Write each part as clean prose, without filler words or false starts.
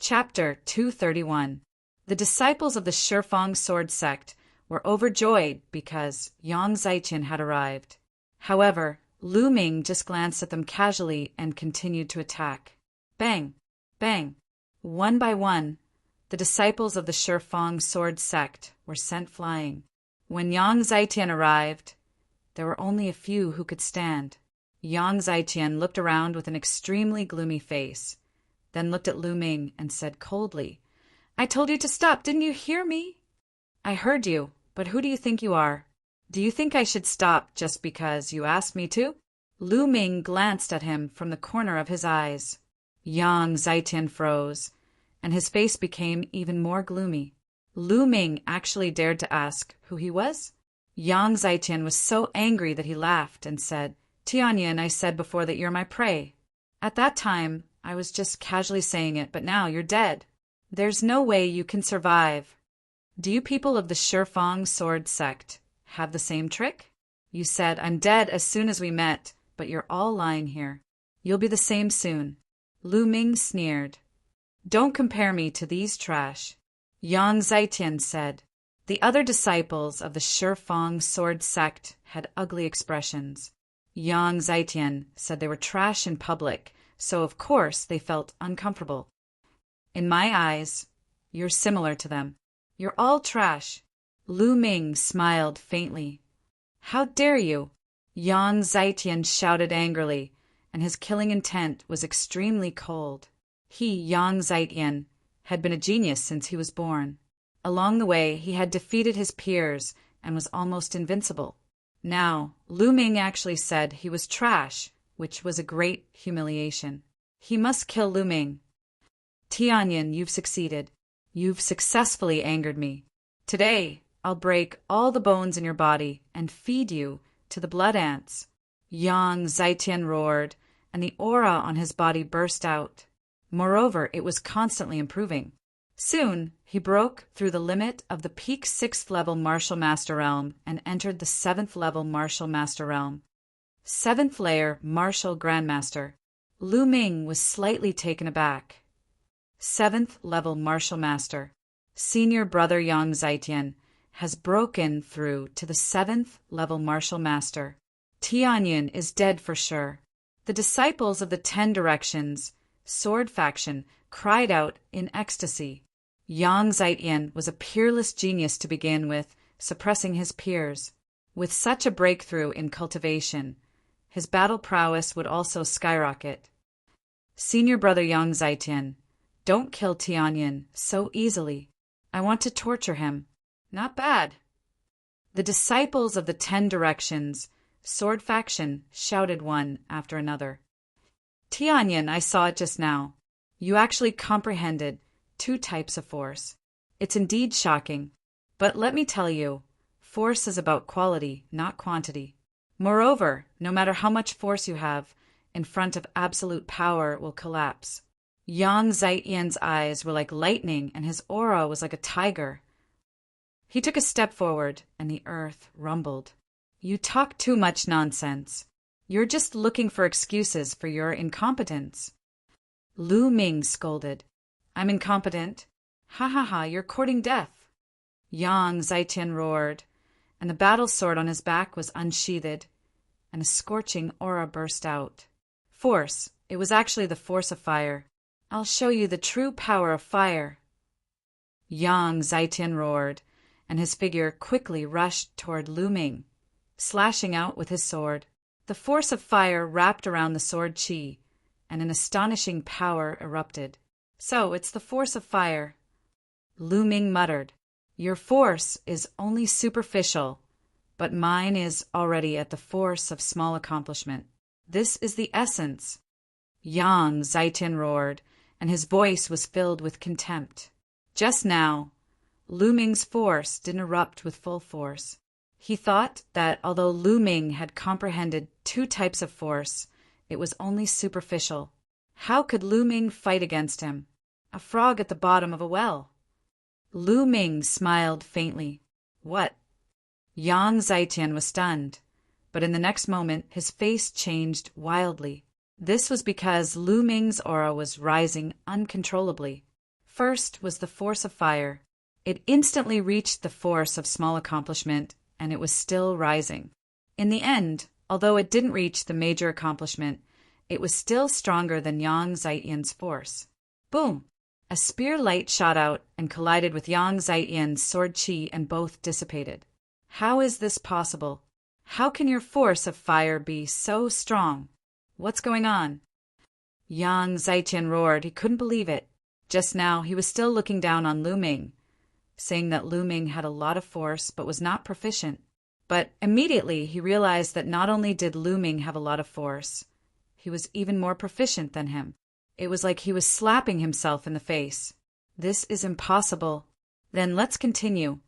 Chapter 231. The disciples of the Shifang sword sect were overjoyed because Yang Zaiqian had arrived. However, Lu Ming just glanced at them casually and continued to attack. Bang! Bang! One by one, the disciples of the Shifang sword sect were sent flying. When Yang Zaiqian arrived, there were only a few who could stand. Yang Zaiqian looked around with an extremely gloomy face, then looked at Lu Ming and said coldly, "I told you to stop, didn't you hear me?" "I heard you, but who do you think you are? Do you think I should stop just because you asked me to?" Lu Ming glanced at him from the corner of his eyes. Yang Zaiqian froze, and his face became even more gloomy. Lu Ming actually dared to ask who he was? Yang Zaiqian was so angry that he laughed and said, "Tianyan, I said before that you're my prey. At that time, I was just casually saying it, but now you're dead. There's no way you can survive. Do you people of the Shifang sword sect have the same trick? You said I'm dead as soon as we met, but you're all lying here. You'll be the same soon." Lu Ming sneered. "Don't compare me to these trash." Yang Zaiqian said. The other disciples of the Shifang sword sect had ugly expressions. Yang Zaiqian said they were trash in public, so of course they felt uncomfortable. "In my eyes, you're similar to them. You're all trash." Lu Ming smiled faintly. "How dare you?" Yang Zaiqian shouted angrily, and his killing intent was extremely cold. He, Yang Zaiqian, had been a genius since he was born. Along the way, he had defeated his peers and was almost invincible. Now, Lu Ming actually said he was trash, which was a great humiliation. He must kill Lu Ming. "Tianyan, you've succeeded. You've successfully angered me. Today, I'll break all the bones in your body and feed you to the blood ants." Yang Zaiqian roared, and the aura on his body burst out. Moreover, it was constantly improving. Soon, he broke through the limit of the peak 6th level Martial Master Realm and entered the 7th level Martial Master Realm. 7th layer Martial Grandmaster. Lu Ming was slightly taken aback. 7th level Martial Master. Senior brother Yang Zaiqian has broken through to the 7th level Martial Master. Tianyan is dead for sure. The disciples of the 10 Directions sword faction cried out in ecstasy. Yang Zaiqian was a peerless genius to begin with, suppressing his peers. With such a breakthrough in cultivation, his battle prowess would also skyrocket. "Senior brother Yang Zaiqian, don't kill Tianyan so easily. I want to torture him." "Not bad." The disciples of the 10 Directions sword faction shouted one after another. "Tianyan, I saw it just now. You actually comprehended 2 types of force. It's indeed shocking. But let me tell you, force is about quality, not quantity. Moreover, no matter how much force you have, in front of absolute power it will collapse." Yang Zaiqian's eyes were like lightning and his aura was like a tiger. He took a step forward and the earth rumbled. "You talk too much nonsense. You're just looking for excuses for your incompetence." Lu Ming scolded. "I'm incompetent? Ha ha ha, you're courting death." Yang Zaiqian roared, and the battle sword on his back was unsheathed, and a scorching aura burst out. Force. It was actually the force of fire. "I'll show you the true power of fire." Yang Zaiqian roared, and his figure quickly rushed toward Lu Ming, slashing out with his sword. The force of fire wrapped around the sword chi, and an astonishing power erupted. "So, it's the force of fire." Lu Ming muttered, "Your force is only superficial, but mine is already at the force of small accomplishment. This is the essence." Yang Zaiqian roared, and his voice was filled with contempt. Just now, Lu Ming's force didn't erupt with full force. He thought that although Lu Ming had comprehended 2 types of force, it was only superficial. How could Lu Ming fight against him? A frog at the bottom of a well. Lu Ming smiled faintly. "What?" Yang Zaiqian was stunned, but in the next moment his face changed wildly. This was because Lu Ming's aura was rising uncontrollably. First was the force of fire. It instantly reached the force of small accomplishment, and it was still rising. In the end, although it didn't reach the major accomplishment, it was still stronger than Yang Zaijian's force. Boom! A spear light shot out and collided with Yang Zaijian's sword qi, and both dissipated. How is this possible? How can your force of fire be so strong? What's going on? Yang Zaijian roared. He couldn't believe it. Just now, he was still looking down on Lu Ming, saying that Lu Ming had a lot of force but was not proficient. But immediately he realized that not only did Lu Ming have a lot of force, he was even more proficient than him. It was like he was slapping himself in the face. This is impossible. Then let's continue.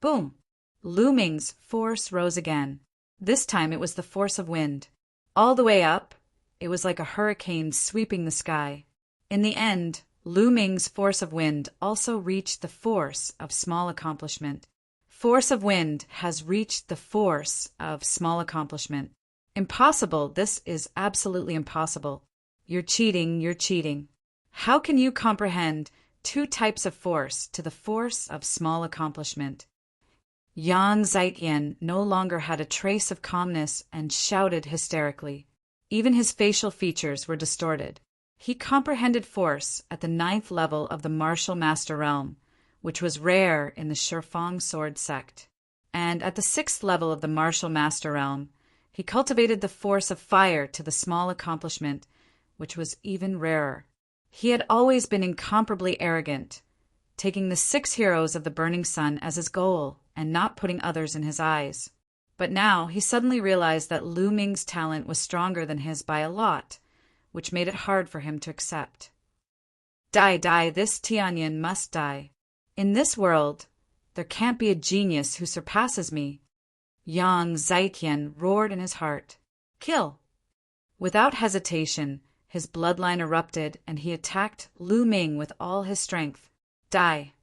Boom! Lu Ming's force rose again. This time it was the force of wind. All the way up, it was like a hurricane sweeping the sky. In the end, Lu Ming's force of wind also reached the force of small accomplishment. Force of wind has reached the force of small accomplishment. Impossible. This is absolutely impossible. You're cheating, you're cheating. How can you comprehend two types of force to the force of small accomplishment? Yang Zaijian no longer had a trace of calmness and shouted hysterically. Even his facial features were distorted. He comprehended force at the 9th level of the martial master realm, which was rare in the Shifeng sword sect. And at the 6th level of the martial master realm, he cultivated the force of fire to the small accomplishment, which was even rarer. He had always been incomparably arrogant, taking the 6 heroes of the burning sun as his goal and not putting others in his eyes. But now he suddenly realized that Lu Ming's talent was stronger than his by a lot, which made it hard for him to accept. Die, die, this Tianyan must die. In this world, there can't be a genius who surpasses me. Yang Zaijian roared in his heart. Kill! Without hesitation, his bloodline erupted, and he attacked Lu Ming with all his strength. Die!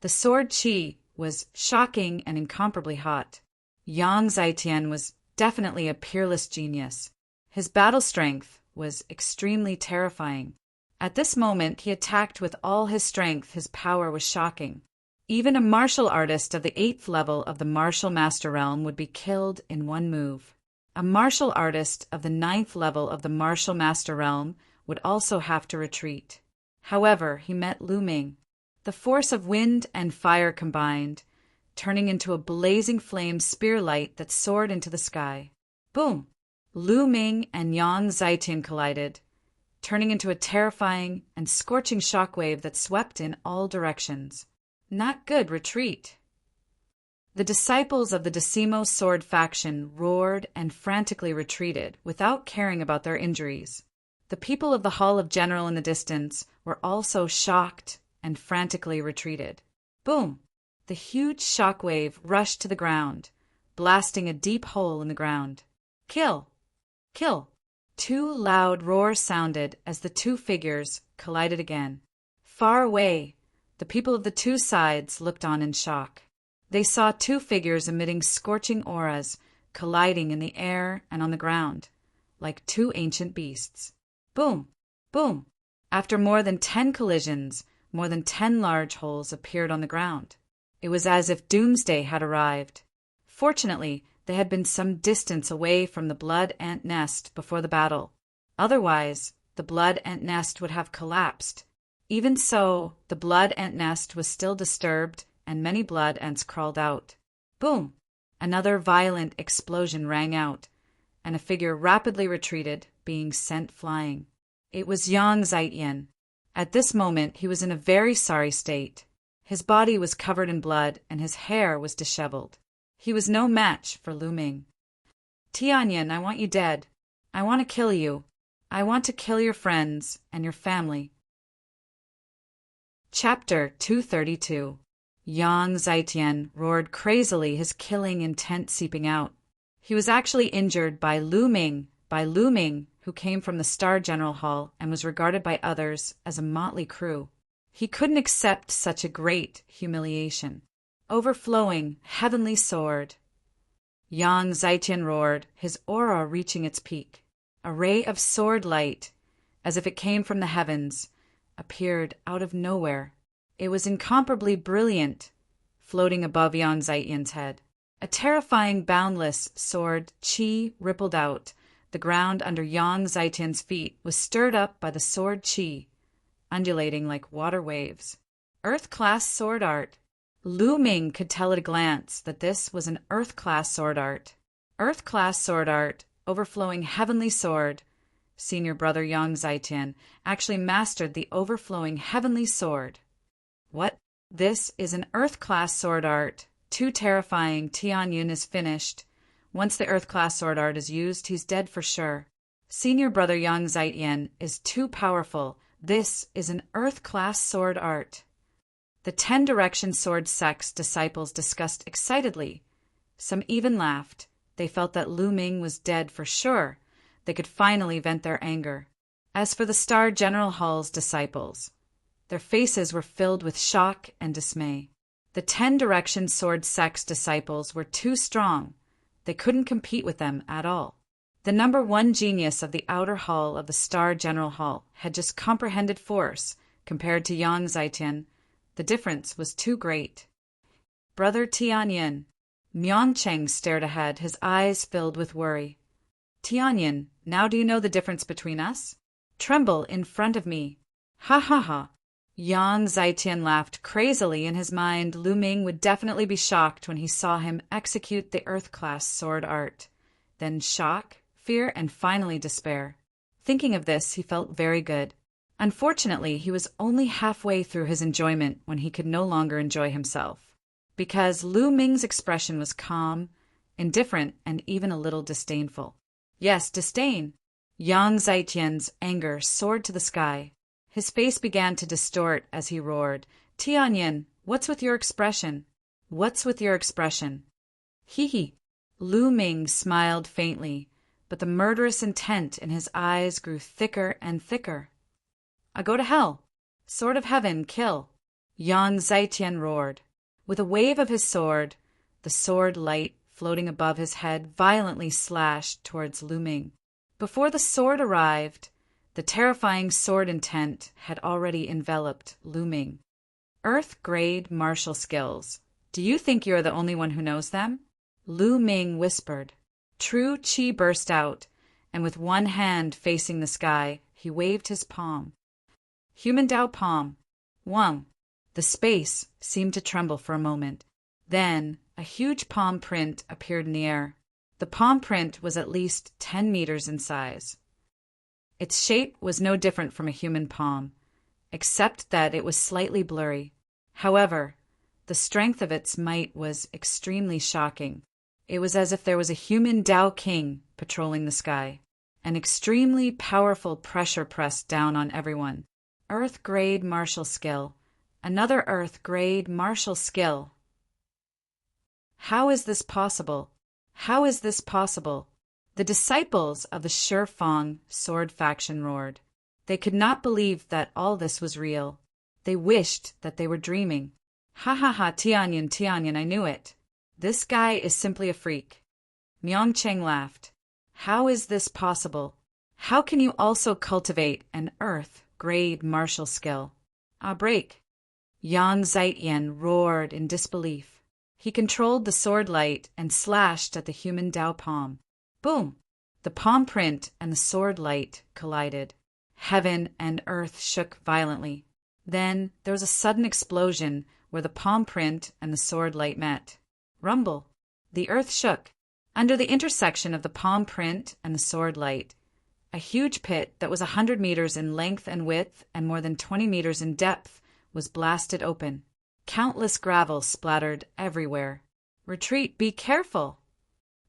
The sword qi was shocking and incomparably hot. Yang Zaijian was definitely a peerless genius. His battle strength was extremely terrifying. At this moment, he attacked with all his strength. His power was shocking. Even a martial artist of the 8th level of the martial master realm would be killed in one move. A martial artist of the 9th level of the martial master realm would also have to retreat. However, he met Lu Ming. The force of wind and fire combined, turning into a blazing flame spear light that soared into the sky. Boom! Lu Ming and Yang Zaijian collided, turning into a terrifying and scorching shockwave that swept in all directions. Not good. Retreat. The disciples of the Decimo sword faction roared and frantically retreated without caring about their injuries. The people of the Hall of General in the distance were also shocked and frantically retreated. Boom! The huge shockwave rushed to the ground, blasting a deep hole in the ground. Kill! Kill! 2 loud roars sounded as the 2 figures collided again. Far away, the people of the 2 sides looked on in shock. They saw 2 figures emitting scorching auras, colliding in the air and on the ground, like 2 ancient beasts. Boom! Boom! After more than 10 collisions, more than 10 large holes appeared on the ground. It was as if doomsday had arrived. Fortunately, they had been some distance away from the blood ant nest before the battle. Otherwise, the blood ant nest would have collapsed. Even so, the blood ant nest was still disturbed, and many blood ants crawled out. Boom! Another violent explosion rang out, and a figure rapidly retreated, being sent flying. It was Yang Zaijian. At this moment, he was in a very sorry state. His body was covered in blood, and his hair was disheveled. He was no match for Lu Ming. Tianyan, I want you dead. I want to kill you. I want to kill your friends and your family. Chapter 232. Yang Zaijian roared crazily, his killing intent seeping out. He was actually injured by Lu Ming, who came from the Star General Hall and was regarded by others as a motley crew. He couldn't accept such a great humiliation. Overflowing, heavenly sword. Yang Zaijian roared, his aura reaching its peak. A ray of sword light, as if it came from the heavens, appeared out of nowhere It was incomparably brilliant, floating above Yang Zaitian's head. A terrifying, boundless sword chi rippled out. The ground under Yang Zaitian's feet was stirred up by the sword chi, undulating like water waves. Earth-class sword art. Lu Ming could tell at a glance that this was an Earth-class sword art. Earth-class sword art, overflowing heavenly sword. Senior brother Yang Zaitian actually mastered the overflowing heavenly sword. What? This is an Earth-class sword art. Too terrifying. Tianyun is finished. Once the Earth-class sword art is used, he's dead for sure. Senior brother Yang Zaitian is too powerful. This is an Earth-class sword art. The 10 Direction Sword Sect's disciples discussed excitedly. Some even laughed. They felt that Lu Ming was dead for sure. They could finally vent their anger. As for the Star General Hall's disciples, their faces were filled with shock and dismay. The 10 Direction Sword Sect's disciples were too strong. They couldn't compete with them at all. The number 1 genius of the outer hall of the Star General Hall had just comprehended force compared to Yang Zaitian. The difference was too great. Brother Tianyin. Myongcheng stared ahead, his eyes filled with worry. Tianyin, now do you know the difference between us? Tremble in front of me. Ha ha ha. Yang Zaitian laughed crazily in his mind. Lu Ming would definitely be shocked when he saw him execute the Earth-class sword art. Then shock, fear, and finally despair. Thinking of this, he felt very good. Unfortunately, he was only halfway through his enjoyment when he could no longer enjoy himself. Because Lu Ming's expression was calm, indifferent, and even a little disdainful. Yes, disdain. Yang Zaitian's anger soared to the sky. His face began to distort as he roared, Tianyin, what's with your expression? What's with your expression? Hee hee. Lu Ming smiled faintly, but the murderous intent in his eyes grew thicker and thicker. I go to hell. Sword of heaven, kill. Yang Zaitian roared. With a wave of his sword, the sword light floating above his head violently slashed towards Lu Ming. Before the sword arrived, the terrifying sword intent had already enveloped Lu Ming. Earth-grade martial skills. Do you think you are the only one who knows them? Lu Ming whispered. True chi burst out, and with one hand facing the sky, he waved his palm. Human Dao palm. Wang. The space seemed to tremble for a moment. Then a huge palm print appeared in the air. The palm print was at least 10 meters in size. Its shape was no different from a human palm, except that it was slightly blurry. However, the strength of its might was extremely shocking. It was as if there was a human Dao King patrolling the sky. An extremely powerful pressure pressed down on everyone. Earth-grade martial skill. Another Earth-grade martial skill. How is this possible? How is this possible? The disciples of the Shifang sword faction roared. They could not believe that all this was real. They wished that they were dreaming. Ha ha ha, Tianyin, Tianyin, I knew it. This guy is simply a freak. Myongcheng laughed. How is this possible? How can you also cultivate an Earth-grade martial skill? Break. Yang Zaitian roared in disbelief. He controlled the sword light and slashed at the human Dao palm. Boom! The palm print and the sword light collided. Heaven and earth shook violently. Then there was a sudden explosion where the palm print and the sword light met. Rumble! The earth shook. Under the intersection of the palm print and the sword light, a huge pit that was 100 meters in length and width and more than 20 meters in depth was blasted open. Countless gravel splattered everywhere. Retreat, be careful!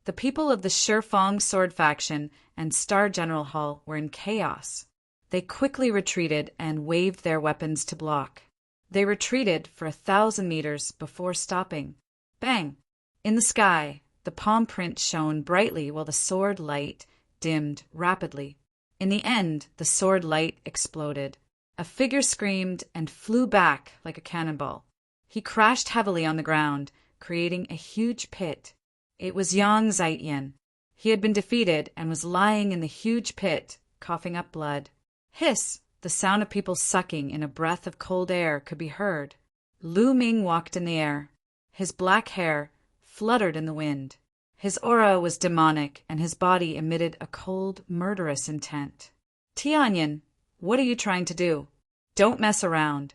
The people of the Shifang sword faction and Star General Hall were in chaos. They quickly retreated and waved their weapons to block. They retreated for 1,000 meters before stopping. Bang! In the sky, the palm print shone brightly while the sword light dimmed rapidly. In the end, the sword light exploded. A figure screamed and flew back like a cannonball. He crashed heavily on the ground, creating a huge pit. It was Yang Zaitian. He had been defeated and was lying in the huge pit, coughing up blood. Hiss! The The sound of people sucking in a breath of cold air could be heard. Lu Ming walked in the air. His black hair fluttered in the wind. His aura was demonic, and his body emitted a cold, murderous intent. Tianyan, what are you trying to do? Don't mess around.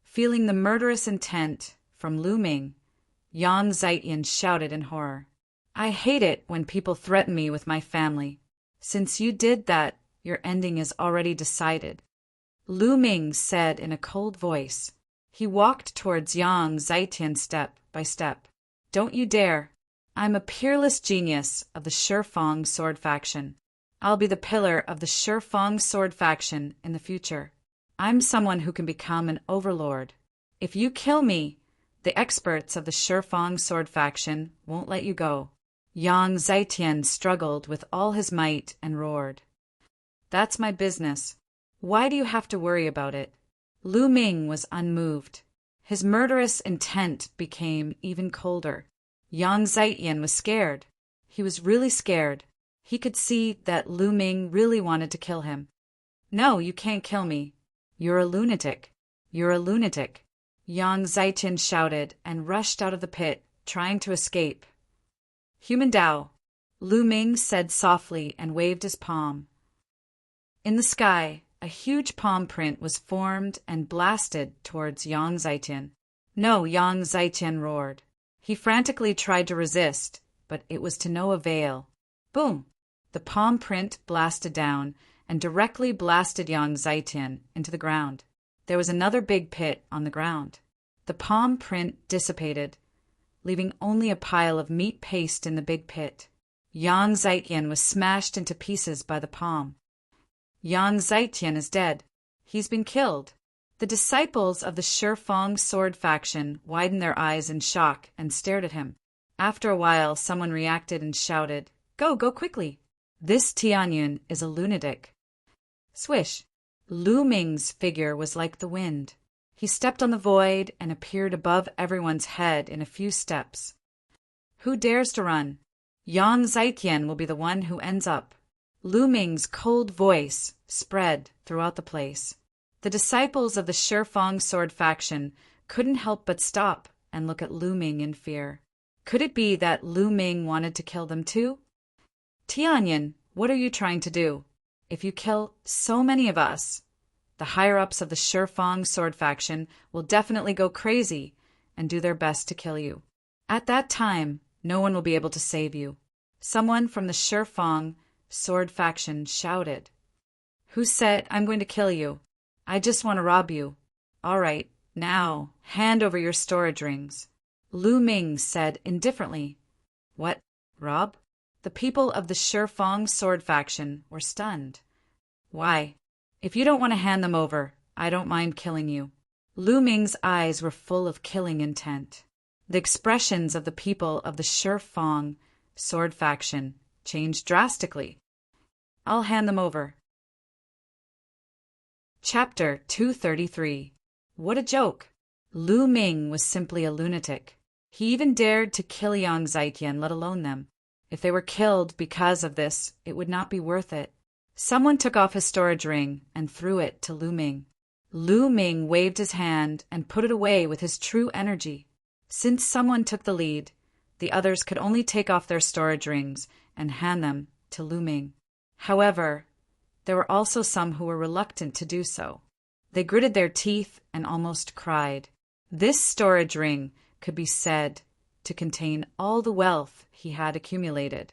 Feeling the murderous intent from Lu Ming, Yang Zietian shouted in horror. I hate it when people threaten me with my family. Since you did that, your ending is already decided. Lu Ming said in a cold voice. He walked towards Yang Zietian step by step. Don't you dare. I'm a peerless genius of the Shifang sword faction. I'll be the pillar of the Shifang sword faction in the future. I'm someone who can become an overlord. If you kill me, the experts of the Shifang sword faction won't let you go. Yang Zietian struggled with all his might and roared. That's my business. Why do you have to worry about it? Lu Ming was unmoved. His murderous intent became even colder. Yang Zietian was scared. He was really scared. He could see that Lu Ming really wanted to kill him. No, you can't kill me. You're a lunatic. You're a lunatic. Yang Zietian shouted and rushed out of the pit, trying to escape. Human Dao, Lu Ming said softly and waved his palm. In the sky, a huge palm print was formed and blasted towards Yang Zietian. No, Yang Zietian roared. He frantically tried to resist, but it was to no avail. Boom! The palm print blasted down and directly blasted Yang Zietian into the ground. There was another big pit on the ground. The palm print dissipated, leaving only a pile of meat paste in the big pit. Yang Zietian was smashed into pieces by the palm. Yang Zietian is dead. He's been killed. The disciples of the Shifang sword faction widened their eyes in shock and stared at him. After a while, someone reacted and shouted, Go quickly! This Tianyan is a lunatic. Swish! Lu Ming's figure was like the wind. He stepped on the void and appeared above everyone's head in a few steps. Who dares to run? Yang Zietian will be the one who ends up. Lu Ming's cold voice spread throughout the place. The disciples of the Shifang sword faction couldn't help but stop and look at Lu Ming in fear. Could it be that Lu Ming wanted to kill them too? Tianyan, what are you trying to do? If you kill so many of us, the higher-ups of the Shifang sword faction will definitely go crazy and do their best to kill you. At that time, no one will be able to save you. Someone from the Shifang sword faction shouted. Who said I'm going to kill you? I just want to rob you. All right, now, hand over your storage rings. Lu Ming said indifferently. What? Rob? The people of the Shifang sword faction were stunned. Why? If you don't want to hand them over, I don't mind killing you. Lu Ming's eyes were full of killing intent. The expressions of the people of the Shifang sword faction changed drastically. I'll hand them over. Chapter 233. What a joke! Lu Ming was simply a lunatic. He even dared to kill Yang Zietian, let alone them. If they were killed because of this, it would not be worth it. Someone took off his storage ring and threw it to Lu Ming. Lu Ming waved his hand and put it away with his true energy. Since someone took the lead, the others could only take off their storage rings and hand them to Lu Ming. However, there were also some who were reluctant to do so. They gritted their teeth and almost cried. This storage ring could be said to contain all the wealth he had accumulated.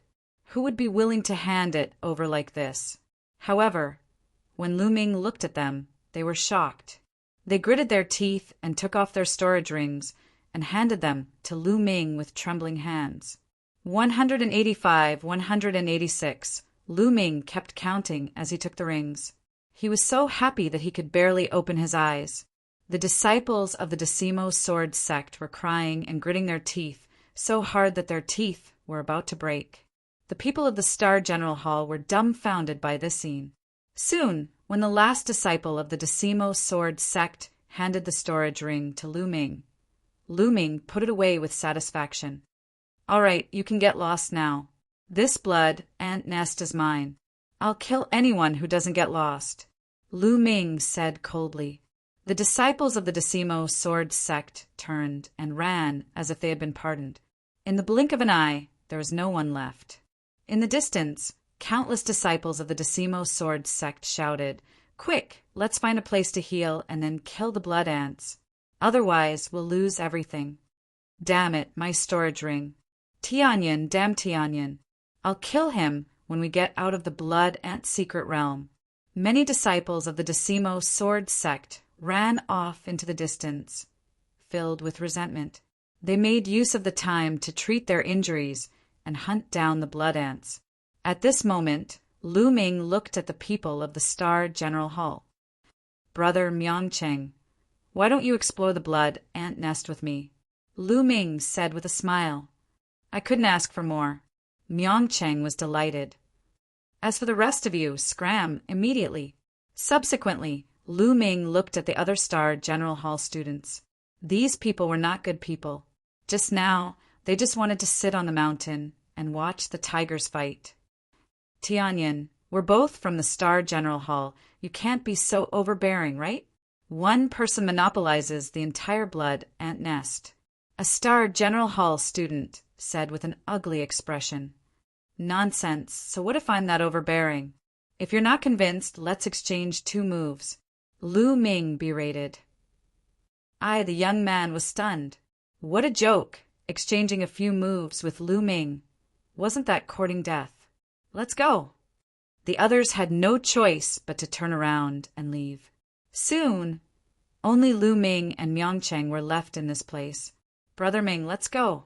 Who would be willing to hand it over like this? However, when Lu Ming looked at them, they were shocked. They gritted their teeth and took off their storage rings and handed them to Lu Ming with trembling hands. 185, 186. Lu Ming kept counting as he took the rings. He was so happy that he could barely open his eyes. The disciples of the Decimo sword sect were crying and gritting their teeth so hard that their teeth were about to break. The people of the Star General Hall were dumbfounded by this scene. Soon, when the last disciple of the Decimo sword sect handed the storage ring to Lu Ming put it away with satisfaction. All right, you can get lost now. This blood ant nest is mine. I'll kill anyone who doesn't get lost. Lu Ming said coldly. The disciples of the Decimo sword sect turned and ran as if they had been pardoned. In the blink of an eye, there was no one left. In the distance, countless disciples of the Decimo sword sect shouted, "Quick, let's find a place to heal and then kill the blood ants. Otherwise, we'll lose everything. Damn it, my storage ring. Tianyan, damn Tianyan. I'll kill him when we get out of the blood ant secret realm." Many disciples of the Decimo sword sect ran off into the distance, filled with resentment. They made use of the time to treat their injuries and hunt down the blood ants. At this moment, Lu Ming looked at the people of the Star General Hall. "Brother Myongcheng, why don't you explore the blood ant nest with me?" Lu Ming said with a smile. "I couldn't ask for more." Myongcheng was delighted. "As for the rest of you, scram immediately." Subsequently, Lu Ming looked at the other Star General Hall students. These people were not good people. Just now, they just wanted to sit on the mountain and watch the tigers fight. "Tianyan, we're both from the Star General Hall. You can't be so overbearing, right? One person monopolizes the entire blood ant nest." A Star General Hall student said with an ugly expression. "Nonsense, so what if I'm that overbearing? If you're not convinced, let's exchange 2 moves. Lu Ming berated. The young man was stunned. What a joke, exchanging a few moves with Lu Ming. Wasn't that courting death? Let's go. The others had no choice but to turn around and leave. Soon, only Lu Ming and Myongcheng were left in this place. "Brother Ming, let's go."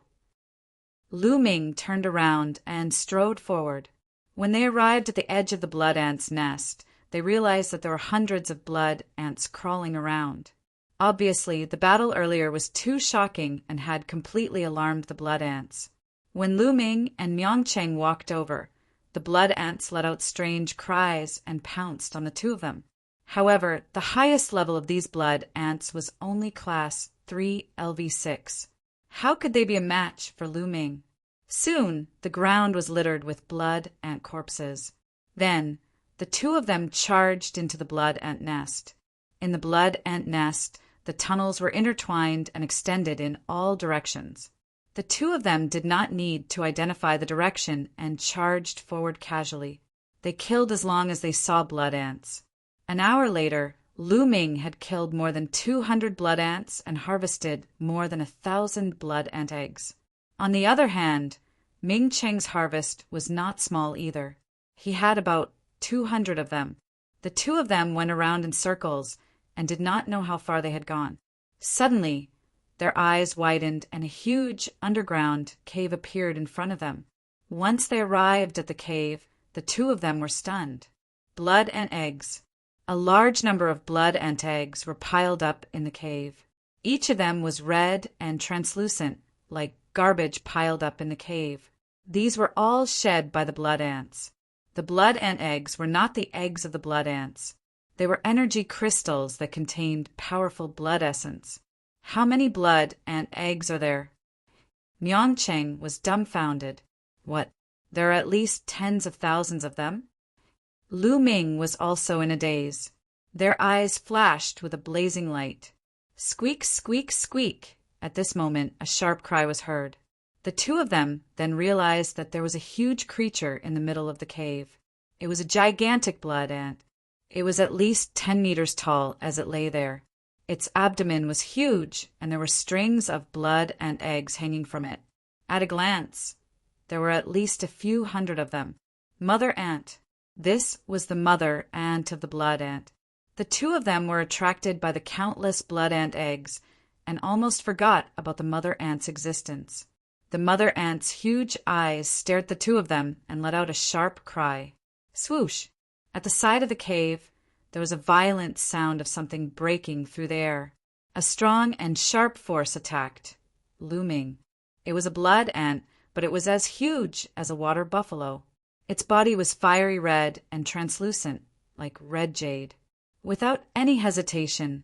Lu Ming turned around and strode forward. When they arrived at the edge of the blood ant's nest, they realized that there were hundreds of blood ants crawling around. Obviously, the battle earlier was too shocking and had completely alarmed the blood ants. When Lu Ming and Myongcheng walked over, the blood ants let out strange cries and pounced on the 2 of them. However, the highest level of these blood ants was only class 3 LV6. How could they be a match for Lu Ming? Soon, the ground was littered with blood ant corpses. Then, the 2 of them charged into the blood ant nest. In the blood ant nest, the tunnels were intertwined and extended in all directions. The 2 of them did not need to identify the direction and charged forward casually. They killed as long as they saw blood ants. An hour later, Lu Ming had killed more than 200 blood ants and harvested more than 1,000 blood ant eggs. On the other hand, Ming Cheng's harvest was not small either. He had about 200 of them. The 2 of them went around in circles and did not know how far they had gone. Suddenly, their eyes widened and a huge underground cave appeared in front of them. Once they arrived at the cave, the 2 of them were stunned. Blood and eggs. A large number of blood ant eggs were piled up in the cave. Each of them was red and translucent, like garbage piled up in the cave. These were all shed by the blood ants. The blood ant eggs were not the eggs of the blood ants. They were energy crystals that contained powerful blood essence. How many blood ant eggs are there? Myongcheng was dumbfounded. What, there are at least tens of thousands of them? Lu Ming was also in a daze. Their eyes flashed with a blazing light. Squeak, squeak, squeak. At this moment, a sharp cry was heard. The 2 of them then realized that there was a huge creature in the middle of the cave. It was a gigantic blood ant. It was at least 10 meters tall as it lay there. Its abdomen was huge, and there were strings of blood and eggs hanging from it. At a glance, there were at least a few hundred of them. Mother ant. This was the mother ant of the blood ant. The 2 of them were attracted by the countless blood ant eggs and almost forgot about the mother ant's existence. The mother ant's huge eyes stared at the 2 of them and let out a sharp cry. Swoosh! At the side of the cave, there was a violent sound of something breaking through the air. A strong and sharp force attacked. Lu Ming. It was a blood ant, but it was as huge as a water buffalo. Its body was fiery red and translucent, like red jade. Without any hesitation,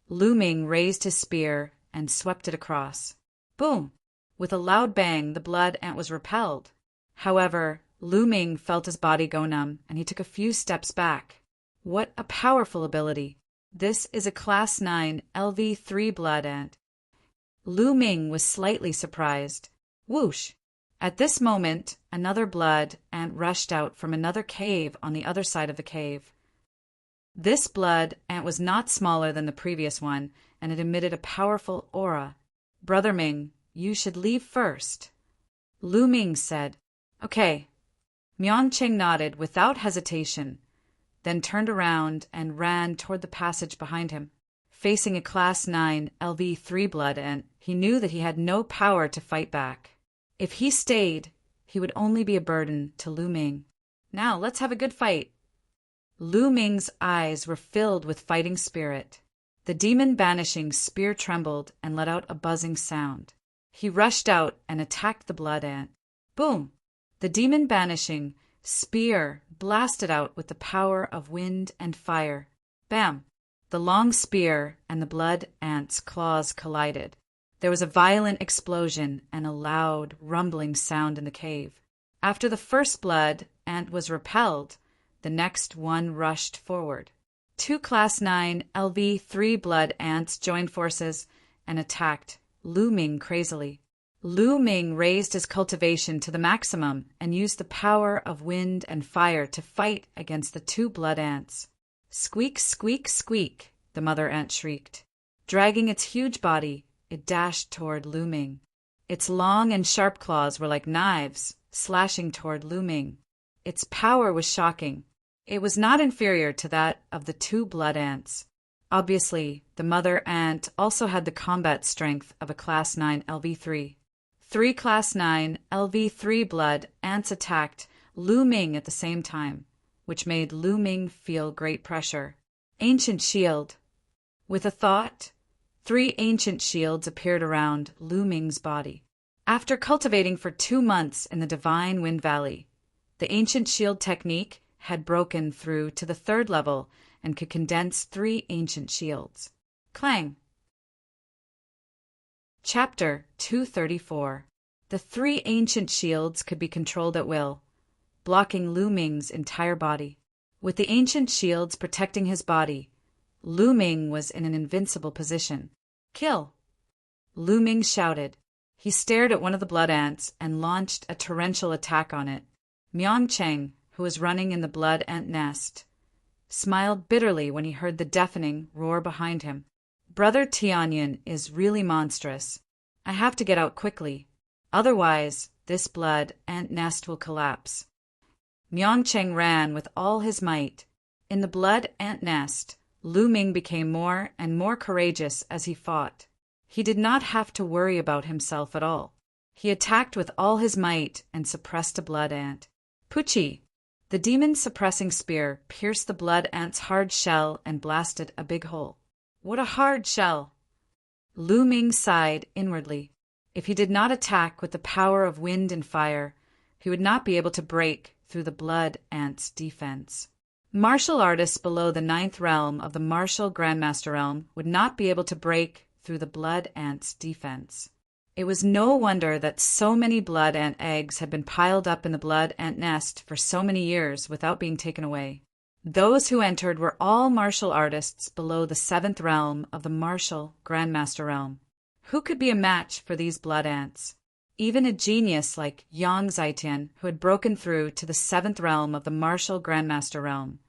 Lu Ming raised his spear and swept it across. Boom! With a loud bang, the blood ant was repelled. However, Lu Ming felt his body go numb, and he took a few steps back. What a powerful ability. This is a Class 9 LV3 blood ant. Lu Ming was slightly surprised. Whoosh! At this moment, another blood ant rushed out from another cave on the other side of the cave. This blood ant was not smaller than the previous one, and it emitted a powerful aura. Brother Ming, you should leave first. Lu Ming said, Okay. Miancheng nodded without hesitation, then turned around and ran toward the passage behind him. Facing a Class 9 LV3 blood ant, he knew that he had no power to fight back. If he stayed, he would only be a burden to Lu Ming. Now, let's have a good fight. Lu Ming's eyes were filled with fighting spirit. The demon-banishing spear trembled and let out a buzzing sound. He rushed out and attacked the blood ant. Boom! The demon-banishing spear blasted out with the power of wind and fire. Bam! The long spear and the blood ant's claws collided. There was a violent explosion and a loud, rumbling sound in the cave. After the first blood ant was repelled, the next one rushed forward. 2 Class 9 LV3 blood ants joined forces and attacked Lu Ming crazily. Lu Ming raised his cultivation to the maximum and used the power of wind and fire to fight against the 2 blood ants. Squeak, squeak, squeak, the mother ant shrieked. Dragging its huge body, it dashed toward Lu Ming. Its long and sharp claws were like knives, slashing toward Lu Ming. Its power was shocking. It was not inferior to that of the 2 blood ants. Obviously, the mother ant also had the combat strength of a Class 9 LV3. 3 Class 9 LV3 blood ants attacked Lu Ming at the same time, which made Lu Ming feel great pressure. Ancient shield. With a thought, 3 ancient shields appeared around Lu Ming's body. After cultivating for 2 months in the Divine Wind Valley, the ancient shield technique had broken through to the 3rd level and could condense 3 ancient shields. Clang! Chapter 234. The 3 ancient shields could be controlled at will, blocking Lu Ming's entire body. With the ancient shields protecting his body, Lu Ming was in an invincible position. Kill! Lu Ming shouted. He stared at one of the blood ants and launched a torrential attack on it. Miancheng, who was running in the blood ant nest, smiled bitterly when he heard the deafening roar behind him. Brother Tianyan is really monstrous. I have to get out quickly. Otherwise, this blood ant nest will collapse. Miancheng ran with all his might. In the blood ant nest, Lu Ming became more and more courageous as he fought. He did not have to worry about himself at all. He attacked with all his might and suppressed a blood ant. Puchi! The demon-suppressing spear pierced the blood ant's hard shell and blasted a big hole. What a hard shell! Lu Ming sighed inwardly. If he did not attack with the power of wind and fire, he would not be able to break through the blood ant's defense. Martial artists below the 9th realm of the Martial Grandmaster realm would not be able to break through the blood ant's defense. It was no wonder that so many blood ant eggs had been piled up in the blood ant nest for so many years without being taken away. Those who entered were all martial artists below the 7th realm of the Martial Grandmaster realm. Who could be a match for these blood ants? Even a genius like Yang Zaitian, who had broken through to the 7th realm of the Martial Grandmaster realm,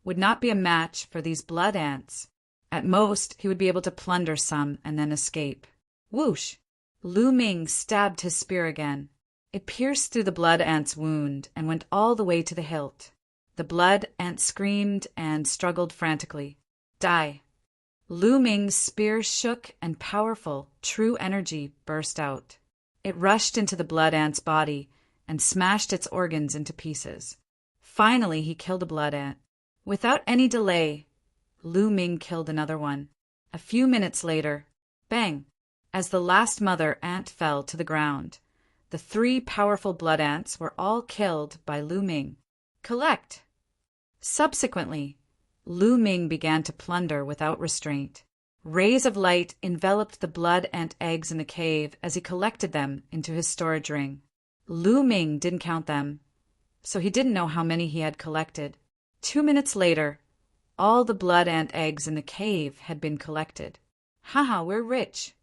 would not be a match for these blood ants. At most, he would be able to plunder some and then escape. Whoosh! Lu Ming stabbed his spear again. It pierced through the blood ant's wound and went all the way to the hilt. The blood ant screamed and struggled frantically. Die! Lu Ming's spear shook and powerful, true energy burst out. It rushed into the blood ant's body and smashed its organs into pieces. Finally, he killed a blood ant. Without any delay, Lu Ming killed another one. A few minutes later, bang! As the last mother ant fell to the ground, the 3 powerful blood ants were all killed by Lu Ming. Collect! Subsequently, Lu Ming began to plunder without restraint. Rays of light enveloped the blood ant eggs in the cave as he collected them into his storage ring. Lu Ming didn't count them, so he didn't know how many he had collected. 2 minutes later, All the blood ant eggs in the cave had been collected. Haha, we're rich.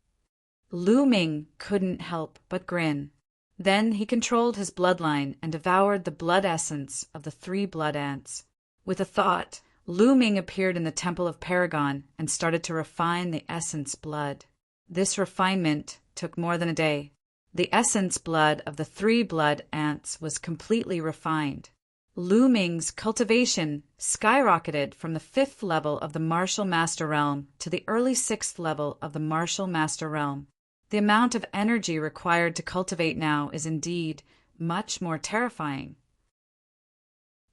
Lu Ming couldn't help but grin. Then he controlled his bloodline and devoured the blood essence of the 3 blood ants. With a thought, Lu Ming appeared in the Temple of Paragon and started to refine the essence blood. This refinement took more than a day. The essence blood of the 3 blood ants was completely refined. Lu Ming's cultivation skyrocketed from the 5th level of the Martial Master Realm to the early 6th level of the Martial Master Realm. The amount of energy required to cultivate now is indeed much more terrifying.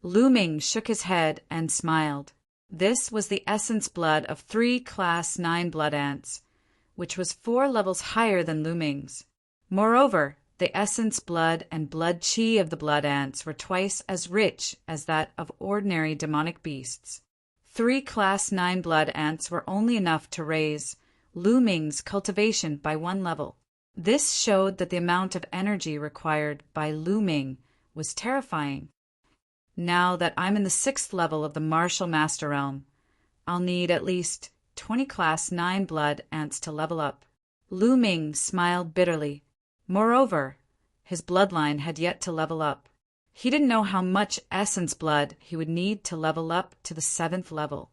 Lu Ming shook his head and smiled. This was the essence blood of 3 Class 9 blood ants, which was 4 levels higher than Lu Ming's. Moreover, the essence blood and blood chi of the blood ants were twice as rich as that of ordinary demonic beasts. 3 Class 9 blood ants were only enough to raise Lu Ming's cultivation by 1 level. This showed that the amount of energy required by Lu Ming was terrifying. Now that I'm in the 6th level of the Martial Master Realm, I'll need at least 20 Class 9 blood ants to level up. Lu Ming smiled bitterly. Moreover, his bloodline had yet to level up. He didn't know how much essence blood he would need to level up to the 7th level.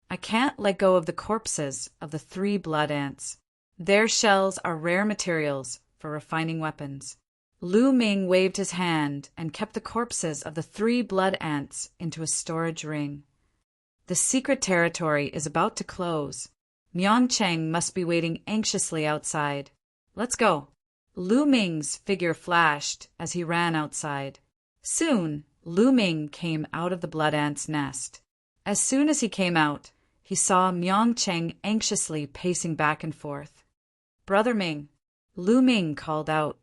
I can't let go of the corpses of the 3 blood ants. Their shells are rare materials for refining weapons. Lu Ming waved his hand and kept the corpses of the 3 blood ants into a storage ring. The secret territory is about to close. Myongcheng must be waiting anxiously outside. Let's go. Lu Ming's figure flashed as he ran outside. Soon, Lu Ming came out of the blood ant's nest. As soon as he came out, he saw Myongcheng anxiously pacing back and forth. Brother Ming, Lu Ming called out.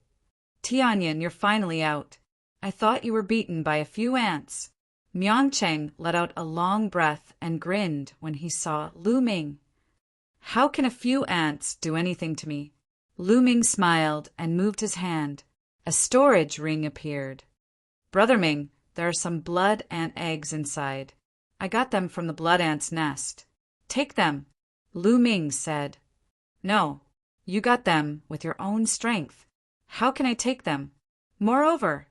Tianyan, you're finally out. I thought you were beaten by a few ants. Myongcheng let out a long breath and grinned when he saw Lu Ming. How can a few ants do anything to me? Lu Ming smiled and moved his hand. A storage ring appeared. Brother Ming, there are some blood ant eggs inside. I got them from the blood ant's nest. Take them, Lu Ming said. No, you got them with your own strength. How can I take them? Moreover,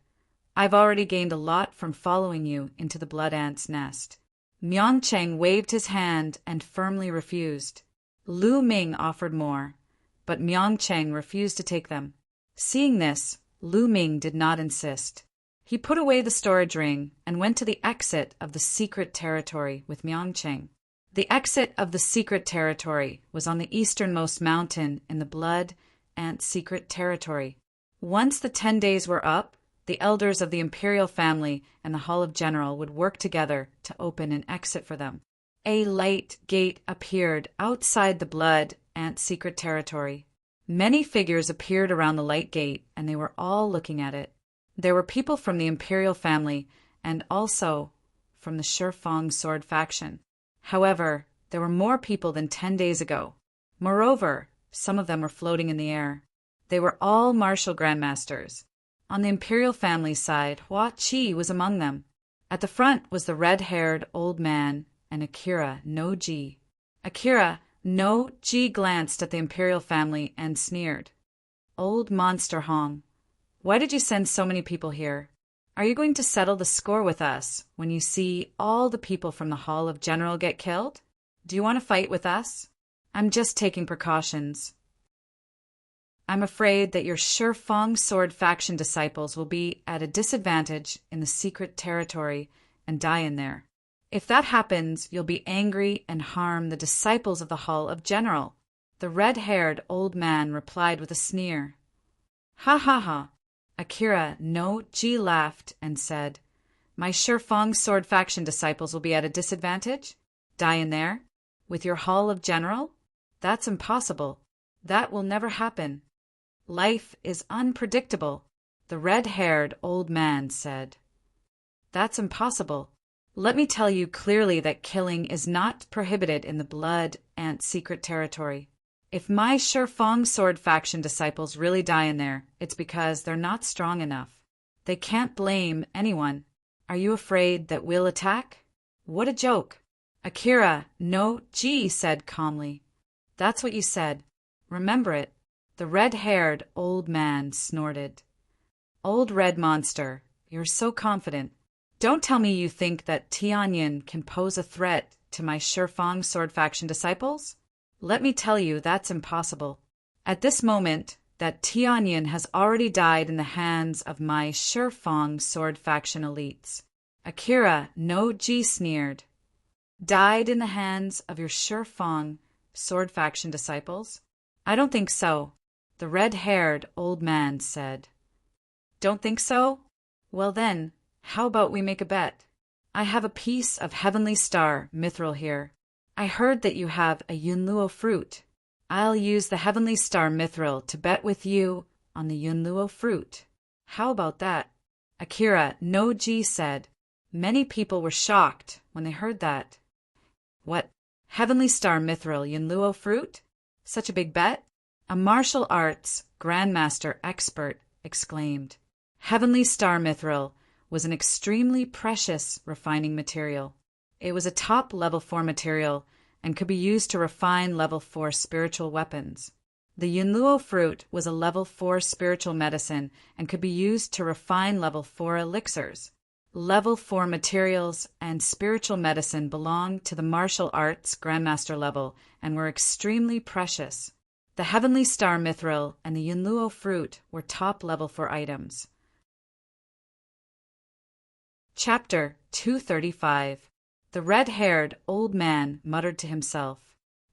I've already gained a lot from following you into the blood ant's nest. Myongcheng waved his hand and firmly refused. Lu Ming offered more, but Myongcheng refused to take them. Seeing this, Lu Ming did not insist. He put away the storage ring and went to the exit of the secret territory with Myongcheng. The exit of the secret territory was on the easternmost mountain in the blood ant secret territory. Once the 10 days were up, the elders of the imperial family and the Hall of General would work together to open an exit for them. A light gate appeared outside the blood ant secret territory. Many figures appeared around the light gate, and they were all looking at it. There were people from the imperial family and also from the Shifang sword faction. However, there were more people than 10 days ago. Moreover, some of them were floating in the air. They were all martial grandmasters. On the imperial family side, Hua Qi was among them. At the front was the red-haired old man and Akira no Ji. Akira no Ji glanced at the imperial family and sneered. Old Monster Hong, why did you send so many people here? Are you going to settle the score with us when you see all the people from the Hall of General get killed? Do you want to fight with us? I'm just taking precautions. I'm afraid that your Shifang sword faction disciples will be at a disadvantage in the secret territory and die in there. If that happens, you'll be angry and harm the disciples of the Hall of General. The red-haired old man replied with a sneer. Ha ha ha. Akira no Ji laughed and said, My Shifang sword faction disciples will be at a disadvantage? Die in there? With your Hall of General? That's impossible. That will never happen. Life is unpredictable, the red-haired old man said. That's impossible. Let me tell you clearly that killing is not prohibited in the blood ant secret territory. If my Shifang sword faction disciples really die in there, it's because they're not strong enough. They can't blame anyone. Are you afraid that we'll attack? What a joke. Akira no Ji said calmly. That's what you said. Remember it. The red-haired old man snorted. Old red monster, you're so confident. Don't tell me you think that Tianyin can pose a threat to my Shifang sword faction disciples? Let me tell you that's impossible. At this moment, that Tianyin has already died in the hands of my Shifang sword faction elites. Akira no Ji sneered. Died in the hands of your Shifang sword faction disciples? I don't think so, the red-haired old man said. Don't think so? Well then, how about we make a bet? I have a piece of heavenly star mithril here. I heard that you have a Yunluo fruit. I'll use the heavenly star mithril to bet with you on the Yunluo fruit. How about that? Akira no Ji said. Many people were shocked when they heard that. What? Heavenly star mithril Yunluo fruit? Such a big bet? A martial arts grandmaster expert exclaimed. Heavenly star mithril was an extremely precious refining material. It was a top level 4 material and could be used to refine level 4 spiritual weapons. The Yunluo fruit was a level 4 spiritual medicine and could be used to refine level 4 elixirs. Level 4 materials and spiritual medicine belonged to the martial arts grandmaster level and were extremely precious. The heavenly star mithril and the Yunluo fruit were top level 4 items. Chapter 235. The red-haired old man muttered to himself.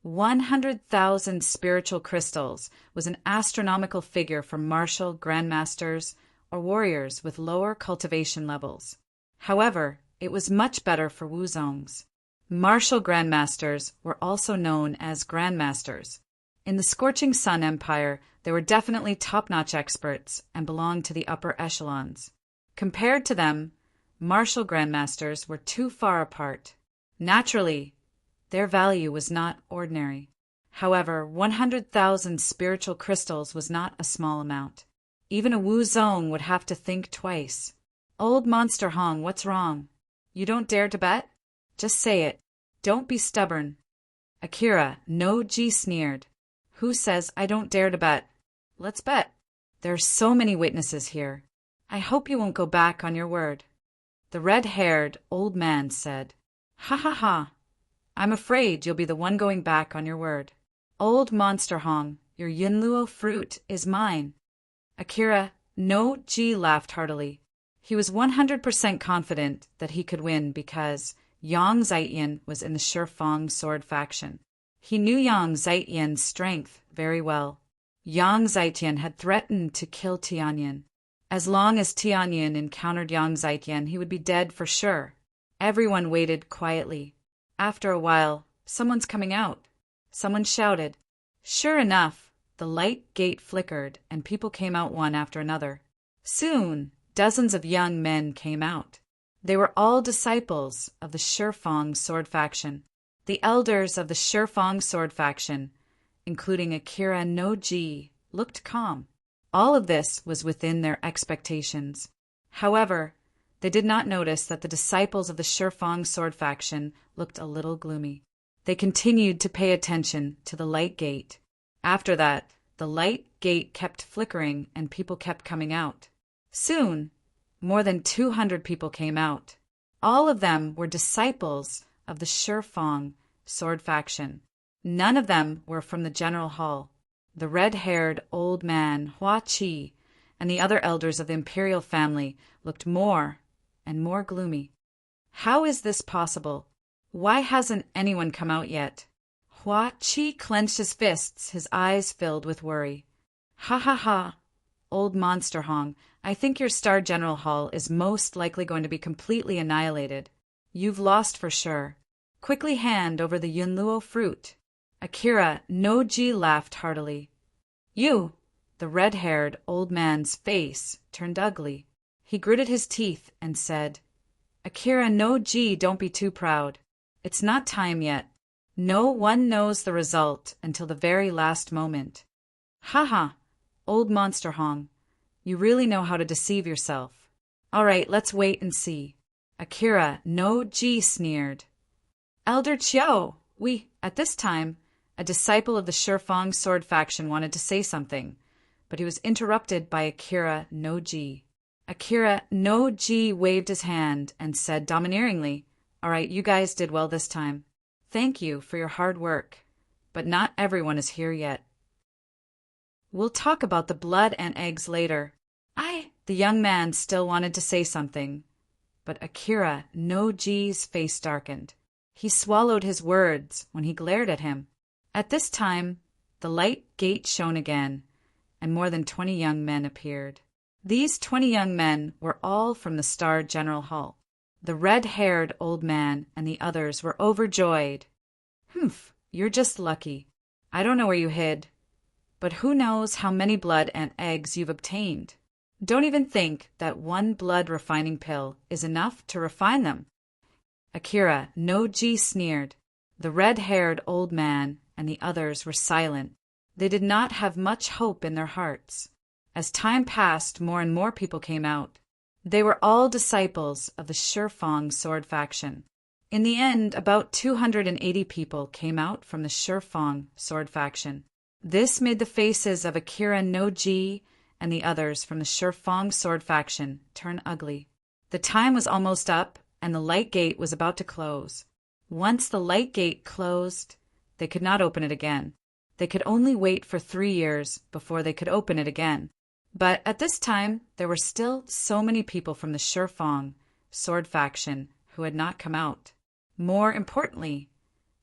100,000 spiritual crystals was an astronomical figure for martial grandmasters or warriors with lower cultivation levels. However, it was much better for Wuzongs. Martial grandmasters were also known as grandmasters. In the Scorching Sun Empire, they were definitely top-notch experts and belonged to the upper echelons. Compared to them, martial grandmasters were too far apart. Naturally, their value was not ordinary. However, 100,000 spiritual crystals was not a small amount. Even a Wuzong would have to think twice. Old Monster Hong, what's wrong? You don't dare to bet? Just say it. Don't be stubborn. Akira no Ji sneered. Who says I don't dare to bet? Let's bet. There are so many witnesses here. I hope you won't go back on your word. The red-haired old man said. Ha ha ha. I'm afraid you'll be the one going back on your word. Old Monster Hong, your Yunluo fruit is mine. Akira no Ji laughed heartily. He was 100% confident that he could win because Yang Zaiyan was in the Shifang sword faction. He knew Yang Zaiyan's strength very well. Yang Zaiyan had threatened to kill Tianyin. As long as Tianyin encountered Yang Zaiyan, he would be dead for sure. Everyone waited quietly. After a while, someone's coming out. Someone shouted. Sure enough, the light gate flickered and people came out one after another. Soon, dozens of young men came out. They were all disciples of the Shifang sword faction. The elders of the Shifang sword faction, including Akira no Ji, looked calm. All of this was within their expectations. However, they did not notice that the disciples of the Shifang sword faction looked a little gloomy. They continued to pay attention to the light gate. After that, the light gate kept flickering and people kept coming out. Soon, more than 200 people came out. All of them were disciples of the Shifang sword faction. None of them were from the general hall. The red-haired old man, Hua Qi, and the other elders of the imperial family looked more and more gloomy. How is this possible? Why hasn't anyone come out yet? Hua Qi clenched his fists, his eyes filled with worry. Ha ha ha, old Monster Hong, I think your Star General Hall is most likely going to be completely annihilated. You've lost for sure. Quickly hand over the Yunluo fruit. Akira no Ji laughed heartily. You! The red-haired old man's face turned ugly. He gritted his teeth and said, Akira no Ji, don't be too proud. It's not time yet. No one knows the result until the very last moment. Ha ha, old Monster Hong. You really know how to deceive yourself. All right, let's wait and see. Akira no Ji sneered. Elder Chiao, at this time, a disciple of the Shifang sword faction wanted to say something, but he was interrupted by Akira no Ji. Akira no Ji waved his hand and said domineeringly, "All right, you guys did well this time. Thank you for your hard work, but not everyone is here yet. We'll talk about the blood and eggs later." The young man still wanted to say something, but Akira no Ji's face darkened. He swallowed his words when he glared at him. At this time, the light gate shone again, and more than 20 young men appeared. These 20 young men were all from the Star General Hall. The red-haired old man and the others were overjoyed. "Humph, you're just lucky. I don't know where you hid, but who knows how many blood and eggs you've obtained. Don't even think that one blood refining pill is enough to refine them." Akira no Ji sneered. The red-haired old man and the others were silent. They did not have much hope in their hearts. As time passed, more and more people came out. They were all disciples of the Shifang sword faction. In the end, about 280 people came out from the Shifang sword faction. This made the faces of Akira no Ji and the others from the Shifang sword faction turn ugly. The time was almost up, and the light gate was about to close. Once the light gate closed, they could not open it again. They could only wait for 3 years before they could open it again. But at this time, there were still so many people from the Shifang sword faction who had not come out. More importantly,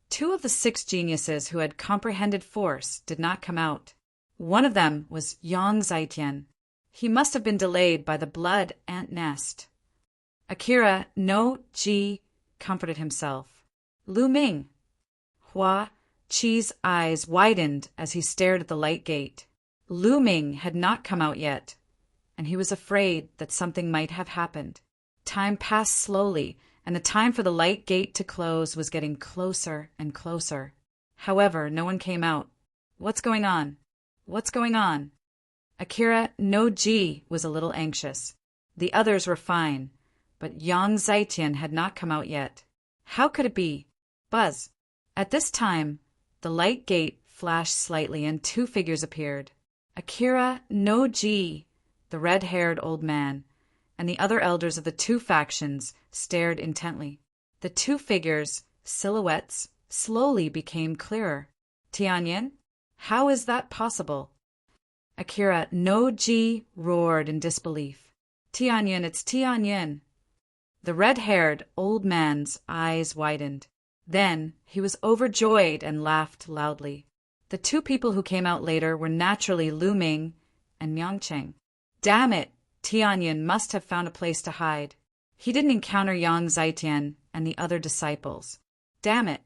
2 of the 6 geniuses who had comprehended force did not come out. One of them was Yang Zaitian. He must have been delayed by the blood ant nest. Akira no Ji comforted himself. Lu Ming. Hua Chi's eyes widened as he stared at the light gate. Lu Ming had not come out yet, and he was afraid that something might have happened. Time passed slowly, and the time for the light gate to close was getting closer and closer. However, no one came out. What's going on? What's going on? Akira no Ji was a little anxious. The others were fine, but Yang Zaitian had not come out yet. How could it be? Buzz. At this time, the light gate flashed slightly and 2 figures appeared. Akira no Ji, the red-haired old man, and the other elders of the 2 factions stared intently. The 2 figures, silhouettes, slowly became clearer. Tianyin? How is that possible? Akira no Ji roared in disbelief. Tianyin, it's Tianyin. The red-haired old man's eyes widened. Then he was overjoyed and laughed loudly. The 2 people who came out later were naturally Lu Ming and Yangcheng. Damn it, Tianyin must have found a place to hide. He didn't encounter Yang Zaitian and the other disciples. Damn it.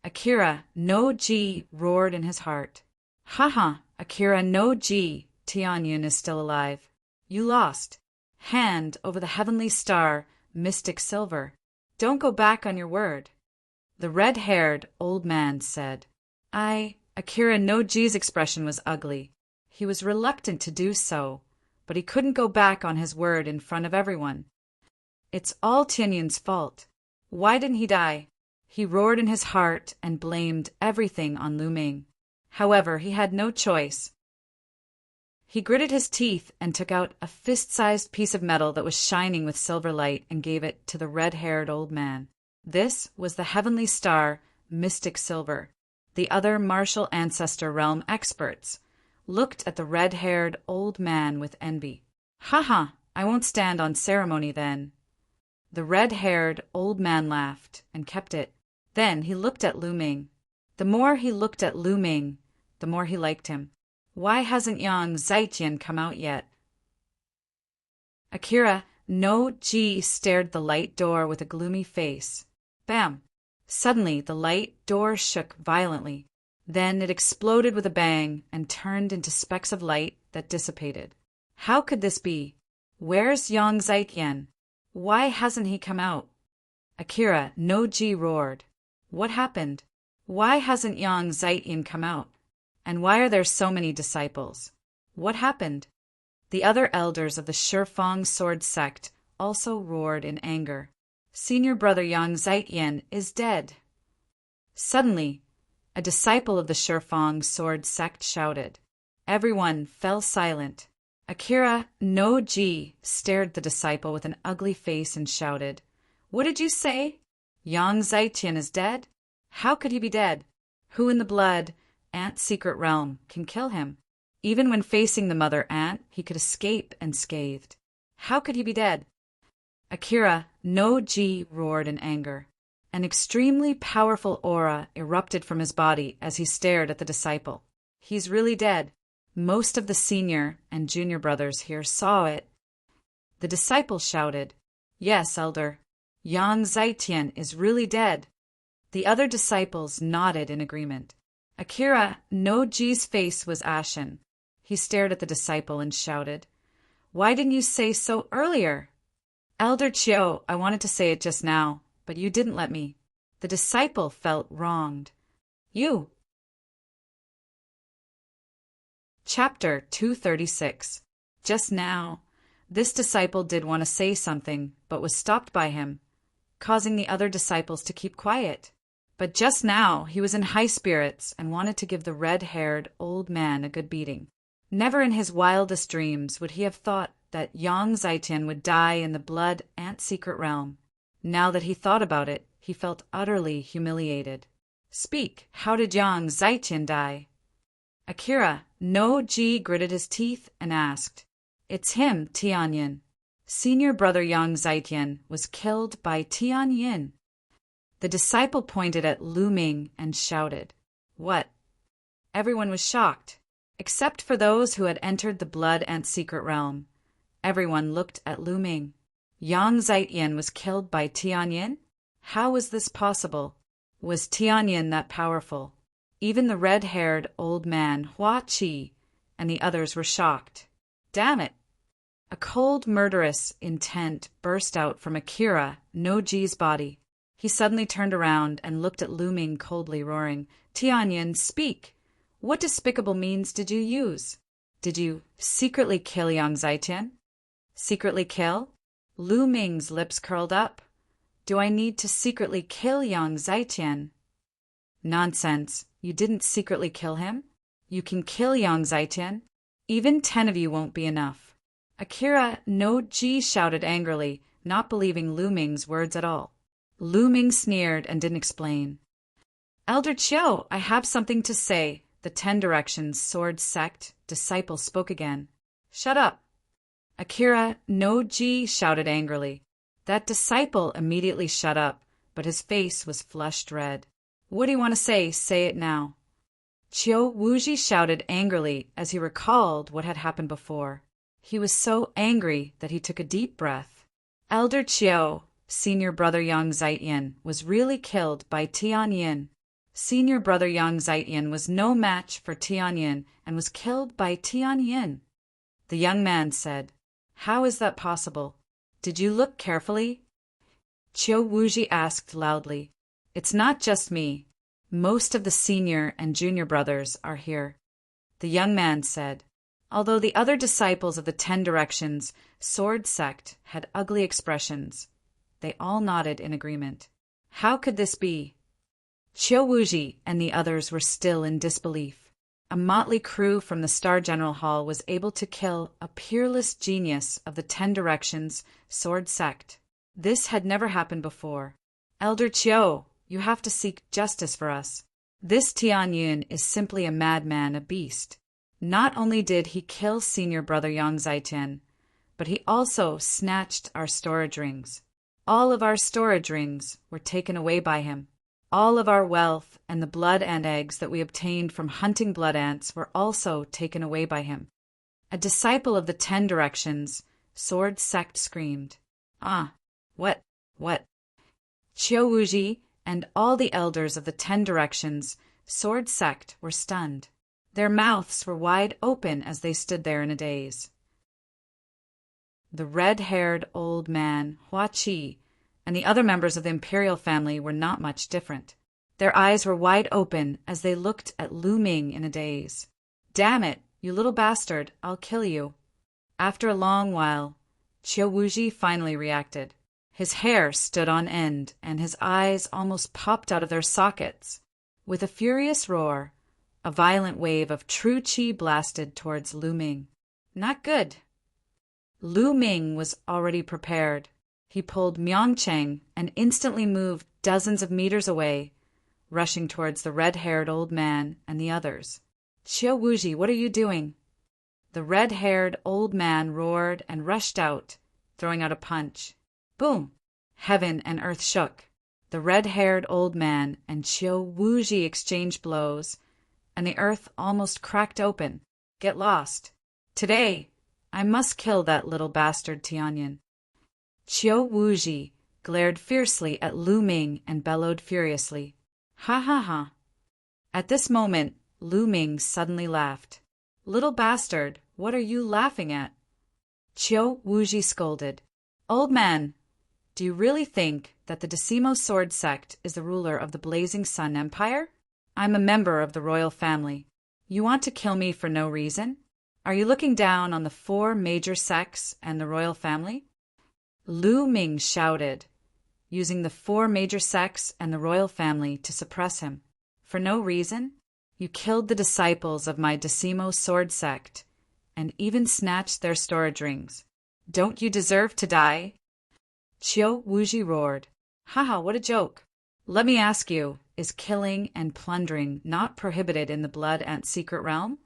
Akira no Ji roared in his heart. Haha, Akira no Ji, Tianyin is still alive. You lost. Hand over the heavenly star, mystic silver. Don't go back on your word. The red-haired old man said. Akira no Ji's expression was ugly. He was reluctant to do so, but he couldn't go back on his word in front of everyone. It's all Tianyin's fault. Why didn't he die? He roared in his heart and blamed everything on Lu Ming. However, he had no choice. He gritted his teeth and took out a fist-sized piece of metal that was shining with silver light and gave it to the red-haired old man. This was the heavenly star, mystic silver. The other martial ancestor realm experts looked at the red-haired old man with envy. "Ha, I won't stand on ceremony then." The red-haired old man laughed and kept it. Then he looked at Lu Ming. The more he looked at Lu Ming, the more he liked him. Why hasn't Yang Zaitian come out yet? Akira no Ji stared the light door with a gloomy face. Bam! Suddenly, the light door shook violently. Then it exploded with a bang and turned into specks of light that dissipated. How could this be? Where's Yang Zaitian? Why hasn't he come out? Akira no Ji roared. What happened? Why hasn't Yang Zaitian come out? And why are there so many disciples? What happened? The other elders of the Shifang sword sect also roared in anger. Senior brother Yang Zaitian is dead. Suddenly, a disciple of the Shifang sword sect shouted. Everyone fell silent. Akira no Ji stared at the disciple with an ugly face and shouted, "What did you say? Yang Zaitian is dead? How could he be dead? Who in the blood ant secret realm can kill him? Even when facing the mother ant, he could escape unscathed. How could he be dead?" Akira no Ji roared in anger. An extremely powerful aura erupted from his body as he stared at the disciple. "He's really dead." Most of the senior and junior brothers here saw it. The disciple shouted, "Yes, elder. Yang Zaitian is really dead." The other disciples nodded in agreement. Akira no Ji's face was ashen. He stared at the disciple and shouted, "Why didn't you say so earlier?" "Elder Chiu, I wanted to say it just now, but you didn't let me." The disciple felt wronged. "You." Chapter 236. Just now, this disciple did want to say something, but was stopped by him, causing the other disciples to keep quiet. But just now, he was in high spirits and wanted to give the red-haired old man a good beating. Never in his wildest dreams would he have thought that Yang Zaitian would die in the blood ant secret realm. Now that he thought about it, he felt utterly humiliated. "Speak, how did Yang Zaitian die?" Akira no Ji gritted his teeth and asked, "It's him, Tianyin. Senior brother Yang Zaitian was killed by Tianyin." The disciple pointed at Lu Ming and shouted, "What?" Everyone was shocked, except for those who had entered the blood ant secret realm. Everyone looked at Lu Ming. Yang Zaitian was killed by Tianyin? How was this possible? Was Tianyin that powerful? Even the red-haired old man Hua Qi and the others were shocked. Damn it! A cold, murderous intent burst out from Akira no Ji's body. He suddenly turned around and looked at Lu Ming coldly, roaring, "Tianyin, speak! What despicable means did you use? Did you secretly kill Yang Zaitian?" "Secretly kill?" Lu Ming's lips curled up. "Do I need to secretly kill Yang Zaitian?" "Nonsense. You didn't secretly kill him. You can kill Yang Zaitian. Even 10 of you won't be enough." Akira no Ji shouted angrily, not believing Lu Ming's words at all. Lu Ming sneered and didn't explain. "Elder Chiu, I have something to say." The 10 Directions sword sect disciple spoke again. "Shut up." Akira no Ji shouted angrily. That disciple immediately shut up, but his face was flushed red. "What do you want to say? Say it now." Chiu Wuji shouted angrily as he recalled what had happened before. He was so angry that he took a deep breath. "Elder Chiu, senior brother Yang Zaitian was really killed by Tianyin. Senior brother Yang Zaitian was no match for Tianyin and was killed by Tianyin." The young man said, "How is that possible? Did you look carefully?" Chiu Wuji asked loudly. "It's not just me. Most of the senior and junior brothers are here." The young man said, although the other disciples of the 10 Directions sword sect had ugly expressions, they all nodded in agreement. How could this be? Chiu Wuji and the others were still in disbelief. A motley crew from the Star General Hall was able to kill a peerless genius of the 10 Directions sword sect. This had never happened before. "Elder Chiu, you have to seek justice for us. This Tianyin is simply a madman, a beast. Not only did he kill senior brother Yang Zaitian, but he also snatched our storage rings. All of our storage rings were taken away by him. All of our wealth and the blood and eggs that we obtained from hunting blood ants were also taken away by him." A disciple of the 10 Directions sword sect screamed, "Ah, what? Chiu Wuji and all the elders of the 10 Directions sword sect were stunned. Their mouths were wide open as they stood there in a daze. The red-haired old man, Hua Qi, and the other members of the imperial family were not much different. Their eyes were wide open as they looked at Lu Ming in a daze. "Damn it, you little bastard, I'll kill you." After a long while, Chiu Wuji finally reacted. His hair stood on end, and his eyes almost popped out of their sockets. With a furious roar, a violent wave of true qi blasted towards Lu Ming. Not good. Lu Ming was already prepared. He pulled Myongcheng and instantly moved dozens of meters away, rushing towards the red-haired old man and the others. Qiu Wuji, what are you doing? The red-haired old man roared and rushed out, throwing out a punch. Boom! Heaven and earth shook. The red-haired old man and Qiu Wuji exchanged blows, and the earth almost cracked open. Get lost. Today, I must kill that little bastard Tianyin. Qiu Wuji glared fiercely at Lu Ming and bellowed furiously. Ha ha ha. At this moment, Lu Ming suddenly laughed. Little bastard, what are you laughing at? Qiu Wuji scolded. Old man, do you really think that the Decimo Sword Sect is the ruler of the Blazing Sun Empire? I'm a member of the royal family. You want to kill me for no reason? Are you looking down on the 4 major sects and the royal family? Lu Ming shouted, using the 4 major sects and the royal family to suppress him. For no reason? You killed the disciples of my Decimo Sword Sect, and even snatched their storage rings. Don't you deserve to die? Qiu Wuji roared. Haha, what a joke. Let me ask you, is killing and plundering not prohibited in the Blood Ant Secret Realm?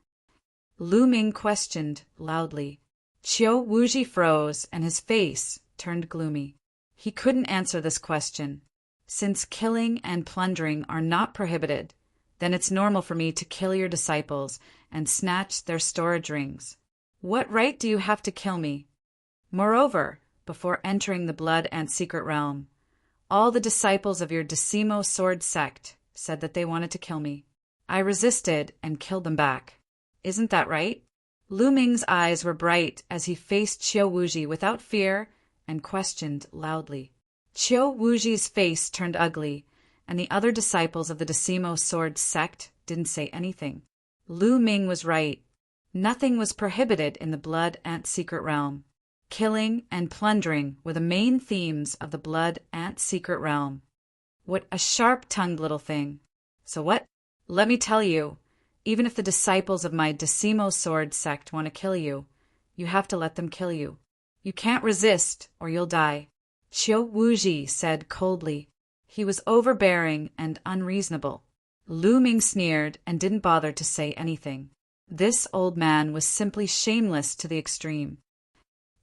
Lu Ming questioned loudly. Qiu Wuji froze and his face turned gloomy. He couldn't answer this question. Since killing and plundering are not prohibited, then it's normal for me to kill your disciples and snatch their storage rings. What right do you have to kill me? Moreover, before entering the Blood Ant Secret Realm, all the disciples of your Decimo Sword Sect said that they wanted to kill me. I resisted and killed them back. Isn't that right? Lu Ming's eyes were bright as he faced Qiu Wuji without fear and questioned loudly. Qiu Wuji's face turned ugly, and the other disciples of the Decimo Sword Sect didn't say anything. Lu Ming was right. Nothing was prohibited in the Blood Ant Secret Realm. Killing and plundering were the main themes of the Blood Ant Secret Realm. What a sharp-tongued little thing. So what? Let me tell you, even if the disciples of my Decimo Sword Sect want to kill you, you have to let them kill you. You can't resist, or you'll die. Qiu Wuji said coldly. He was overbearing and unreasonable. Lu Ming sneered and didn't bother to say anything. This old man was simply shameless to the extreme.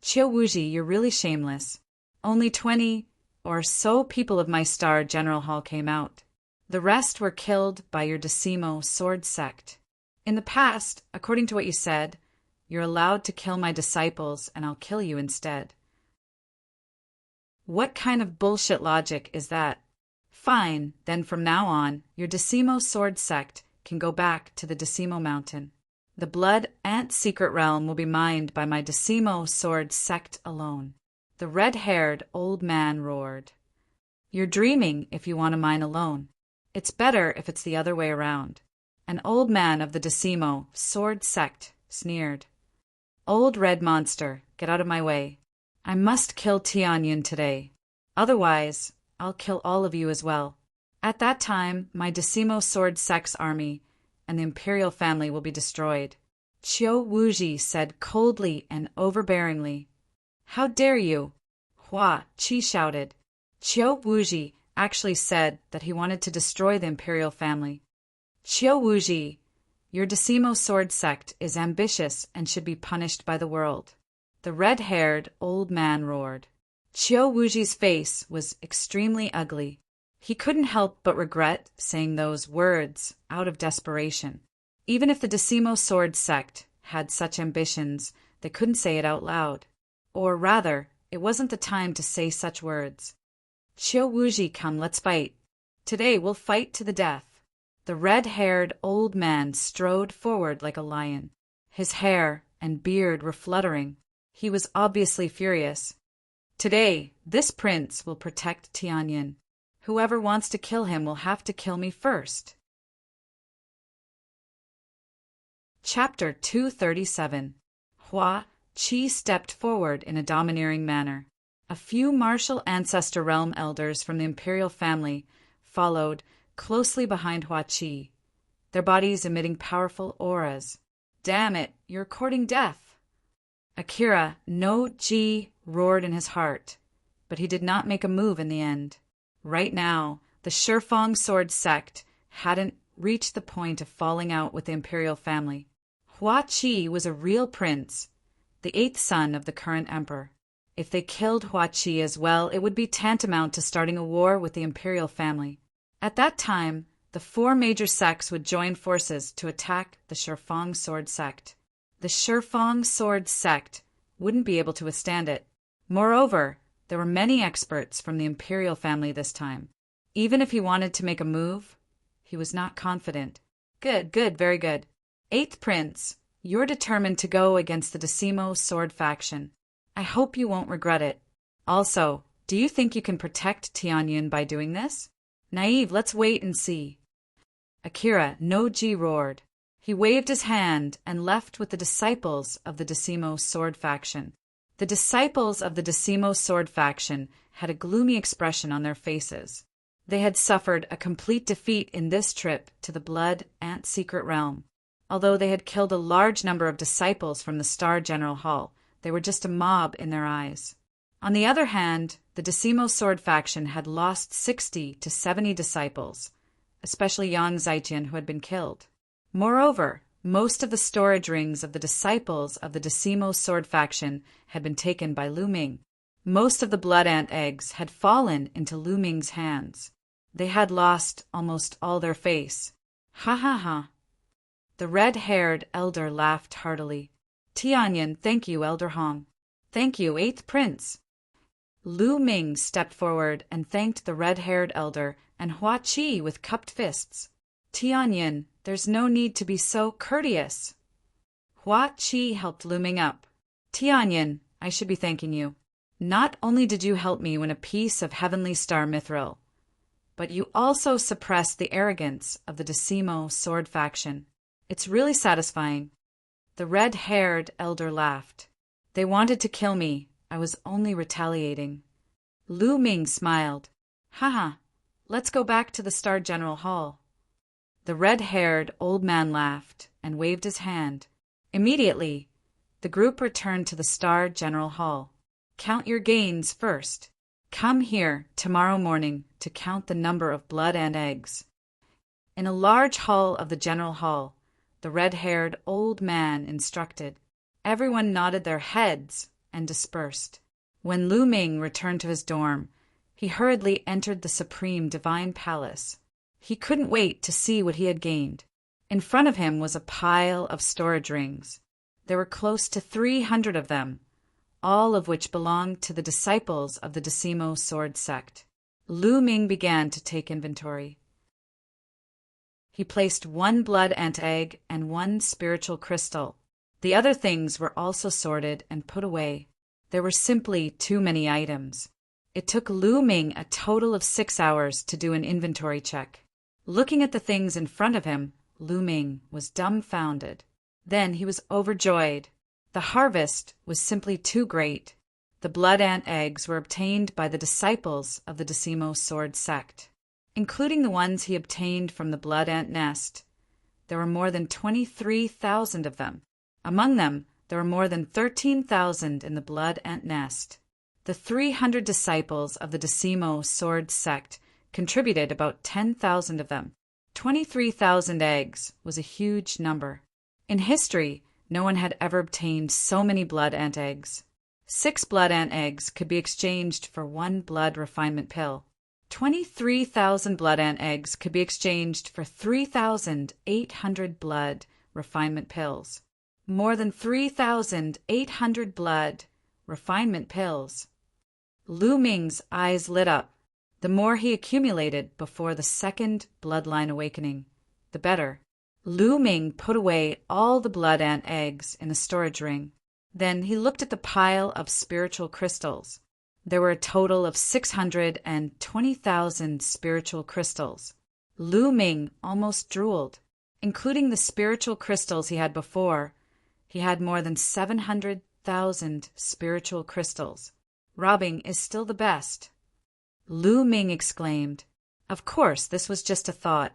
Qiu Wuji, you're really shameless. Only 20 or so people of my star General Hall came out. The rest were killed by your Decimo Sword Sect. In the past, according to what you said, you're allowed to kill my disciples and I'll kill you instead. What kind of bullshit logic is that? Fine, then from now on, your Decimo Sword Sect can go back to the Decimo Mountain. The Blood Ant Secret Realm will be mined by my Decimo Sword Sect alone. The red-haired old man roared. You're dreaming if you want to mine alone. It's better if it's the other way around. An old man of the Decimo Sword Sect sneered. Old red monster, get out of my way. I must kill Tianyin today. Otherwise, I'll kill all of you as well. At that time, my Decimo Sword Sect's army and the imperial family will be destroyed. Qiu Wuji said coldly and overbearingly. How dare you? Hua Qi shouted. Qiu Wuji actually said that he wanted to destroy the imperial family. Qiu Wuji, your Decimo Sword Sect is ambitious and should be punished by the world. The red-haired old man roared. Qiu Wuji's face was extremely ugly. He couldn't help but regret saying those words out of desperation. Even if the Decimo Sword Sect had such ambitions, they couldn't say it out loud. Or rather, it wasn't the time to say such words. Qiu Wuji, come, let's fight. Today we'll fight to the death. The red-haired old man strode forward like a lion. His hair and beard were fluttering. He was obviously furious. Today, this prince will protect Tianyin. Whoever wants to kill him will have to kill me first. Chapter 237. Hua Qi stepped forward in a domineering manner. A few martial ancestor realm elders from the imperial family followed, closely behind Hua Qi, their bodies emitting powerful auras. Damn it, you're courting death. Akira no Ji roared in his heart, but he did not make a move in the end. Right now, the Shifang sword sect hadn't reached the point of falling out with the imperial family. Hua Qi was a real prince, the 8th son of the current emperor. If they killed Hua Qi as well, it would be tantamount to starting a war with the imperial family. At that time, the 4 major sects would join forces to attack the Shifang sword sect. The Shifang sword sect wouldn't be able to withstand it. Moreover, there were many experts from the imperial family this time. Even if he wanted to make a move, he was not confident. Good, very good. 8th Prince, you're determined to go against the Decimo sword faction. I hope you won't regret it. Also, do you think you can protect Tianyin by doing this? Naive, let's wait and see. Akira no Ji roared. He waved his hand and left with the disciples of the Decimo sword faction. The disciples of the Decimo sword faction had a gloomy expression on their faces. They had suffered a complete defeat in this trip to the Blood Ant secret realm. Although they had killed a large number of disciples from the Star General Hall, they were just a mob in their eyes. On the other hand, the Decimo sword faction had lost 60 to 70 disciples, especially Yang Zaijian, who had been killed. Moreover, most of the storage rings of the disciples of the Decimo sword faction had been taken by Lu Ming. Most of the blood ant eggs had fallen into Lu Ming's hands. They had lost almost all their face. Ha ha ha. The red-haired elder laughed heartily. Tianyin, thank you, Elder Hong. Thank you, 8th Prince. Lu Ming stepped forward and thanked the red-haired elder and Hua Qi with cupped fists. Tianyin, there's no need to be so courteous. Hua Qi helped Lu Ming up. Tianyin, I should be thanking you. Not only did you help me win a piece of heavenly star mithril, but you also suppressed the arrogance of the Decimo sword faction. It's really satisfying. The red-haired elder laughed. They wanted to kill me. I was only retaliating. Lu Ming smiled. Haha, let's go back to the Star General Hall. The red-haired old man laughed and waved his hand. Immediately, the group returned to the Star General Hall. Count your gains first. Come here tomorrow morning to count the number of blood and eggs. In a large hall of the General Hall, the red-haired old man instructed. Everyone nodded their heads and dispersed. When Lu Ming returned to his dorm, he hurriedly entered the Supreme Divine Palace. He couldn't wait to see what he had gained. In front of him was a pile of storage rings. There were close to 300 of them, all of which belonged to the disciples of the Decimo sword sect. Lu Ming began to take inventory. He placed 1 blood ant egg and 1 spiritual crystal. The other things were also sorted and put away. There were simply too many items. It took Lu Ming a total of 6 hours to do an inventory check. Looking at the things in front of him, Lu Ming was dumbfounded. Then he was overjoyed. The harvest was simply too great. The blood ant eggs were obtained by the disciples of the Decimo sword sect, including the ones he obtained from the blood ant nest. There were more than 23,000 of them. Among them, there were more than 13,000 in the blood ant nest. The 300 disciples of the Decimo sword sect contributed about 10,000 of them. 23,000 eggs was a huge number. In history, no one had ever obtained so many blood ant eggs. 6 blood ant eggs could be exchanged for 1 blood refinement pill. 23,000 blood ant eggs could be exchanged for 3,800 blood refinement pills. More than 3,800 blood refinement pills. Lu Ming's eyes lit up. The more he accumulated before the second bloodline awakening, the better. Lu Ming put away all the blood ant eggs in a storage ring. Then he looked at the pile of spiritual crystals. There were a total of 620,000 spiritual crystals. Lu Ming almost drooled. Including the spiritual crystals he had before, he had more than 700,000 spiritual crystals. Robbing is still the best. Lu Ming exclaimed. Of course, this was just a thought.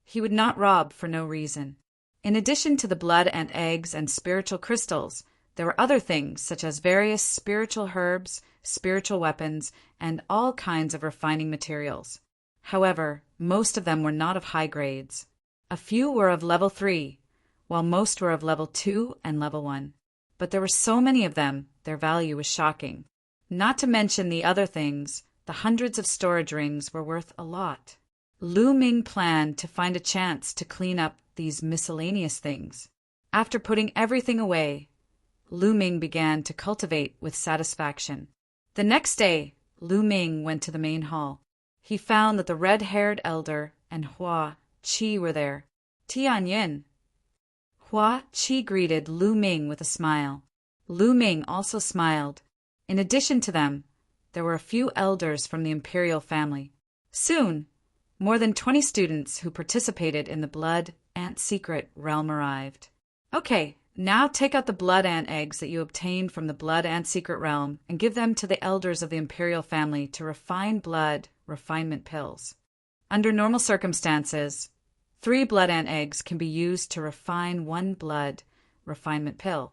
He would not rob for no reason. In addition to the blood and eggs and spiritual crystals, there were other things such as various spiritual herbs, spiritual weapons, and all kinds of refining materials. However, most of them were not of high grades. A few were of level 3, while most were of level 2 and level 1. But there were so many of them, their value was shocking. Not to mention the other things, the hundreds of storage rings were worth a lot. Lu Ming planned to find a chance to clean up these miscellaneous things. After putting everything away, Lu Ming began to cultivate with satisfaction. The next day, Lu Ming went to the main hall. He found that the red-haired elder and Hua Qi were there. Tianyin. Hua Qi greeted Lu Ming with a smile. Lu Ming also smiled. In addition to them, there were a few elders from the imperial family. Soon, more than 20 students who participated in the Blood Ant Secret realm arrived. Okay, now take out the blood ant eggs that you obtained from the Blood Ant Secret realm and give them to the elders of the imperial family to refine blood refinement pills. Under normal circumstances, 3 blood ant eggs can be used to refine 1 blood refinement pill.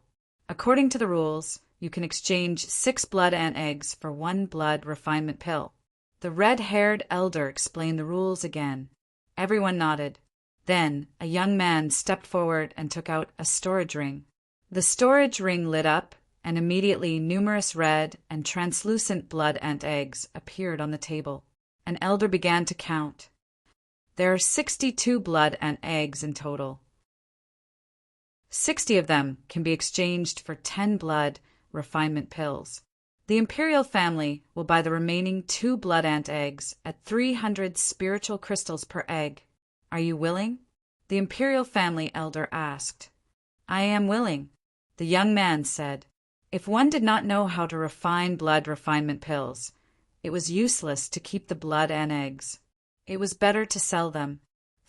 According to the rules, you can exchange 6 blood ant eggs for 1 blood refinement pill. The red-haired elder explained the rules again. Everyone nodded. Then a young man stepped forward and took out a storage ring. The storage ring lit up, and immediately numerous red and translucent blood ant eggs appeared on the table. An elder began to count. There are 62 blood ant eggs in total. 60 of them can be exchanged for 10 blood refinement pills. The imperial family will buy the remaining 2 blood ant eggs at 300 spiritual crystals per egg. Are you willing? The imperial family elder asked. I am willing, the young man said. If one did not know how to refine blood refinement pills, it was useless to keep the blood ant eggs. It was better to sell them.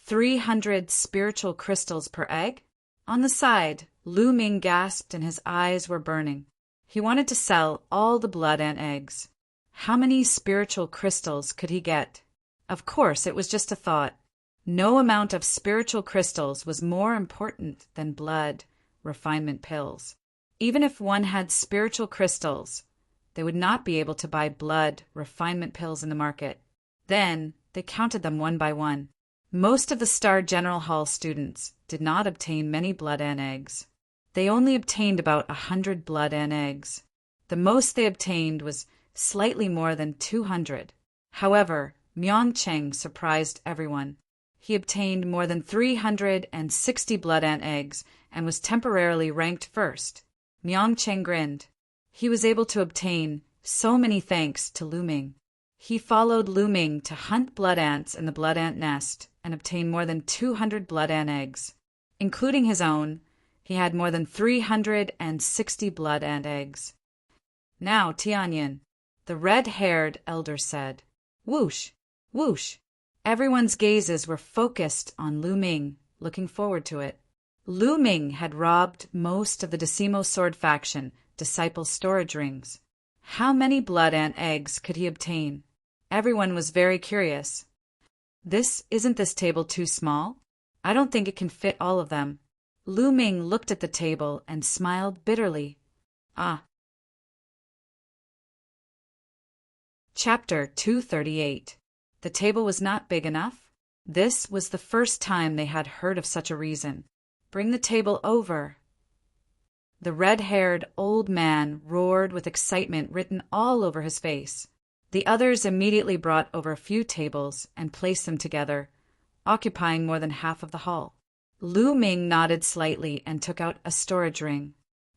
300 spiritual crystals per egg? On the side, Lu Ming gasped and his eyes were burning. He wanted to sell all the blood ant eggs. How many spiritual crystals could he get? Of course, it was just a thought. No amount of spiritual crystals was more important than blood refinement pills. Even if one had spiritual crystals, they would not be able to buy blood refinement pills in the market. Then they counted them one by one. Most of the Star General Hall students did not obtain many blood ant eggs. They only obtained about 100 blood ant eggs. The most they obtained was slightly more than 200. However, Myongcheng surprised everyone. He obtained more than 360 blood ant eggs and was temporarily ranked first. Myongcheng grinned. He was able to obtain so many thanks to Lu Ming. He followed Lu Ming to hunt blood ants in the blood ant nest and obtain more than 200 blood ant eggs. Including his own, he had more than 360 blood ant eggs. Now, Tianyin, the red-haired elder said. Whoosh, whoosh. Everyone's gazes were focused on Lu Ming, looking forward to it. Lu Ming had robbed most of the Decimo Sword faction disciples' storage rings. How many blood ant eggs could he obtain? Everyone was very curious. Isn't this table too small? I don't think it can fit all of them. Lu Ming looked at the table and smiled bitterly. Ah. Chapter 238. The table was not big enough? This was the first time they had heard of such a reason. Bring the table over. The red-haired old man roared with excitement written all over his face. The others immediately brought over a few tables and placed them together, occupying more than half of the hall. Lu Ming nodded slightly and took out a storage ring.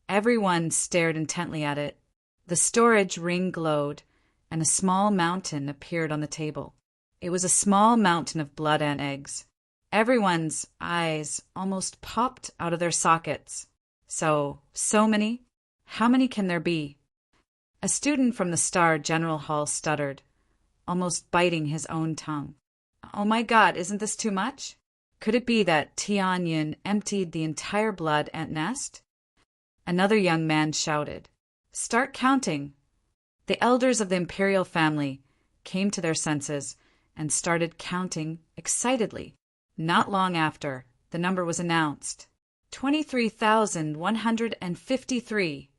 Everyone stared intently at it. The storage ring glowed, and a small mountain appeared on the table. It was a small mountain of blood ant eggs. Everyone's eyes almost popped out of their sockets. So many? How many can there be? A student from the Star General Hall stuttered, almost biting his own tongue. Oh my God, isn't this too much? Could it be that Tianyin emptied the entire blood ant nest? Another young man shouted, Start counting. The elders of the imperial family came to their senses and started counting excitedly. Not long after, the number was announced. 23,153.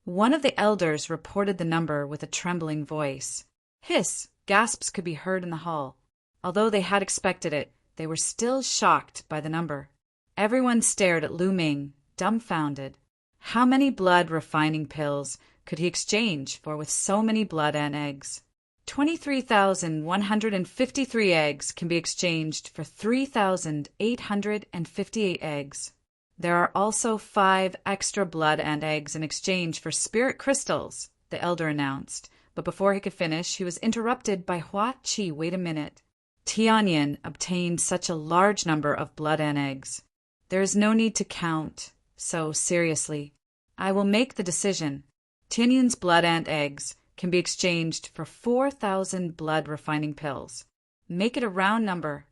One of the elders reported the number with a trembling voice. Hiss, gasps could be heard in the hall. Although they had expected it, they were still shocked by the number. Everyone stared at Lu Ming, dumbfounded. How many blood refining pills could he exchange for with so many blood and eggs? 23,153 eggs can be exchanged for 3,858 eggs. There are also 5 extra blood and eggs in exchange for spirit crystals, the elder announced. But before he could finish, he was interrupted by Hua Qi. Wait a minute. Tianyan obtained such a large number of blood and eggs. There is no need to count so seriously. I will make the decision. Tianyan's blood and eggs can be exchanged for 4,000 blood refining pills. Make it a round number.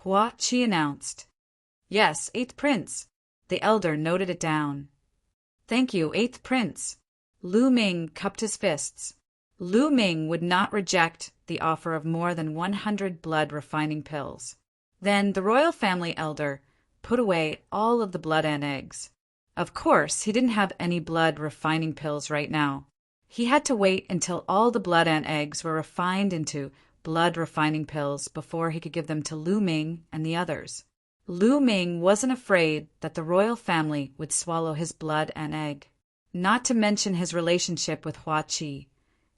Hua Qi announced. Yes, 8th Prince. The elder noted it down. Thank you, 8th Prince. Lu Ming cupped his fists. Lu Ming would not reject the offer of more than 100 blood refining pills. Then the royal family elder put away all of the blood and eggs. Of course, he didn't have any blood refining pills right now. He had to wait until all the blood and eggs were refined into blood refining pills before he could give them to Lu Ming and the others. Lu Ming wasn't afraid that the royal family would swallow his blood and egg. Not to mention his relationship with Hua Qi.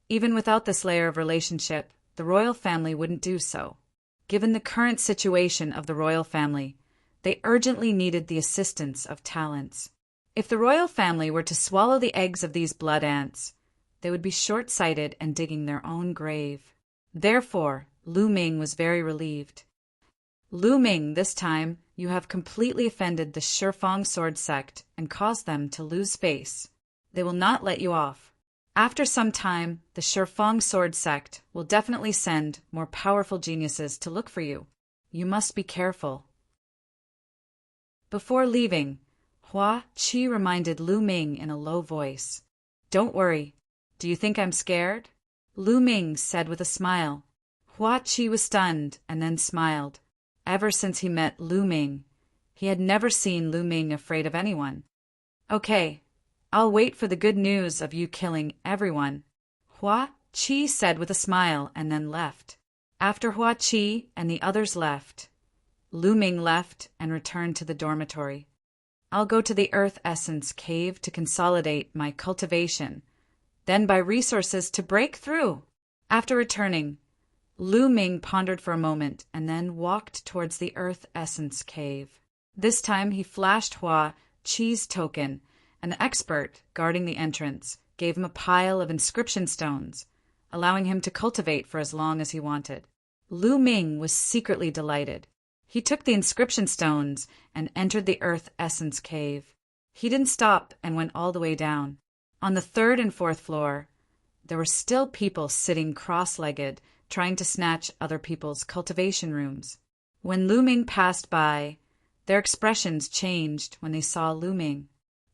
Even without this layer of relationship, the royal family wouldn't do so. Given the current situation of the royal family, they urgently needed the assistance of talents. If the royal family were to swallow the eggs of these blood ants, they would be short-sighted and digging their own grave. Therefore, Lu Ming was very relieved. Lu Ming, this time, you have completely offended the Shifeng sword sect and caused them to lose face. They will not let you off. After some time, the Shifeng sword sect will definitely send more powerful geniuses to look for you. You must be careful. Before leaving, Hua Qi reminded Lu Ming in a low voice. Don't worry. Do you think I'm scared? Lu Ming said with a smile. Hua Qi was stunned and then smiled. Ever since he met Lu Ming, he had never seen Lu Ming afraid of anyone. Okay, I'll wait for the good news of you killing everyone, Hua Qi said with a smile and then left. After Hua Qi and the others left, Lu Ming left and returned to the dormitory. I'll go to the Earth Essence Cave to consolidate my cultivation, then buy resources to break through. After returning, Lu Ming pondered for a moment and then walked towards the Earth Essence Cave. This time he flashed Hua Qi's token, and the expert guarding the entrance gave him a pile of inscription stones, allowing him to cultivate for as long as he wanted. Lu Ming was secretly delighted. He took the inscription stones and entered the Earth Essence Cave. He didn't stop and went all the way down. On the 3rd and 4th floor, there were still people sitting cross-legged, trying to snatch other people's cultivation rooms. When Lu Ming passed by, their expressions changed when they saw Lu Ming.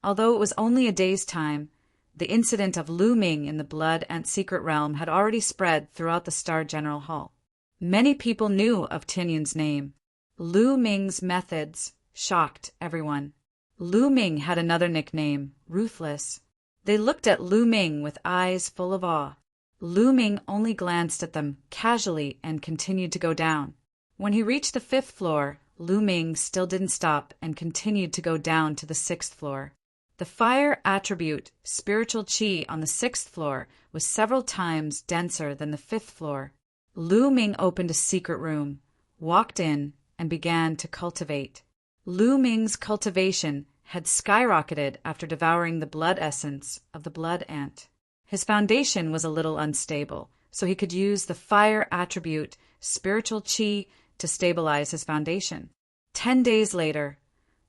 Although it was only a day's time, the incident of Lu Ming in the Blood and Secret Realm had already spread throughout the Star General Hall. Many people knew of Tianyan's name. Lu Ming's methods shocked everyone. Lu Ming had another nickname, Ruthless. They looked at Lu Ming with eyes full of awe. Lu Ming only glanced at them casually and continued to go down. When he reached the 5th floor, Lu Ming still didn't stop and continued to go down to the 6th floor. The fire attribute, spiritual qi, on the 6th floor was several times denser than the 5th floor. Lu Ming opened a secret room, walked in, and began to cultivate. Lu Ming's cultivation had skyrocketed after devouring the blood essence of the blood ant. His foundation was a little unstable, so he could use the fire attribute, spiritual qi, to stabilize his foundation. 10 days later,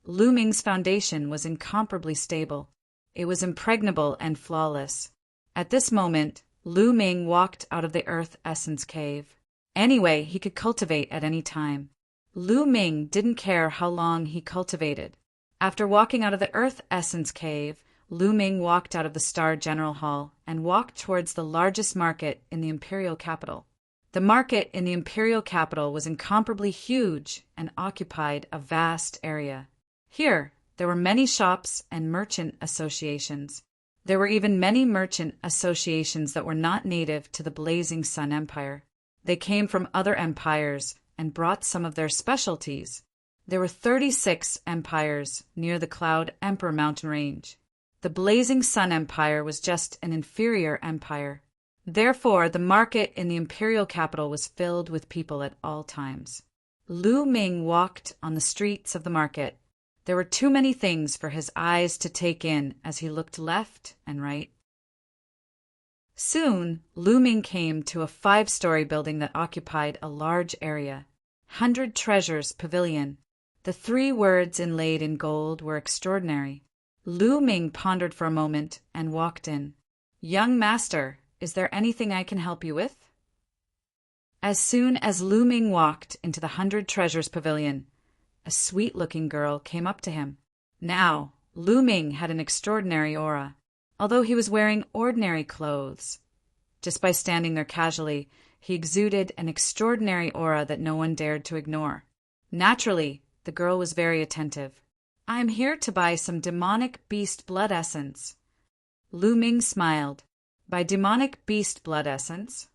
Lu Ming's foundation was incomparably stable. It was impregnable and flawless. At this moment, Lu Ming walked out of the Earth Essence Cave. Anyway, he could cultivate at any time. Lu Ming didn't care how long he cultivated. After walking out of the Earth Essence Cave, Lu Ming walked out of the Star General Hall and walked towards the largest market in the imperial capital. The market in the imperial capital was incomparably huge and occupied a vast area. Here, there were many shops and merchant associations. There were even many merchant associations that were not native to the Blazing Sun Empire. They came from other empires and brought some of their specialties. There were 36 empires near the Cloud Emperor mountain range. The Blazing Sun Empire was just an inferior empire. Therefore, the market in the imperial capital was filled with people at all times. Lu Ming walked on the streets of the market. There were too many things for his eyes to take in as he looked left and right. Soon, Lu Ming came to a 5-story building that occupied a large area. 100 Treasures Pavilion. The 3 words inlaid in gold were extraordinary. Lu Ming pondered for a moment and walked in. "Young master, is there anything I can help you with?" As soon as Lu Ming walked into the 100 Treasures Pavilion, a sweet-looking girl came up to him. Now, Lu Ming had an extraordinary aura, although he was wearing ordinary clothes. Just by standing there casually, he exuded an extraordinary aura that no one dared to ignore. Naturally, the girl was very attentive. "I am here to buy some demonic beast blood essence." Lu Ming smiled. "By demonic beast blood essence?"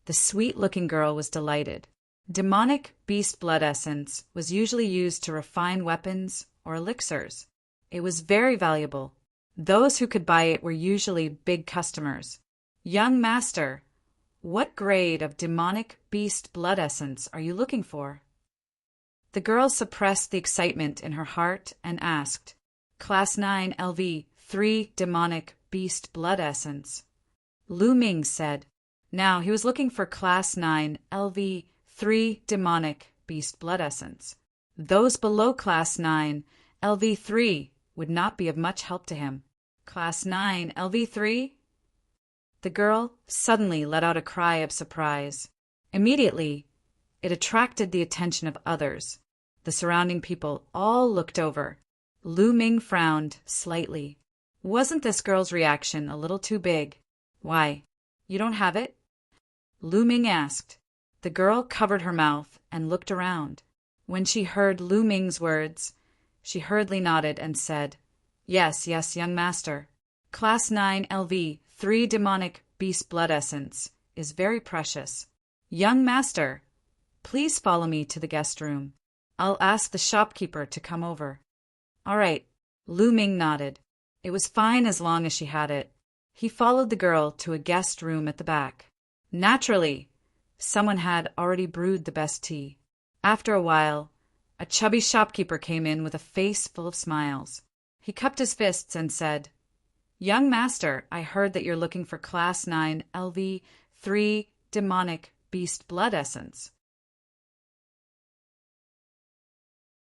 The sweet-looking girl was delighted. Demonic beast blood essence was usually used to refine weapons or elixirs. It was very valuable. Those who could buy it were usually big customers. "Young master, what grade of demonic beast blood essence are you looking for?" The girl suppressed the excitement in her heart and asked, "Class 9 LV 3 demonic beast blood essence." Lu Ming said. Now he was looking for Class 9 LV 3 demonic beast blood essence. Those below Class 9 LV3 would not be of much help to him. Class 9 LV3? The girl suddenly let out a cry of surprise. Immediately, it attracted the attention of others. The surrounding people all looked over. Lu Ming frowned slightly. Wasn't this girl's reaction a little too big? "Why, you don't have it?" Lu Ming asked. The girl covered her mouth and looked around. When she heard Lu Ming's words, she hurriedly nodded and said, Yes, young master. Class 9 LV 3 demonic beast blood essence is very precious. Young master, please follow me to the guest room. I'll ask the shopkeeper to come over." "All right." Lu Ming nodded. It was fine as long as she had it. He followed the girl to a guest room at the back. Naturally, someone had already brewed the best tea. After a while, a chubby shopkeeper came in with a face full of smiles. He cupped his fists and said, "Young master, I heard that you're looking for Class 9 LV 3 demonic beast blood essence."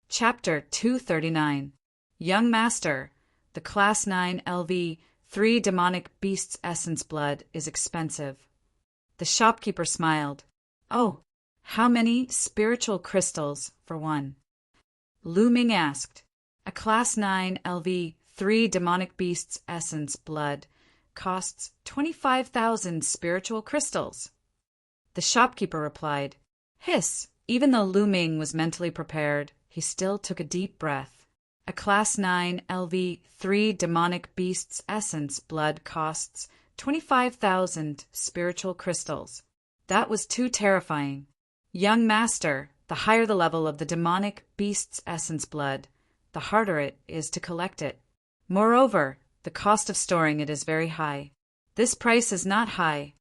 Chapter 239. Young master, the Class 9 LV 3 demonic beast's essence blood is expensive. The shopkeeper smiled. "Oh, how many spiritual crystals for one?" Lu Ming asked. "A Class 9 LV 3 demonic beast's essence blood costs 25,000 spiritual crystals." The shopkeeper replied. Hiss! Even though Lu Ming was mentally prepared, he still took a deep breath. A Class 9 LV 3 demonic beast's essence blood costs 25,000 spiritual crystals. That was too terrifying. Young master, the higher the level of the demonic beast's essence blood, the harder it is to collect it. Moreover, the cost of storing it is very high. This price is not high.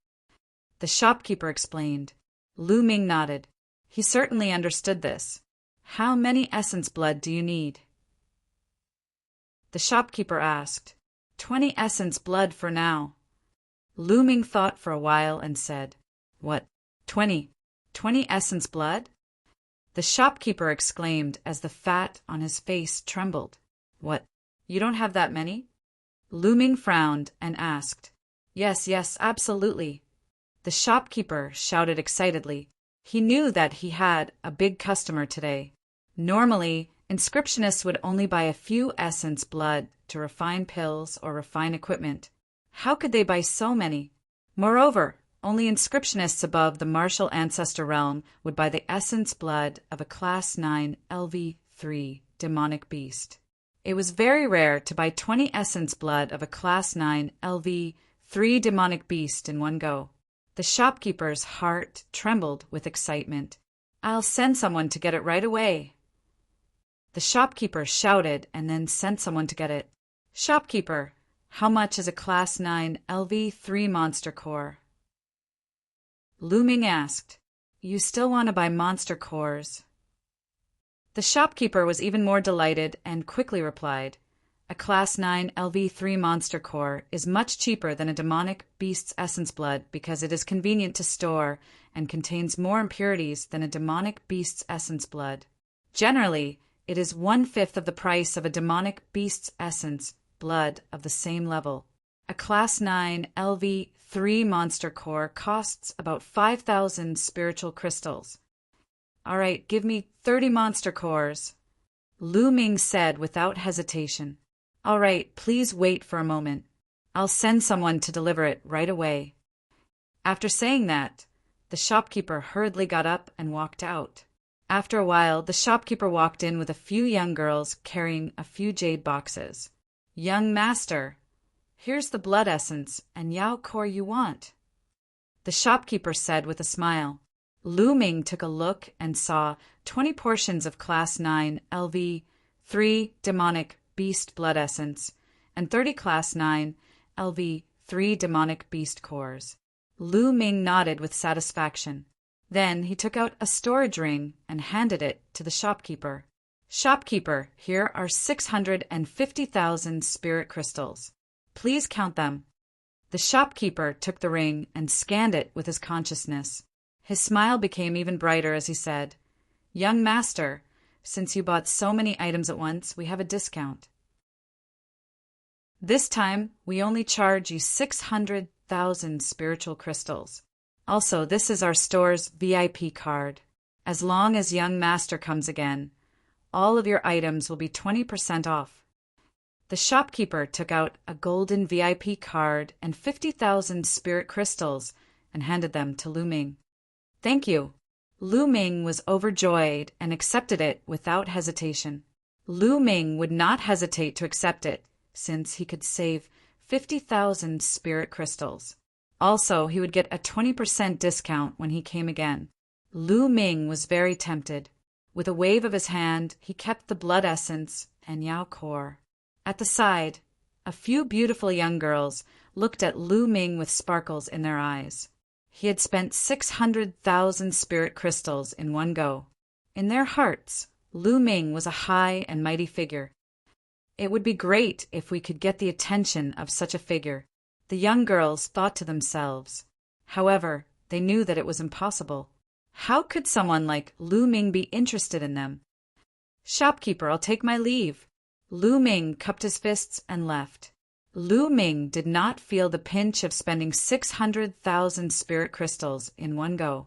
The shopkeeper explained. Lu Ming nodded. He certainly understood this. "How many essence blood do you need?" The shopkeeper asked. 20 essence blood for now." Lu Ming thought for a while and said, "What, 20 essence blood?" The shopkeeper exclaimed as the fat on his face trembled. "What, you don't have that many?" Lu Ming frowned and asked. Yes, absolutely." The shopkeeper shouted excitedly. He knew that he had a big customer today. Normally, inscriptionists would only buy a few essence blood to refine pills or refine equipment. How could they buy so many? Moreover, Only inscriptionists above the martial ancestor realm would buy the essence blood of a Class 9 LV3 demonic beast. It was very rare to buy 20 essence blood of a Class 9 LV3 demonic beast in one go. The shopkeeper's heart trembled with excitement. "I'll send someone to get it right away." The shopkeeper shouted and then sent someone to get it. "Shopkeeper, how much is a Class 9 LV3 monster core?" Lu Ming asked. "You still want to buy monster cores?" The shopkeeper was even more delighted and quickly replied, "A Class 9 LV3 monster core is much cheaper than a demonic beast's essence blood because it is convenient to store and contains more impurities than a demonic beast's essence blood. Generally, it is 1/5 of the price of a demonic beast's essence blood of the same level. A Class 9 LV3 monster core costs about 5,000 spiritual crystals." "All right, give me 30 monster cores," Lu Ming said without hesitation. "All right, please wait for a moment. I'll send someone to deliver it right away." After saying that, the shopkeeper hurriedly got up and walked out. After a while, the shopkeeper walked in with a few young girls carrying a few jade boxes. "Young master, here's the blood essence and Yao core you want," the shopkeeper said with a smile. Lu Ming took a look and saw 20 portions of Class 9 LV3 demonic beast blood essence and 30 Class 9 LV3 demonic beast cores. Lu Ming nodded with satisfaction. Then he took out a storage ring and handed it to the shopkeeper. "Shopkeeper, here are 650,000 spirit crystals. Please count them." The shopkeeper took the ring and scanned it with his consciousness. His smile became even brighter as he said, "Young master, since you bought so many items at once, we have a discount. This time, we only charge you 600,000 spiritual crystals. Also, this is our store's VIP card. As long as young master comes again, all of your items will be 20% off." The shopkeeper took out a golden VIP card and 50,000 spirit crystals and handed them to Lu Ming. "Thank you." Lu Ming was overjoyed and accepted it without hesitation. Lu Ming would not hesitate to accept it, since he could save 50,000 spirit crystals. Also, he would get a 20% discount when he came again. Lu Ming was very tempted. With a wave of his hand, he kept the blood essence and Yao core. At the side, a few beautiful young girls looked at Lu Ming with sparkles in their eyes. He had spent 600,000 spirit crystals in one go. In their hearts, Lu Ming was a high and mighty figure. It would be great if we could get the attention of such a figure, the young girls thought to themselves. However, they knew that it was impossible. How could someone like Lu Ming be interested in them? "Shopkeeper, I'll take my leave." Lu Ming cupped his fists and left. Lu Ming did not feel the pinch of spending 600,000 spirit crystals in one go.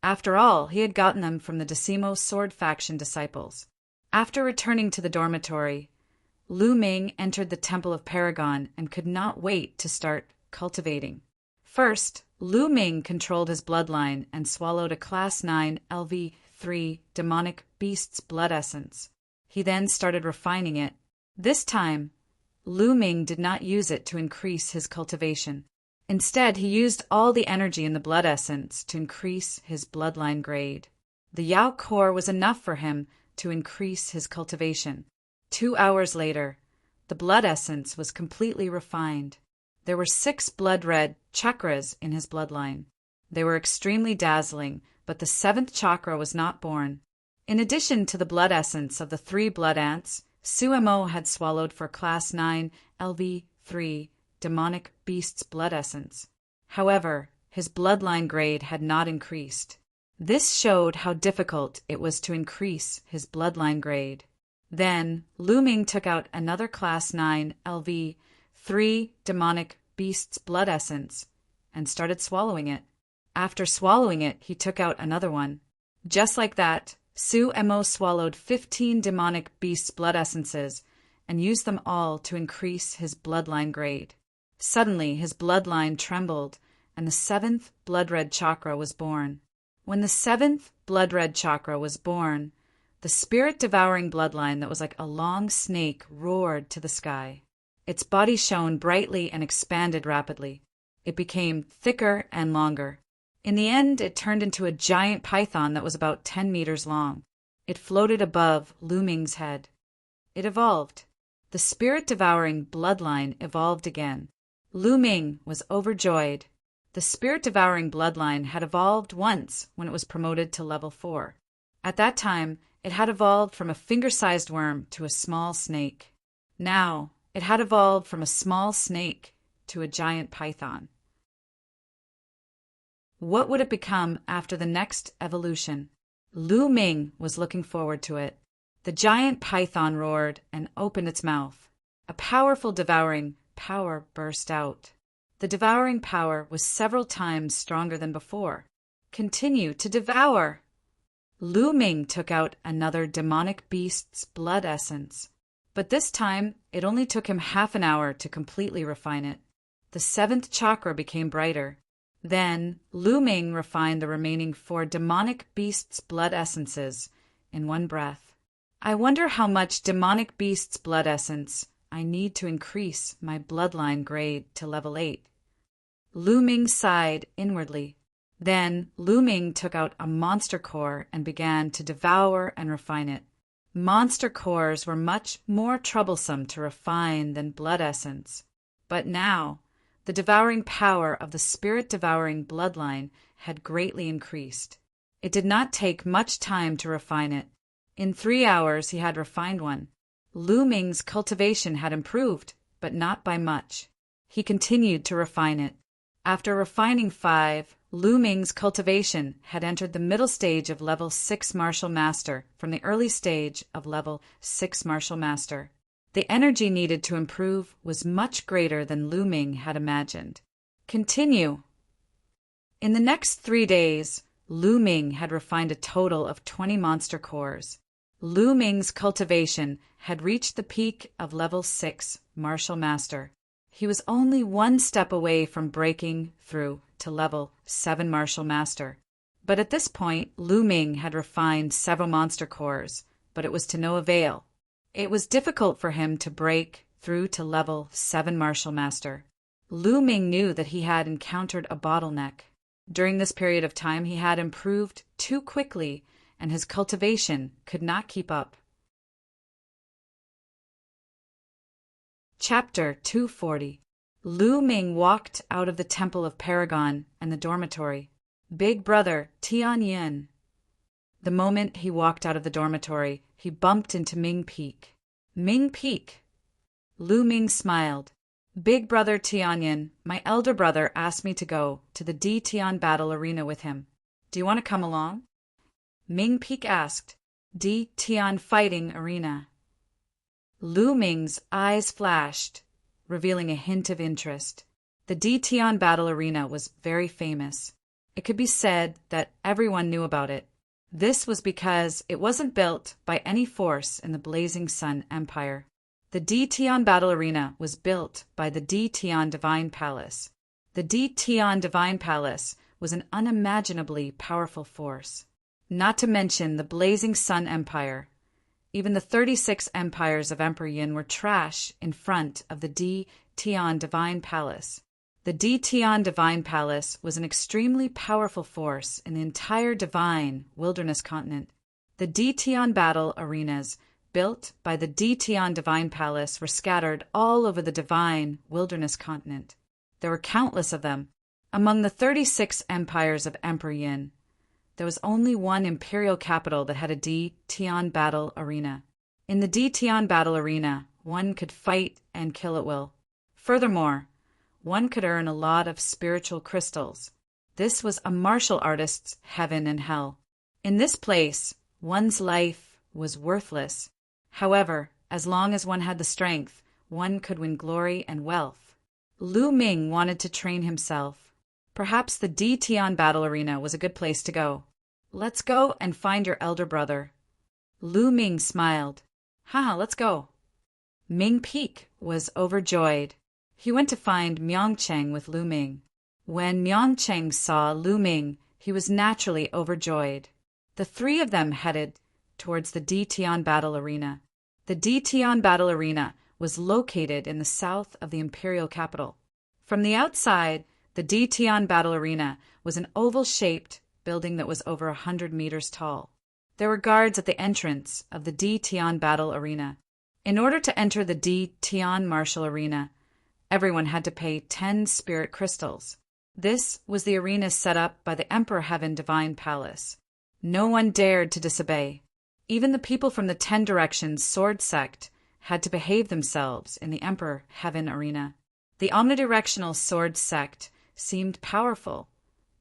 After all, he had gotten them from the Decimo sword faction disciples. After returning to the dormitory, Lu Ming entered the Temple of Paragon and could not wait to start cultivating. First, Lu Ming controlled his bloodline and swallowed a Class 9 LV3 demonic beast's blood essence. He then started refining it. This time, Lu Ming did not use it to increase his cultivation. Instead, he used all the energy in the blood essence to increase his bloodline grade. The Yao core was enough for him to increase his cultivation. 2 hours later, the blood essence was completely refined. There were 6 blood-red chakras in his bloodline. They were extremely dazzling, but the 7th chakra was not born. In addition to the blood essence of the 3 blood ants, Sumo had swallowed for Class 9 LV3 demonic beast's blood essence. However, his bloodline grade had not increased. This showed how difficult it was to increase his bloodline grade. Then, Lu Ming took out another Class 9 LV3 demonic beast's blood essence and started swallowing it. After swallowing it, he took out another one. Just like that, Sumo swallowed 15 demonic beast's blood essences and used them all to increase his bloodline grade. Suddenly, his bloodline trembled and the seventh blood-red chakra was born. When the seventh blood-red chakra was born, the spirit-devouring bloodline that was like a long snake roared to the sky. Its body shone brightly and expanded rapidly. It became thicker and longer. In the end, it turned into a giant python that was about 10 meters long. It floated above Lu Ming's head. It evolved. The spirit-devouring bloodline evolved again. Lu Ming was overjoyed. The spirit-devouring bloodline had evolved once when it was promoted to level 4. At that time, it had evolved from a finger-sized worm to a small snake. Now, it had evolved from a small snake to a giant python. What would it become after the next evolution? Lu Ming was looking forward to it. The giant python roared and opened its mouth. A powerful devouring power burst out. The devouring power was several times stronger than before. Continue to devour! Lu Ming took out another demonic beast's blood essence. But this time, it only took him half an hour to completely refine it. The seventh chakra became brighter. Then, Lu Ming refined the remaining 4 demonic beasts' blood essences in one breath. I wonder how much demonic beast's blood essence I need to increase my bloodline grade to level 8. Lu Ming sighed inwardly. Then, Lu Ming took out a monster core and began to devour and refine it. Monster cores were much more troublesome to refine than blood essence. But now, the devouring power of the spirit-devouring bloodline had greatly increased. It did not take much time to refine it. In 3 hours he had refined one. Lu Ming's cultivation had improved, but not by much. He continued to refine it. After refining 5, Lu Ming's cultivation had entered the middle stage of level 6 Martial Master from the early stage of level 6 Martial Master. The energy needed to improve was much greater than Lu Ming had imagined. Continue. In the next 3 days, Lu Ming had refined a total of 20 monster cores. Lu Ming's cultivation had reached the peak of level 6 Martial Master. He was only 1 step away from breaking through to level 7 Martial Master. But at this point, Lu Ming had refined several monster cores, but it was to no avail. It was difficult for him to break through to level 7 Martial Master. Lu Ming knew that he had encountered a bottleneck. During this period of time, he had improved too quickly, and his cultivation could not keep up. Chapter 240. Lu Ming walked out of the Temple of Paragon and the dormitory. Big brother Tianyin. The moment he walked out of the dormitory, he bumped into Ming Peak. Ming Peak. Lu Ming smiled. Big brother Tianyin, my elder brother asked me to go to the D Tian battle arena with him. Do you want to come along? Ming Peak asked. D Tian fighting arena. Lu Ming's eyes flashed, revealing a hint of interest. The D Tian battle arena was very famous. It could be said that everyone knew about it. This was because it wasn't built by any force in the Blazing Sun Empire. The D Tian battle arena was built by the D Tian Divine Palace. The D Tian Divine Palace was an unimaginably powerful force. Not to mention the Blazing Sun Empire. Even the 36 empires of Emperor Yin were trash in front of the D Tian Divine Palace. The D Tian Divine Palace was an extremely powerful force in the entire Divine Wilderness continent. The D Tian battle arenas built by the D Tian Divine Palace were scattered all over the Divine Wilderness continent. There were countless of them. Among the 36 empires of Emperor Yin, there was only one imperial capital that had a D Tian battle arena. In the D Tian battle arena, one could fight and kill at will. Furthermore, one could earn a lot of spiritual crystals. This was a martial artist's heaven and hell. In this place, one's life was worthless. However, as long as one had the strength, one could win glory and wealth. Lu Ming wanted to train himself. Perhaps the D Tian battle arena was a good place to go. Let's go and find your elder brother. Lu Ming smiled. Haha, let's go. Ming Peak was overjoyed. He went to find Myeongcheng with Lu Ming. When Myeongchang saw Lu Ming, he was naturally overjoyed. The three of them headed towards the Ditian battle arena. The Ditian battle arena was located in the south of the imperial capital. From the outside, the Ditian battle arena was an oval-shaped building that was over 100 meters tall. There were guards at the entrance of the Ditian battle arena. In order to enter the Ditian martial arena, everyone had to pay 10 spirit crystals. This was the arena set up by the Emperor Heaven Divine Palace. No one dared to disobey. Even the people from the 10 Directions Sword Sect had to behave themselves in the Emperor Heaven arena. The omnidirectional Sword Sect seemed powerful,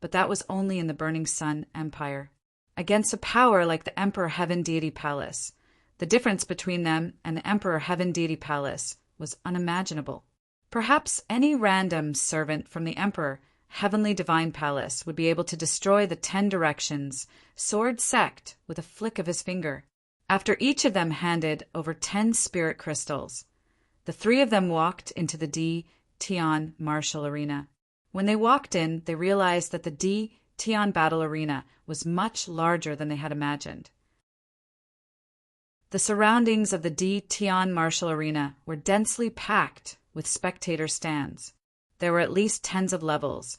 but that was only in the Burning Sun Empire. Against a power like the Emperor Heaven Deity Palace, the difference between them and the Emperor Heaven Deity Palace was unimaginable. Perhaps any random servant from the Emperor Heavenly Divine Palace would be able to destroy the 10 Directions Sword Sect with a flick of his finger. After each of them handed over 10 spirit crystals, the three of them walked into the Ditian martial arena. When they walked in, they realized that the Ditian battle arena was much larger than they had imagined. The surroundings of the Ditian martial arena were densely packed with spectator stands. There were at least tens of levels,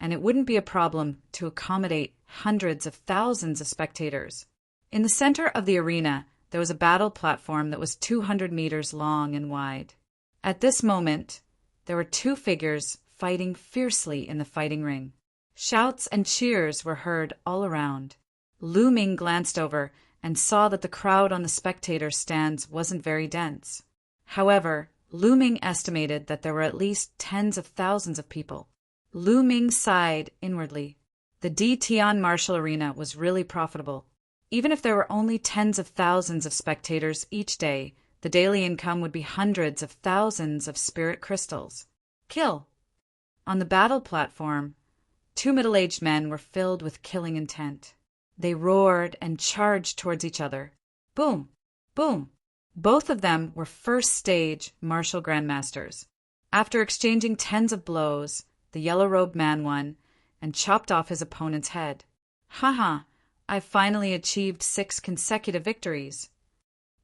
and it wouldn't be a problem to accommodate hundreds of thousands of spectators. In the center of the arena, there was a battle platform that was 200 meters long and wide. At this moment, there were two figures fighting fiercely in the fighting ring. Shouts and cheers were heard all around. Lu Ming glanced over and saw that the crowd on the spectator stands wasn't very dense. However, Lu Ming estimated that there were at least tens of thousands of people. Lu Ming sighed inwardly. The Ditian martial arena was really profitable. Even if there were only tens of thousands of spectators each day, the daily income would be hundreds of thousands of spirit crystals. Kill! On the battle platform, two middle-aged men were filled with killing intent. They roared and charged towards each other. Boom! Boom! Both of them were first-stage martial grandmasters. After exchanging tens of blows, the yellow-robed man won and chopped off his opponent's head. Haha, I finally achieved 6 consecutive victories.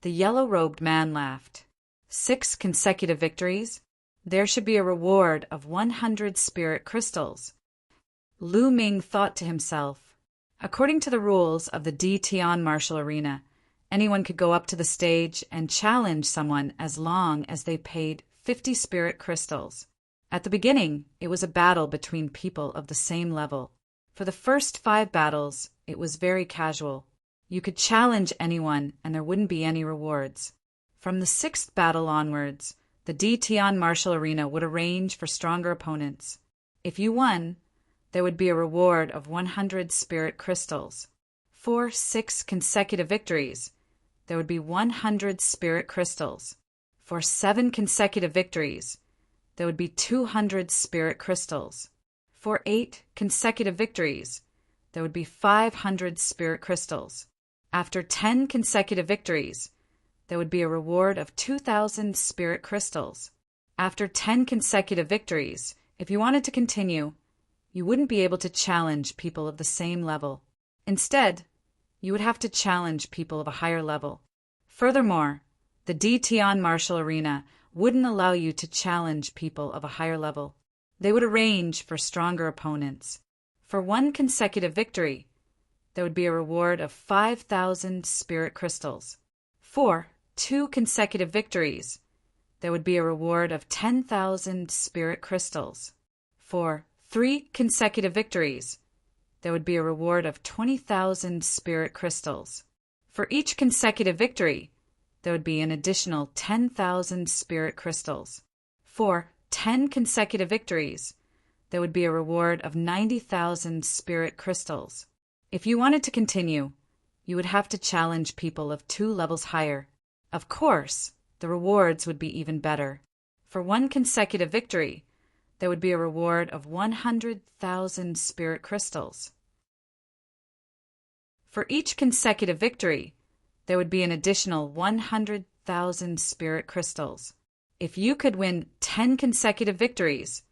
The yellow-robed man laughed. 6 consecutive victories? There should be a reward of 100 spirit crystals. Lu Ming thought to himself. According to the rules of the Ditian martial arena, anyone could go up to the stage and challenge someone as long as they paid 50 spirit crystals. At the beginning, it was a battle between people of the same level. For the first 5 battles, it was very casual. You could challenge anyone and there wouldn't be any rewards. From the 6th battle onwards, the Ditian martial arena would arrange for stronger opponents. If you won, there would be a reward of 100 spirit crystals. For 6 consecutive victories, there would be 100 spirit crystals. For 7 consecutive victories, there would be 200 spirit crystals. For 8 consecutive victories, there would be 500 spirit crystals. After 10 consecutive victories, there would be a reward of 2,000 spirit crystals. After 10 consecutive victories, if you wanted to continue, you wouldn't be able to challenge people of the same level. Instead, you would have to challenge people of a higher level. Furthermore, the Ditian martial arena wouldn't allow you to challenge people of a higher level. They would arrange for stronger opponents. For 1 consecutive victory, there would be a reward of 5,000 spirit crystals. For 2 consecutive victories, there would be a reward of 10,000 spirit crystals. For 3 consecutive victories, there would be a reward of 20,000 spirit crystals. For each consecutive victory, there would be an additional 10,000 spirit crystals. For 10 consecutive victories, there would be a reward of 90,000 spirit crystals. If you wanted to continue, you would have to challenge people of 2 levels higher. Of course, the rewards would be even better. For 1 consecutive victory, there would be a reward of 100,000 spirit crystals. For each consecutive victory, there would be an additional 100,000 spirit crystals. If you could win 10 consecutive victories,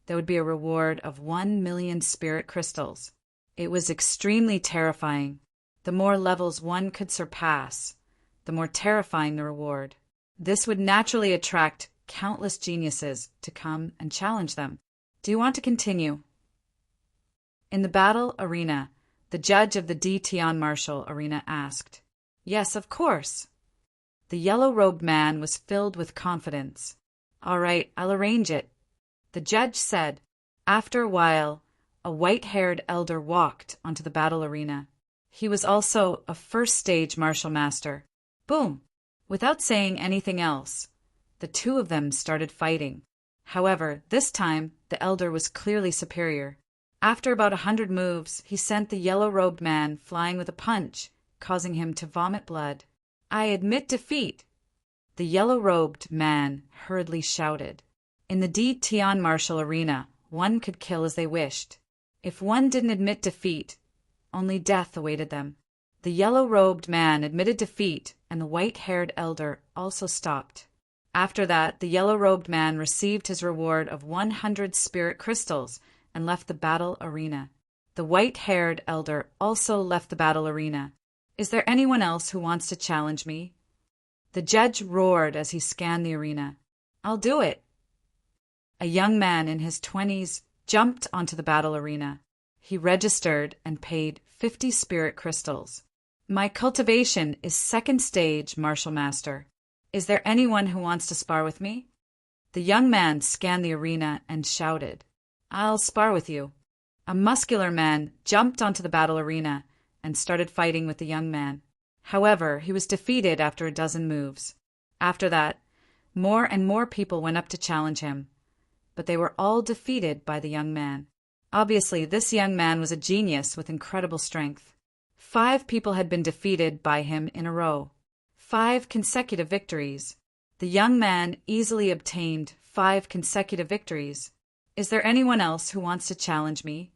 there would be a reward of 1,000,000 spirit crystals. It was extremely terrifying. The more levels one could surpass, the more terrifying the reward. This would naturally attract countless geniuses to come and challenge them. Do you want to continue? In the battle arena, the judge of the Tian martial arena asked. Yes, of course. The yellow-robed man was filled with confidence. All right, I'll arrange it. The judge said. After a while, a white-haired elder walked onto the battle arena. He was also a first-stage martial master. Boom! Without saying anything else, the two of them started fighting. However, this time, the elder was clearly superior. After about 100 moves, he sent the yellow-robed man flying with a punch, causing him to vomit blood. I admit defeat, the yellow-robed man hurriedly shouted. In the Tian martial arena, one could kill as they wished. If one didn't admit defeat, only death awaited them. The yellow-robed man admitted defeat, and the white-haired elder also stopped. After that, the yellow-robed man received his reward of 100 spirit crystals and left the battle arena. The white-haired elder also left the battle arena. Is there anyone else who wants to challenge me? The judge roared as he scanned the arena. I'll do it. A young man in his 20s jumped onto the battle arena. He registered and paid 50 spirit crystals. My cultivation is second stage martial master. Is there anyone who wants to spar with me? The young man scanned the arena and shouted, I'll spar with you. A muscular man jumped onto the battle arena and started fighting with the young man. However, he was defeated after a dozen moves. After that, more and more people went up to challenge him, but they were all defeated by the young man. Obviously, this young man was a genius with incredible strength. 5 people had been defeated by him in a row. 5 consecutive victories. The young man easily obtained 5 consecutive victories. Is there anyone else who wants to challenge me?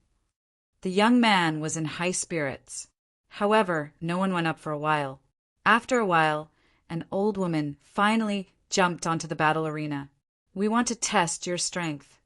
The young man was in high spirits. However, no one went up for a while. After a while, an old woman finally jumped onto the battle arena. We want to test your strength.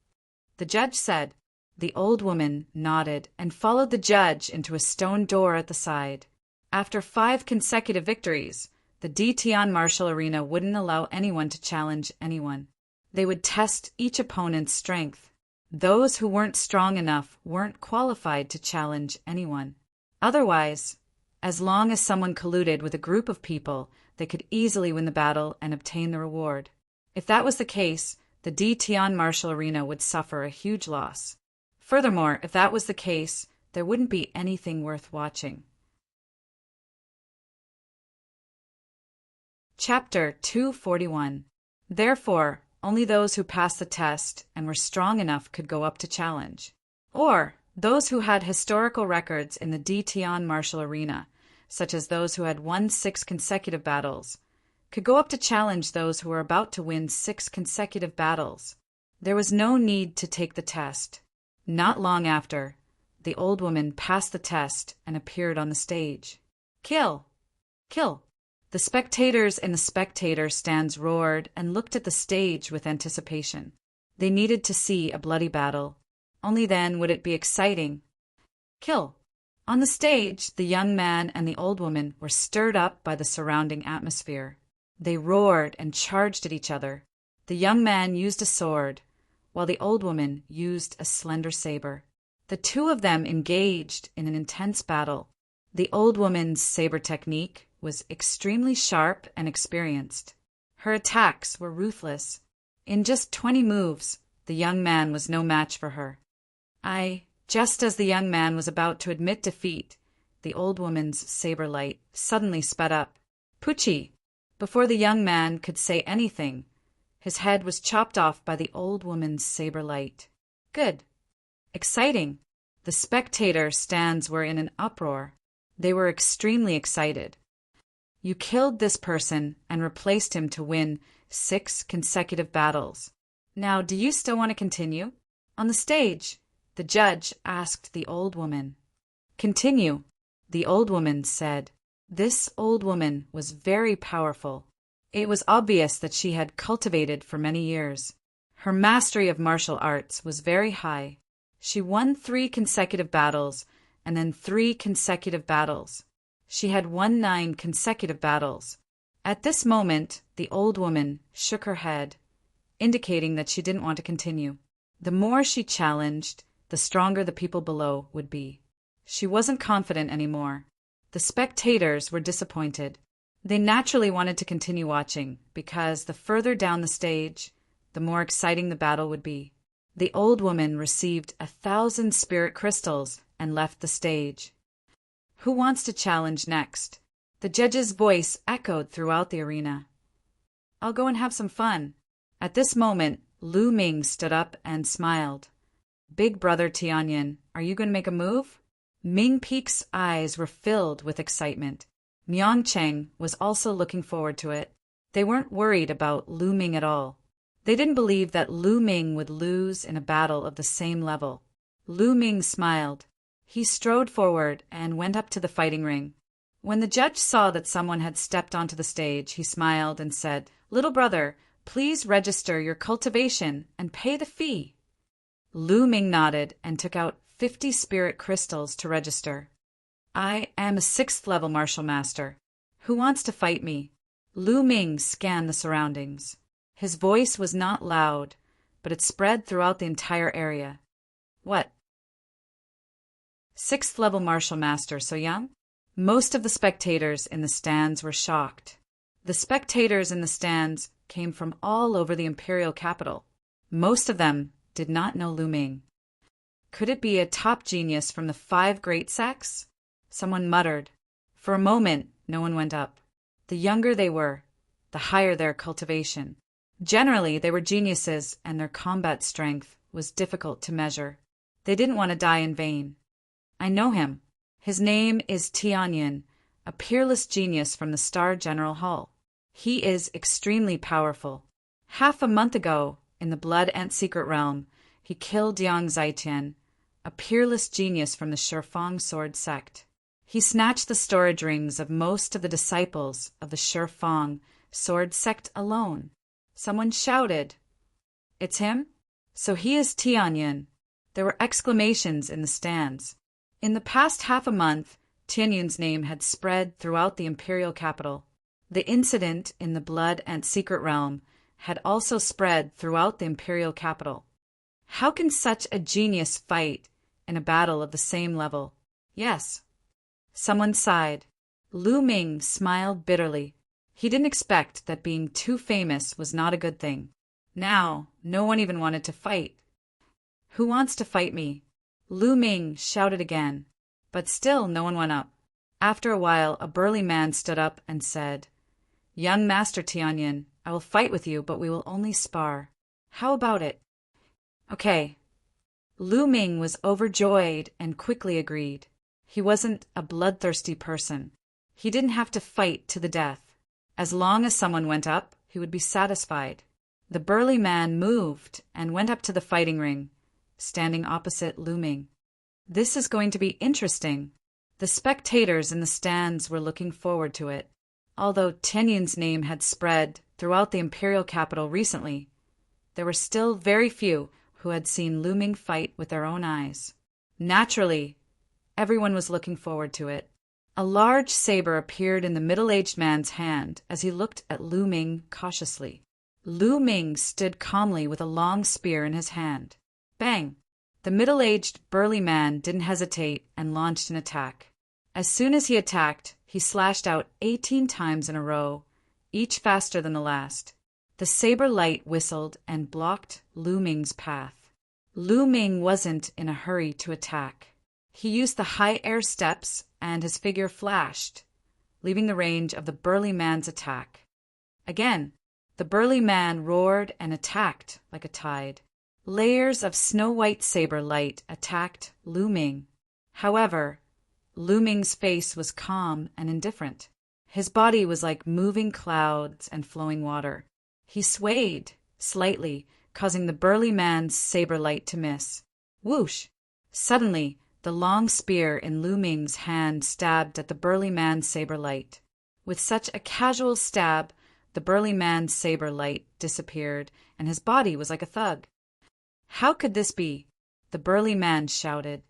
The judge said. The old woman nodded and followed the judge into a stone door at the side. After 5 consecutive victories, the Tian martial arena wouldn't allow anyone to challenge anyone. They would test each opponent's strength. Those who weren't strong enough weren't qualified to challenge anyone. Otherwise, as long as someone colluded with a group of people, they could easily win the battle and obtain the reward. If that was the case, the Tian martial arena would suffer a huge loss. Furthermore, if that was the case, there wouldn't be anything worth watching. Chapter 241. Therefore, only those who passed the test and were strong enough could go up to challenge. Or those who had historical records in the Tian martial arena, such as those who had won 6 consecutive battles, could go up to challenge those who were about to win 6 consecutive battles. There was no need to take the test. Not long after, the old woman passed the test and appeared on the stage. Kill! Kill! The spectators in the spectator stands roared and looked at the stage with anticipation. They needed to see a bloody battle. Only then would it be exciting. Kill! On the stage, the young man and the old woman were stirred up by the surrounding atmosphere. They roared and charged at each other. The young man used a sword, while the old woman used a slender saber. The two of them engaged in an intense battle. The old woman's saber technique was extremely sharp and experienced. Her attacks were ruthless. In just 20 moves, the young man was no match for her. Just as the young man was about to admit defeat, the old woman's saber light suddenly sped up. Pucci! Before the young man could say anything, his head was chopped off by the old woman's saber light. Good. Exciting. The spectator stands were in an uproar. They were extremely excited. You killed this person and replaced him to win 6 consecutive battles. Now, do you still want to continue? On the stage, the judge asked the old woman. Continue, the old woman said. This old woman was very powerful. It was obvious that she had cultivated for many years. Her mastery of martial arts was very high. She won 3 consecutive battles, and then 3 consecutive battles. She had won 9 consecutive battles. At this moment, the old woman shook her head, indicating that she didn't want to continue. The more she challenged, the stronger the people below would be. She wasn't confident anymore. The spectators were disappointed. They naturally wanted to continue watching, because the further down the stage, the more exciting the battle would be. The old woman received 1,000 spirit crystals and left the stage. Who wants to challenge next? The judge's voice echoed throughout the arena. I'll go and have some fun. At this moment, Lu Ming stood up and smiled. Big brother Tianyin, are you going to make a move? Ming Peek's eyes were filled with excitement. Miang Cheng was also looking forward to it. They weren't worried about Lu Ming at all. They didn't believe that Lu Ming would lose in a battle of the same level. Lu Ming smiled. He strode forward and went up to the fighting ring. When the judge saw that someone had stepped onto the stage, he smiled and said, "Little brother, please register your cultivation and pay the fee." Lu Ming nodded and took out 50 spirit crystals to register. I am a 6th level martial master. Who wants to fight me? Lu Ming scanned the surroundings. His voice was not loud, but it spread throughout the entire area. What? 6th level martial master, so young? Most of the spectators in the stands were shocked. The spectators in the stands came from all over the imperial capital. Most of them did not know Lu Ming. Could it be a top genius from the 5 great sects? Someone muttered. For a moment, no one went up. The younger they were, the higher their cultivation. Generally, they were geniuses, and their combat strength was difficult to measure. They didn't want to die in vain. I know him. His name is Tianyin, a peerless genius from the Star General Hall. He is extremely powerful. Half a month ago, in the Blood and Secret Realm, he killed Yang Zaitian, a peerless genius from the Shifang Sword sect. He snatched the storage rings of most of the disciples of the Shifang Sword sect alone. Someone shouted, "It's him?" So he is Tianyin. There were exclamations in the stands. In the past half a month, Tianyin's name had spread throughout the imperial capital. The incident in the Blood and Secret Realm had also spread throughout the imperial capital. How can such a genius fight in a battle of the same level? Yes. Someone sighed. Lu Ming smiled bitterly. He didn't expect that being too famous was not a good thing. Now, no one even wanted to fight. Who wants to fight me? Lu Ming shouted again, but still no one went up. After a while, a burly man stood up and said, "Young Master Tianyin, I will fight with you, but we will only spar. How about it?" Okay. Lu Ming was overjoyed and quickly agreed. He wasn't a bloodthirsty person. He didn't have to fight to the death. As long as someone went up, he would be satisfied. The burly man moved and went up to the fighting ring, standing opposite Lu Ming. This is going to be interesting. The spectators in the stands were looking forward to it. Although Tianyin's name had spread throughout the imperial capital recently, there were still very few who had seen Lu Ming fight with their own eyes. Naturally, everyone was looking forward to it. A large saber appeared in the middle-aged man's hand as he looked at Lu Ming cautiously. Lu Ming stood calmly with a long spear in his hand. Bang! The middle-aged, burly man didn't hesitate and launched an attack. As soon as he attacked, he slashed out 18 times in a row, each faster than the last. The saber light whistled and blocked Lu Ming's path. Lu Ming wasn't in a hurry to attack. He used the high air steps, and his figure flashed, leaving the range of the burly man's attack. Again, the burly man roared and attacked like a tide. Layers of snow-white saber light attacked Lu Ming. However, Lu Ming's face was calm and indifferent. His body was like moving clouds and flowing water. He swayed slightly, causing the burly man's saber light to miss. Whoosh! Suddenly, the long spear in Lu Ming's hand stabbed at the burly man's saber light. With such a casual stab, The burly man's saber light disappeared, and his body was like a thug. How could this be? The burly man shouted.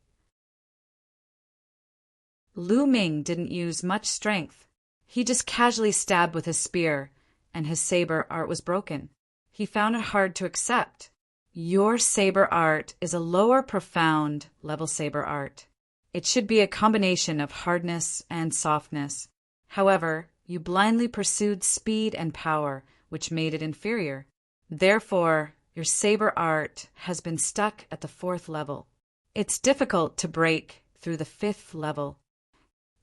Lu Ming didn't use much strength. He just casually stabbed with his spear, and his saber art was broken. He found it hard to accept. Your saber art is a lower profound level saber art. It should be a combination of hardness and softness. However, you blindly pursued speed and power, which made it inferior. Therefore, your saber art has been stuck at the 4th level. It's difficult to break through the 5th level.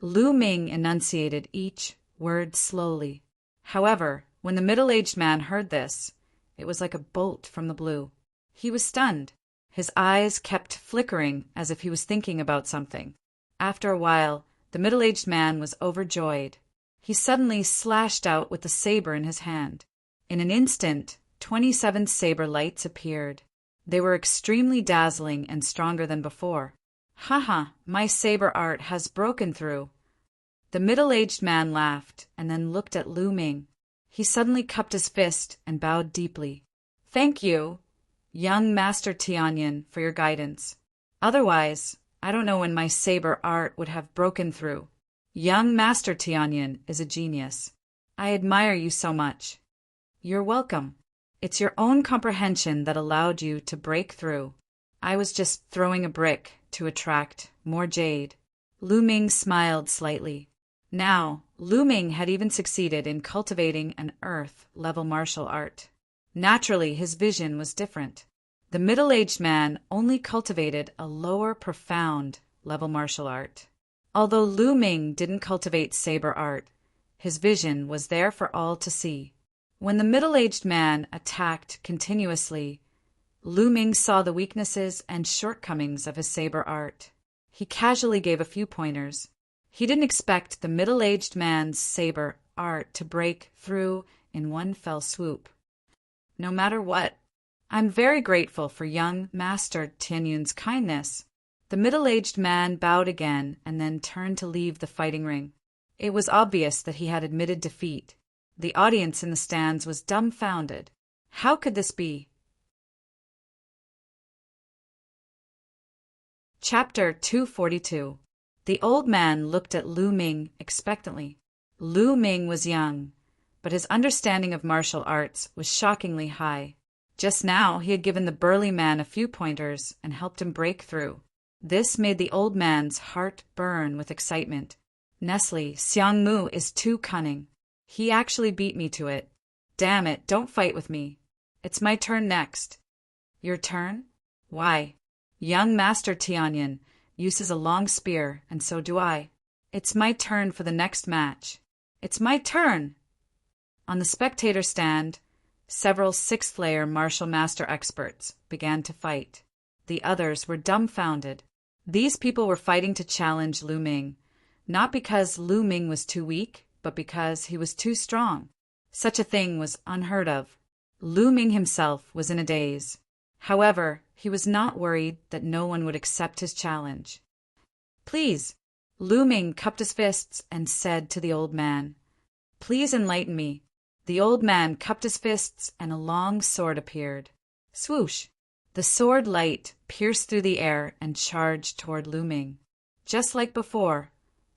Lu Ming enunciated each word slowly. However, when the middle-aged man heard this, it was like a bolt from the blue. He was stunned. His eyes kept flickering as if he was thinking about something. After a while, the middle-aged man was overjoyed. He suddenly slashed out with the saber in his hand. In an instant, 27 saber lights appeared. They were extremely dazzling and stronger than before. Haha, my saber art has broken through. The middle-aged man laughed and then looked at Lu Ming. He suddenly cupped his fist and bowed deeply. Thank you, young Master Tianyin, for your guidance. Otherwise, I don't know when my saber art would have broken through. Young Master Tianyin is a genius. I admire you so much. You're welcome. It's your own comprehension that allowed you to break through. I was just throwing a brick to attract more jade. Lu Ming smiled slightly. Now, Lu Ming had even succeeded in cultivating an earth-level martial art. Naturally, his vision was different. The middle-aged man only cultivated a lower profound level martial art. Although Lu Ming didn't cultivate saber art, his vision was there for all to see. When the middle-aged man attacked continuously, Lu Ming saw the weaknesses and shortcomings of his saber art. He casually gave a few pointers. He didn't expect the middle-aged man's saber art to break through in one fell swoop. No matter what, I'm very grateful for young Master Tianyun's kindness. The middle-aged man bowed again and then turned to leave the fighting ring. It was obvious that he had admitted defeat. The audience in the stands was dumbfounded. How could this be? Chapter 242. The old man looked at Lu Ming expectantly. Lu Ming was young, but his understanding of martial arts was shockingly high. Just now he had given the burly man a few pointers and helped him break through. This made the old man's heart burn with excitement. Nestle, Xiang Mu is too cunning. He actually beat me to it. Damn it, don't fight with me. It's my turn next. Your turn? Why? Young Master Tianyin uses a long spear, and so do I. It's my turn for the next match. It's my turn! On the spectator stand, several 6th-layer martial master experts began to fight. The others were dumbfounded. These people were fighting to challenge Lu Ming, not because Lu Ming was too weak, but because he was too strong. Such a thing was unheard of. Lu Ming himself was in a daze. However, he was not worried that no one would accept his challenge. Please, Lu Ming cupped his fists and said to the old man, please enlighten me. The old man cupped his fists and a long sword appeared. Swoosh! The sword light pierced through the air and charged toward Lu Ming. Just like before,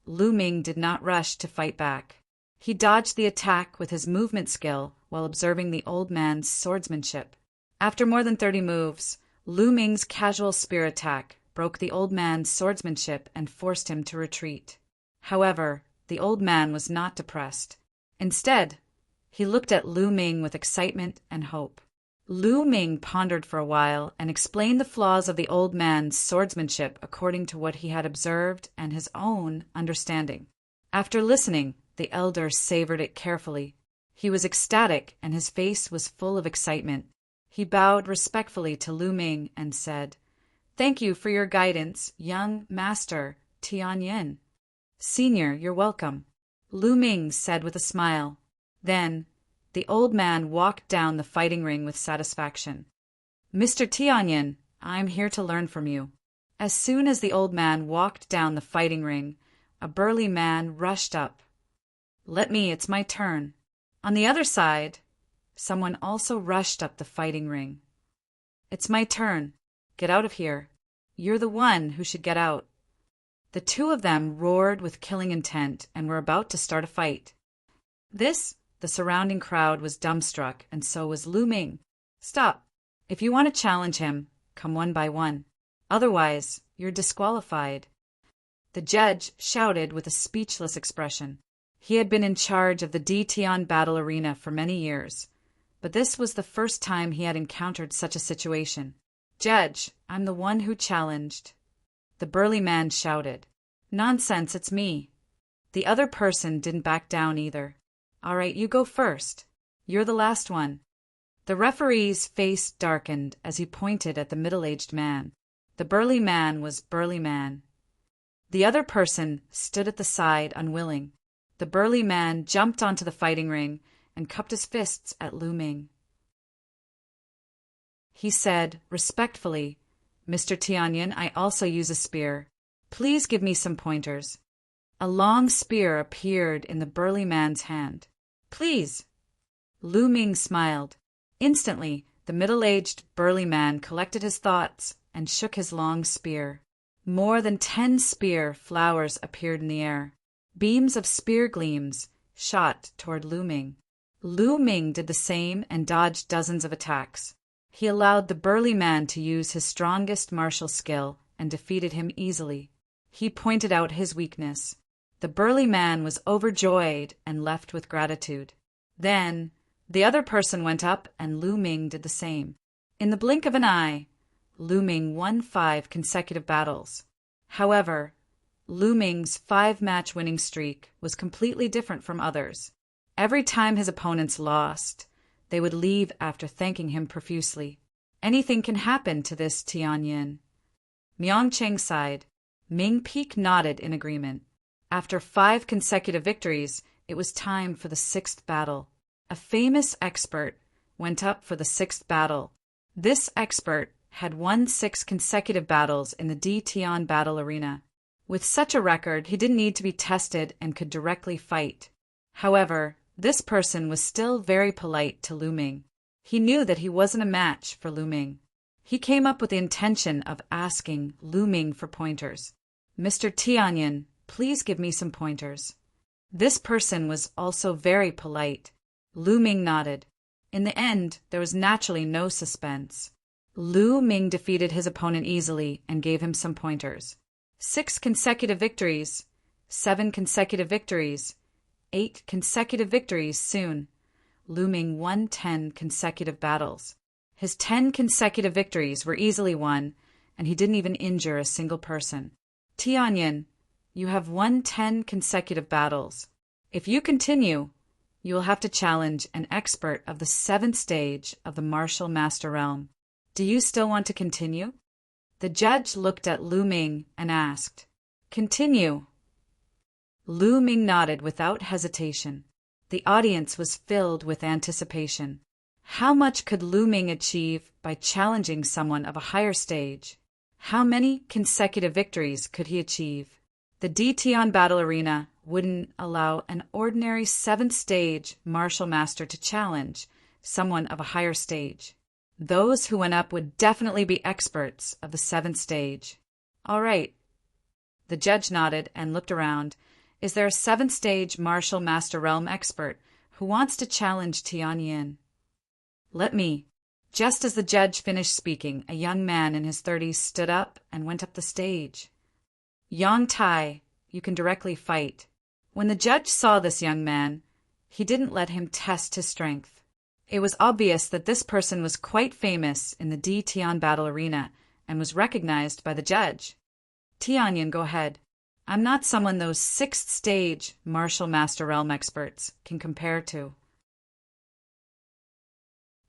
Lu Ming did not rush to fight back. He dodged the attack with his movement skill while observing the old man's swordsmanship. After more than 30 moves, Lu Ming's casual spear attack broke the old man's swordsmanship and forced him to retreat. However, the old man was not depressed. Instead, he looked at Lu Ming with excitement and hope. Lu Ming pondered for a while and explained the flaws of the old man's swordsmanship according to what he had observed and his own understanding. After listening, the elder savored it carefully. He was ecstatic and his face was full of excitement. He bowed respectfully to Lu Ming and said, Thank you for your guidance, young Master Tianyin. Senior, you're welcome, Lu Ming said with a smile. Then, the old man walked down the fighting ring with satisfaction. Mr. Tianyin, I'm here to learn from you. As soon as the old man walked down the fighting ring, a burly man rushed up. Let me, it's my turn. On the other side, someone also rushed up the fighting ring. "It's my turn. Get out of here. You're the one who should get out." The two of them roared with killing intent and were about to start a fight. The surrounding crowd was dumbstruck, and so was Lu Ming. "Stop. If you want to challenge him, come one by one. Otherwise, you're disqualified." The judge shouted with a speechless expression. He had been in charge of the Tian battle arena for many years, but this was the first time he had encountered such a situation. "Judge, I'm the one who challenged." The burly man shouted. "Nonsense, it's me." The other person didn't back down either. "All right, you go first. You're the last one." The referee's face darkened as he pointed at the middle-aged man. The burly man was Burly Man. The other person stood at the side, unwilling. The burly man jumped onto the fighting ring and cupped his fists at Lu Ming. He said, respectfully, "Mr. Tianyan, I also use a spear. Please give me some pointers." A long spear appeared in the burly man's hand. "Please." Lu Ming smiled. Instantly, the middle-aged burly man collected his thoughts and shook his long spear. More than 10 spear flowers appeared in the air. Beams of spear gleams shot toward Lu Ming. Lu Ming did the same and dodged dozens of attacks. He allowed the burly man to use his strongest martial skill and defeated him easily. He pointed out his weakness. The burly man was overjoyed and left with gratitude. Then, the other person went up and Lu Ming did the same. In the blink of an eye, Lu Ming won 5 consecutive battles. However, Lu Ming's 5-match winning streak was completely different from others. Every time his opponents lost, they would leave after thanking him profusely. "Anything can happen to this Tianyan." Miang Cheng sighed. Ming Peek nodded in agreement. After 5 consecutive victories, it was time for the 6th battle. A famous expert went up for the 6th battle. This expert had won 6 consecutive battles in the Tian battle arena. With such a record, he didn't need to be tested and could directly fight. However, this person was still very polite to Lu Ming. He knew that he wasn't a match for Lu Ming. He came up with the intention of asking Lu Ming for pointers. "Mr. Tianyan, please give me some pointers." This person was also very polite. Lu Ming nodded. In the end, there was naturally no suspense. Lu Ming defeated his opponent easily and gave him some pointers. 6 consecutive victories, 7 consecutive victories, 8 consecutive victories soon. Lu Ming won 10 consecutive battles. His 10 consecutive victories were easily won, and he didn't even injure a single person. "Tianyan, you have won 10 consecutive battles. If you continue, you will have to challenge an expert of the 7th stage of the martial master realm. Do you still want to continue?" The judge looked at Lu Ming and asked, "Continue." Lu Ming nodded without hesitation. The audience was filled with anticipation. How much could Lu Ming achieve by challenging someone of a higher stage? How many consecutive victories could he achieve? The Tian battle arena wouldn't allow an ordinary 7th stage martial master to challenge someone of a higher stage. Those who went up would definitely be experts of the 7th stage. "All right." The judge nodded and looked around. "Is there a 7th stage martial master realm expert who wants to challenge Tianyan?" "Let me." Just as the judge finished speaking, a young man in his 30s stood up and went up the stage. "Yang Tai, you can directly fight." When the judge saw this young man, he didn't let him test his strength. It was obvious that this person was quite famous in the Tian battle arena and was recognized by the judge. "Tianyan, go ahead. I'm not someone those 6th stage martial master realm experts can compare to."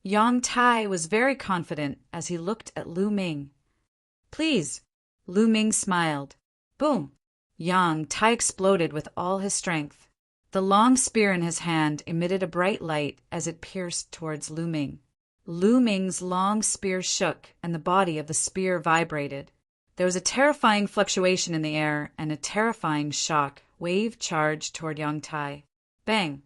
Yang Tai was very confident as he looked at Lu Ming. "Please." Lu Ming smiled. Boom! Yang Tai exploded with all his strength. The long spear in his hand emitted a bright light as it pierced towards Lu Ming. Lu Ming's long spear shook and the body of the spear vibrated. There was a terrifying fluctuation in the air and a terrifying shock wave charged toward Yang Tai. Bang!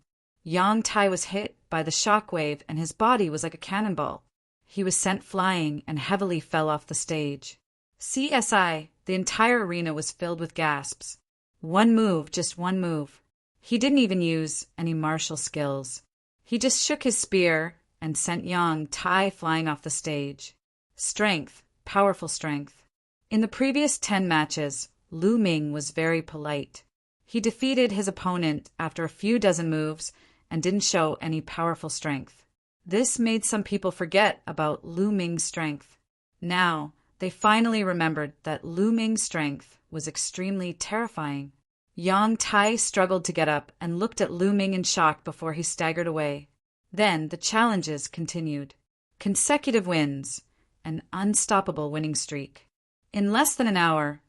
Yang Tai was hit by the shockwave and his body was like a cannonball. He was sent flying and heavily fell off the stage. CSI, the entire arena was filled with gasps. One move, just one move. He didn't even use any martial skills. He just shook his spear and sent Yang Tai flying off the stage. Strength, powerful strength. In the previous 10 matches, Lu Ming was very polite. He defeated his opponent after a few dozen moves and didn't show any powerful strength. This made some people forget about Lu Ming's strength. Now, they finally remembered that Lu Ming's strength was extremely terrifying. Yang Tai struggled to get up and looked at Lu Ming in shock before he staggered away. Then the challenges continued. Consecutive wins, an unstoppable winning streak. In less than an hour,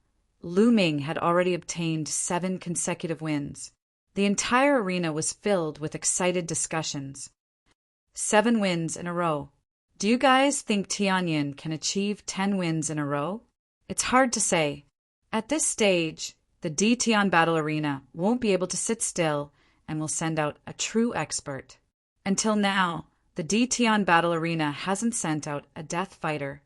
Lu Ming had already obtained 7 consecutive wins. The entire arena was filled with excited discussions. 7 wins in a row. Do you guys think Tianyin can achieve 10 wins in a row? It's hard to say. At this stage, the Tian Battle Arena won't be able to sit still and will send out a true expert. Until now, the Tian Battle Arena hasn't sent out a death fighter.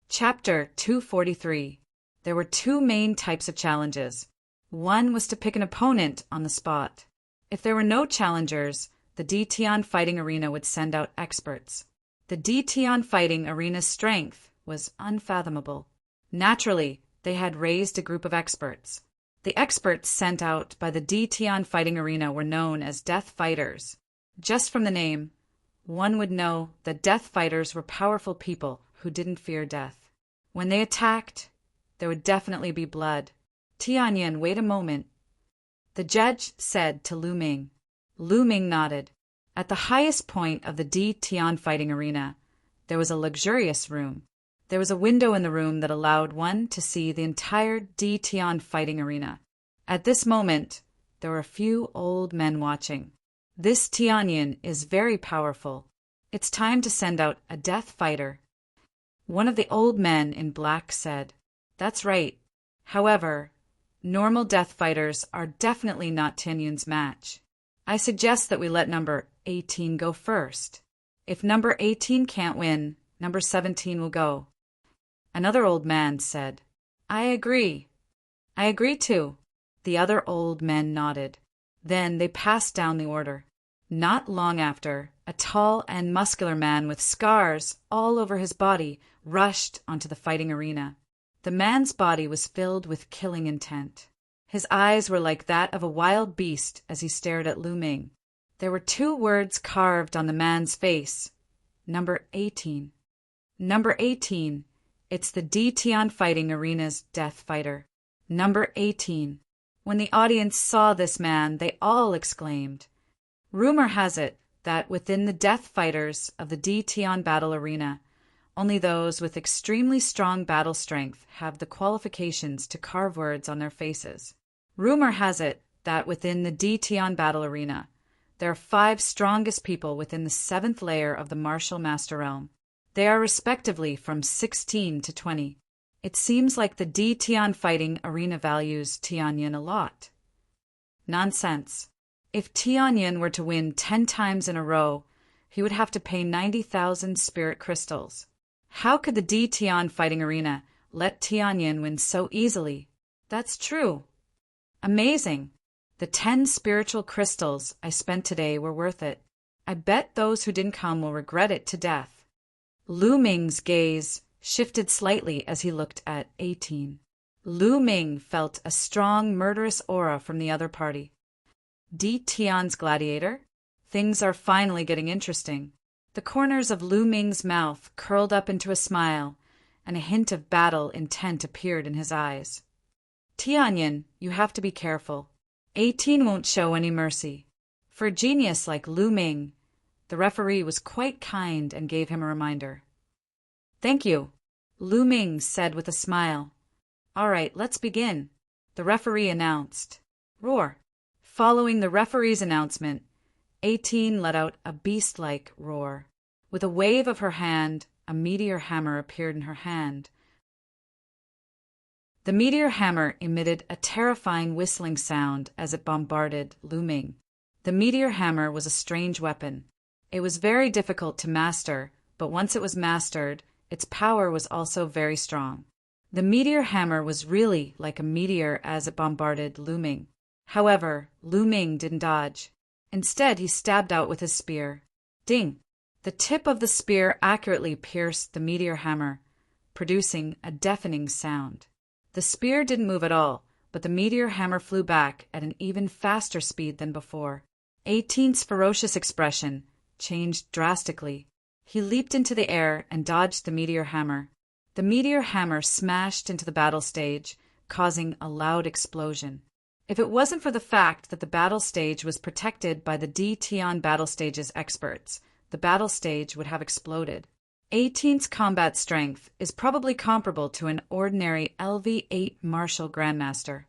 Chapter 243. There were 2 main types of challenges. One was to pick an opponent on the spot. If there were no challengers, the Tian Fighting Arena would send out experts. The Tian Fighting Arena's strength was unfathomable. Naturally, they had raised a group of experts. The experts sent out by the Tian Fighting Arena were known as Death Fighters. Just from the name, one would know that Death Fighters were powerful people who didn't fear death. When they attacked, there would definitely be blood. Tianyin, wait a moment, the judge said to Lu Ming. Lu Ming nodded. At the highest point of the Tian Fighting Arena, there was a luxurious room. There was a window in the room that allowed one to see the entire Tian Fighting Arena. At this moment, there were a few old men watching. This Tianyin is very powerful. It's time to send out a death fighter. One of the old men in black said, That's right. However, normal death fighters are definitely not Tianyin's match. I suggest that we let number 18 go first. If number 18 can't win, number 17 will go. Another old man said, I agree. I agree too. The other old men nodded. Then they passed down the order. Not long after, a tall and muscular man with scars all over his body rushed onto the fighting arena. The man's body was filled with killing intent. His eyes were like that of a wild beast as he stared at Lu Ming. There were 2 words carved on the man's face. Number 18. Number 18. It's the Tian Fighting Arena's death fighter. Number 18. When the audience saw this man, they all exclaimed. Rumor has it that within the death fighters of the Tian Battle Arena, only those with extremely strong battle strength have the qualifications to carve words on their faces. Rumor has it that within the Tian Battle Arena, there are 5 strongest people within the 7th layer of the Martial Master Realm. They are respectively from 16 to 20. It seems like the Tian Fighting Arena values Tianyin a lot. Nonsense. If Tianyin were to win 10 times in a row, he would have to pay 90,000 spirit crystals. How could the Tian Fighting Arena let Tianyin win so easily? That's true. Amazing. The 10 spiritual crystals I spent today were worth it. I bet those who didn't come will regret it to death. Lu Ming's gaze shifted slightly as he looked at 18. Lu Ming felt a strong, murderous aura from the other party. Tian's gladiator? Things are finally getting interesting. The corners of Lu Ming's mouth curled up into a smile, and a hint of battle intent appeared in his eyes. Tianyin, you have to be careful. 18 won't show any mercy. For a genius like Lu Ming, the referee was quite kind and gave him a reminder. Thank you, Lu Ming said with a smile. All right, let's begin, the referee announced. Roar. Following the referee's announcement, 18 let out a beast-like roar. With a wave of her hand, a meteor hammer appeared in her hand. The meteor hammer emitted a terrifying whistling sound as it bombarded Lu Ming. The meteor hammer was a strange weapon. It was very difficult to master, but once it was mastered, its power was also very strong. The meteor hammer was really like a meteor as it bombarded Lu Ming. However, Lu Ming didn't dodge. Instead, he stabbed out with his spear. Ding! The tip of the spear accurately pierced the meteor hammer, producing a deafening sound. The spear didn't move at all, but the meteor hammer flew back at an even faster speed than before. 18's ferocious expression changed drastically. He leaped into the air and dodged the meteor hammer. The meteor hammer smashed into the battle stage, causing a loud explosion. If it wasn't for the fact that the battle stage was protected by the D-Tian battle stage's experts, the battle stage would have exploded. 18's combat strength is probably comparable to an ordinary LV8 martial grandmaster.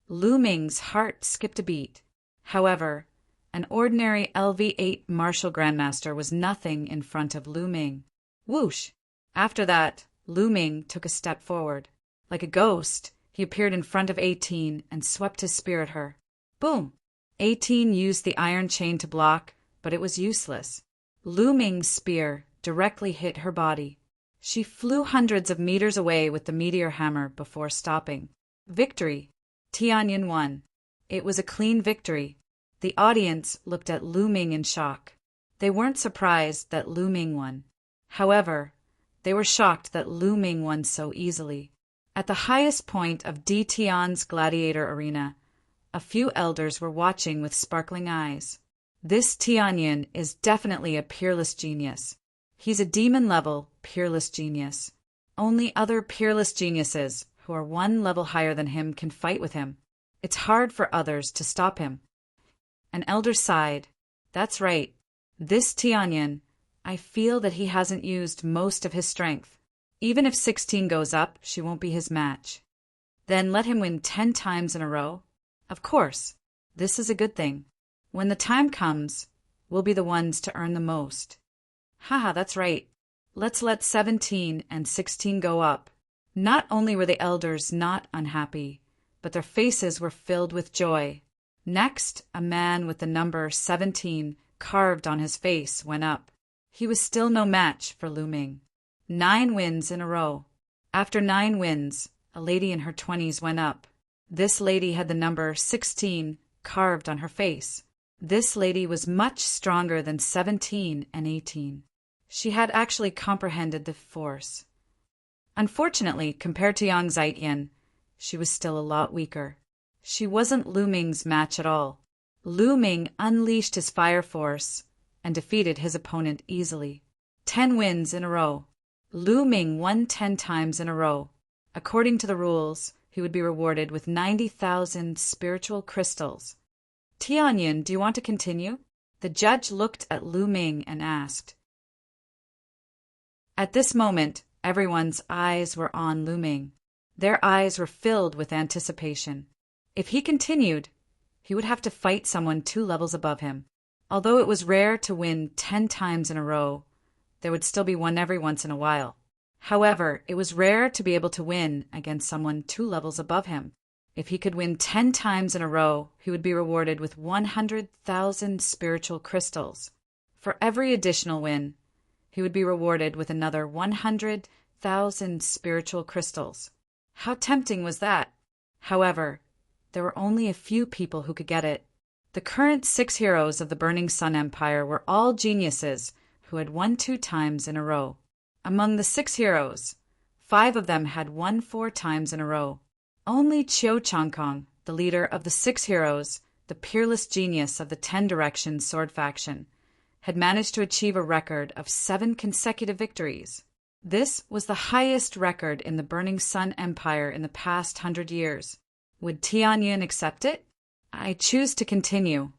Lu Ming's heart skipped a beat. However, an ordinary LV8 martial grandmaster was nothing in front of Lu Ming. Whoosh! After that, Lu Ming took a step forward. Like a ghost, he appeared in front of 18 and swept his spear at her. Boom! 18 used the iron chain to block, but it was useless. Lu Ming's spear directly hit her body. She flew hundreds of meters away with the meteor hammer before stopping. Victory! Tianyin won. It was a clean victory. The audience looked at Lu Ming in shock. They weren't surprised that Lu Ming won. However, they were shocked that Lu Ming won so easily. At the highest point of D-Tian's gladiator arena, a few elders were watching with sparkling eyes. This Tianyin is definitely a peerless genius. He's a demon-level, peerless genius. Only other peerless geniuses who are one level higher than him can fight with him. It's hard for others to stop him. An elder sighed. That's right. This Tianyin, I feel that he hasn't used most of his strength. Even if 16 goes up, she won't be his match. Then let him win 10 times in a row? Of course. This is a good thing. When the time comes, we'll be the ones to earn the most. Haha, that's right. Let's let 17 and 16 go up. Not only were the elders not unhappy, but their faces were filled with joy. Next, a man with the number 17 carved on his face went up. He was still no match for Lu Ming. 9 wins in a row. After 9 wins, a lady in her 20s went up. This lady had the number 16 carved on her face. This lady was much stronger than 17 and 18. She had actually comprehended the force. Unfortunately, compared to Yang Zaijian, she was still a lot weaker. She wasn't Lu Ming's match at all. Lu Ming unleashed his fire force and defeated his opponent easily. 10 wins in a row. Lu Ming won 10 times in a row. According to the rules, he would be rewarded with 90,000 spiritual crystals. Tianyin, do you want to continue? The judge looked at Lu Ming and asked. At this moment, everyone's eyes were on Lu Ming. Their eyes were filled with anticipation. If he continued, he would have to fight someone 2 levels above him. Although it was rare to win 10 times in a row, there would still be one every once in a while. However, it was rare to be able to win against someone 2 levels above him. If he could win 10 times in a row, he would be rewarded with 100,000 spiritual crystals. For every additional win, he would be rewarded with another 100,000 spiritual crystals. How tempting was that? However, there were only a few people who could get it. The current 6 heroes of the Burning Sun Empire were all geniuses who had won 2 times in a row. Among the 6 heroes, 5 of them had won 4 times in a row. Only Qiu Changkong, the leader of the 6 heroes, the peerless genius of the 10 Directions sword faction, had managed to achieve a record of 7 consecutive victories. This was the highest record in the Burning Sun Empire in the past 100 years. Would Tianyin accept it? I choose to continue,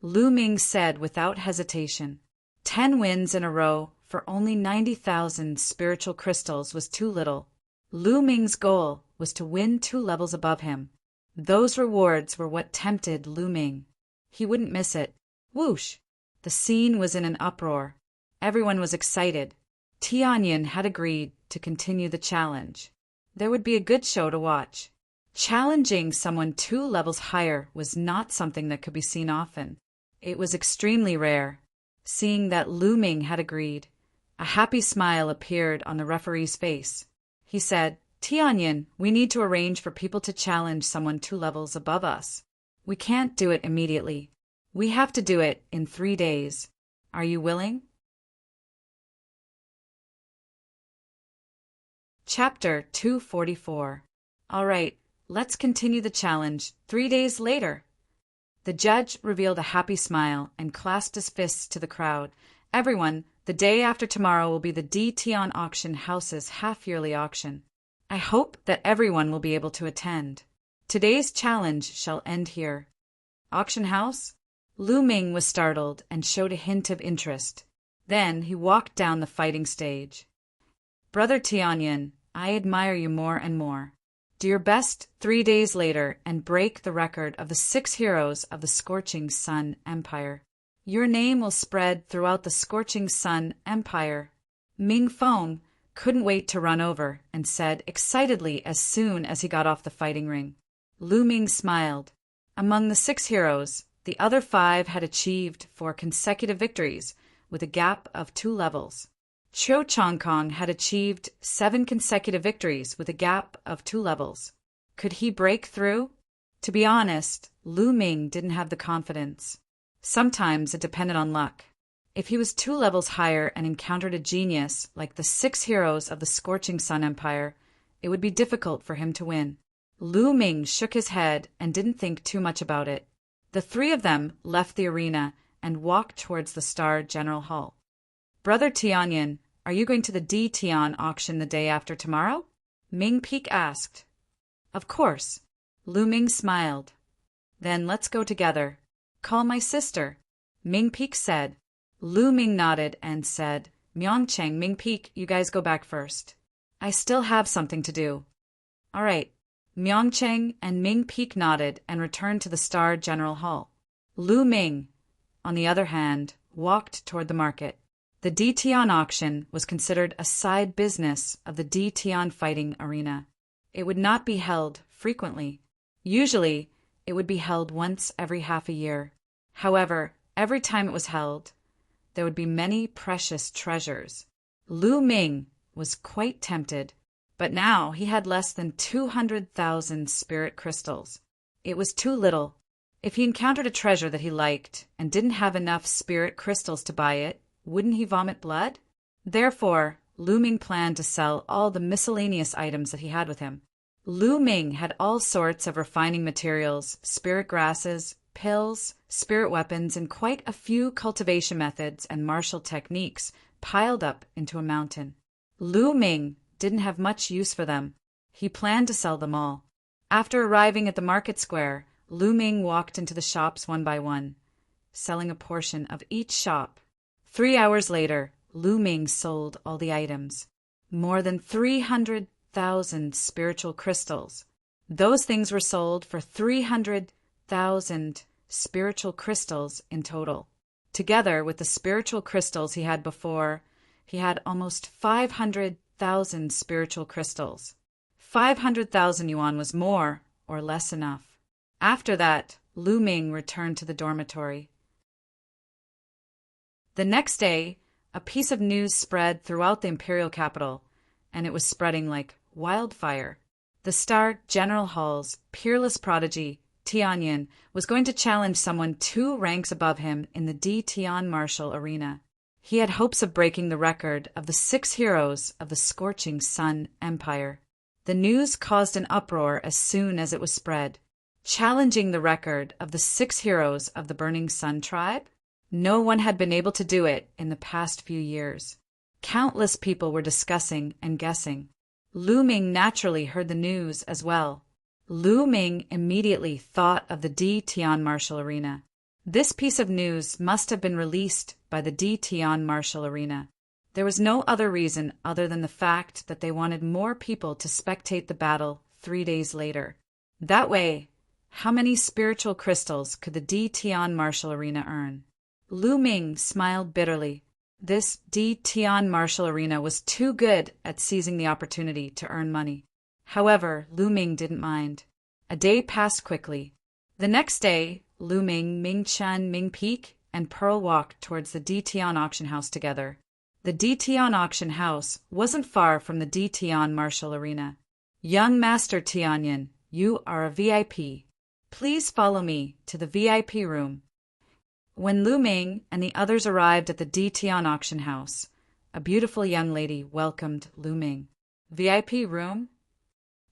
Lu Ming said without hesitation. 10 wins in a row for only 90,000 spiritual crystals was too little. Lu Ming's goal was to win 2 levels above him. Those rewards were what tempted Lu Ming. He wouldn't miss it. Whoosh! The scene was in an uproar. Everyone was excited. Tianyin had agreed to continue the challenge. there would be a good show to watch. Challenging someone 2 levels higher was not something that could be seen often. It was extremely rare. Seeing that Lu Ming had agreed, a happy smile appeared on the referee's face. He said, "Tianyin, we need to arrange for people to challenge someone 2 levels above us. We can't do it immediately. We have to do it in 3 days. Are you willing?" Chapter 244. All right, let's continue the challenge 3 days later. The judge revealed a happy smile and clasped his fists to the crowd. "Everyone, the day after tomorrow will be the D Tian Auction House's half-yearly auction. I hope that everyone will be able to attend. Today's challenge shall end here." Auction house? Lu Ming was startled and showed a hint of interest. Then he walked down the fighting stage. "Brother Tianyin, I admire you more and more. Do your best 3 days later and break the record of the 6 heroes of the Scorching Sun Empire. Your name will spread throughout the Scorching Sun Empire." Ming Feng couldn't wait to run over and said excitedly as soon as he got off the fighting ring. Lu Ming smiled. Among the 6 heroes, the other 5 had achieved 4 consecutive victories with a gap of 2 levels. Qiu Chongkong had achieved 7 consecutive victories with a gap of 2 levels. Could he break through? To be honest, Lu Ming didn't have the confidence. Sometimes it depended on luck. If he was 2 levels higher and encountered a genius like the 6 heroes of the Scorching Sun Empire, it would be difficult for him to win. Lu Ming shook his head and didn't think too much about it. The 3 of them left the arena and walked towards the Star General Hall. "Brother Tianyin, are you going to the D Tian auction the day after tomorrow?" Ming Peak asked. "Of course." Lu Ming smiled. "Then let's go together. Call my sister," Ming Peak said. Lu Ming nodded and said, "Myongcheng, Ming Peak, you guys go back first. I still have something to do." "All right." Myongcheng and Ming Peak nodded and returned to the Star General Hall. Lu Ming, on the other hand, walked toward the market. The D Tian auction was considered a side business of the D Tian fighting arena. It would not be held frequently. Usually, it would be held once every half a year. However, every time it was held, there would be many precious treasures. Lu Ming was quite tempted, but now he had less than 200,000 spirit crystals. It was too little. If he encountered a treasure that he liked and didn't have enough spirit crystals to buy it, wouldn't he vomit blood? Therefore, Lu Ming planned to sell all the miscellaneous items that he had with him. Lu Ming had all sorts of refining materials, spirit grasses, pills, spirit weapons, and quite a few cultivation methods and martial techniques piled up into a mountain. Lu Ming didn't have much use for them. He planned to sell them all. After arriving at the market square, Lu Ming walked into the shops one by one, selling a portion of each shop. 3 hours later, Lu Ming sold all the items. More than 300,000 spiritual crystals. Those things were sold for 300,000 spiritual crystals in total. Together with the spiritual crystals he had before, he had almost 500,000 spiritual crystals. 500,000 yuan was more or less enough. After that, Lu Ming returned to the dormitory. The next day, a piece of news spread throughout the imperial capital, and it was spreading like wildfire. The Star General Hall's peerless prodigy, Tianyin, was going to challenge someone 2 ranks above him in the D Tian martial arena. He had hopes of breaking the record of the 6 heroes of the Scorching Sun Empire. The news caused an uproar as soon as it was spread. Challenging the record of the 6 heroes of the Burning Sun tribe? No one had been able to do it in the past few years. Countless people were discussing and guessing. Lu Ming naturally heard the news as well. Lu Ming immediately thought of the D Tian martial arena. This piece of news must have been released by the D Tian martial arena. There was no other reason other than the fact that they wanted more people to spectate the battle 3 days later. That way, how many spiritual crystals could the D Tian martial arena earn? Lu Ming smiled bitterly. This D Tian martial arena was too good at seizing the opportunity to earn money. However, Lu Ming didn't mind. A day passed quickly. The next day, Lu Ming, Ming Chen, Ming Peek, and Pearl walked towards the DTian auction house together. The DTian auction house wasn't far from the DTian martial arena. Young Master Tianyan, you are a VIP. Please follow me to the VIP room. When Lu Ming and the others arrived at the DTian auction house, a beautiful young lady welcomed Lu Ming. VIP room?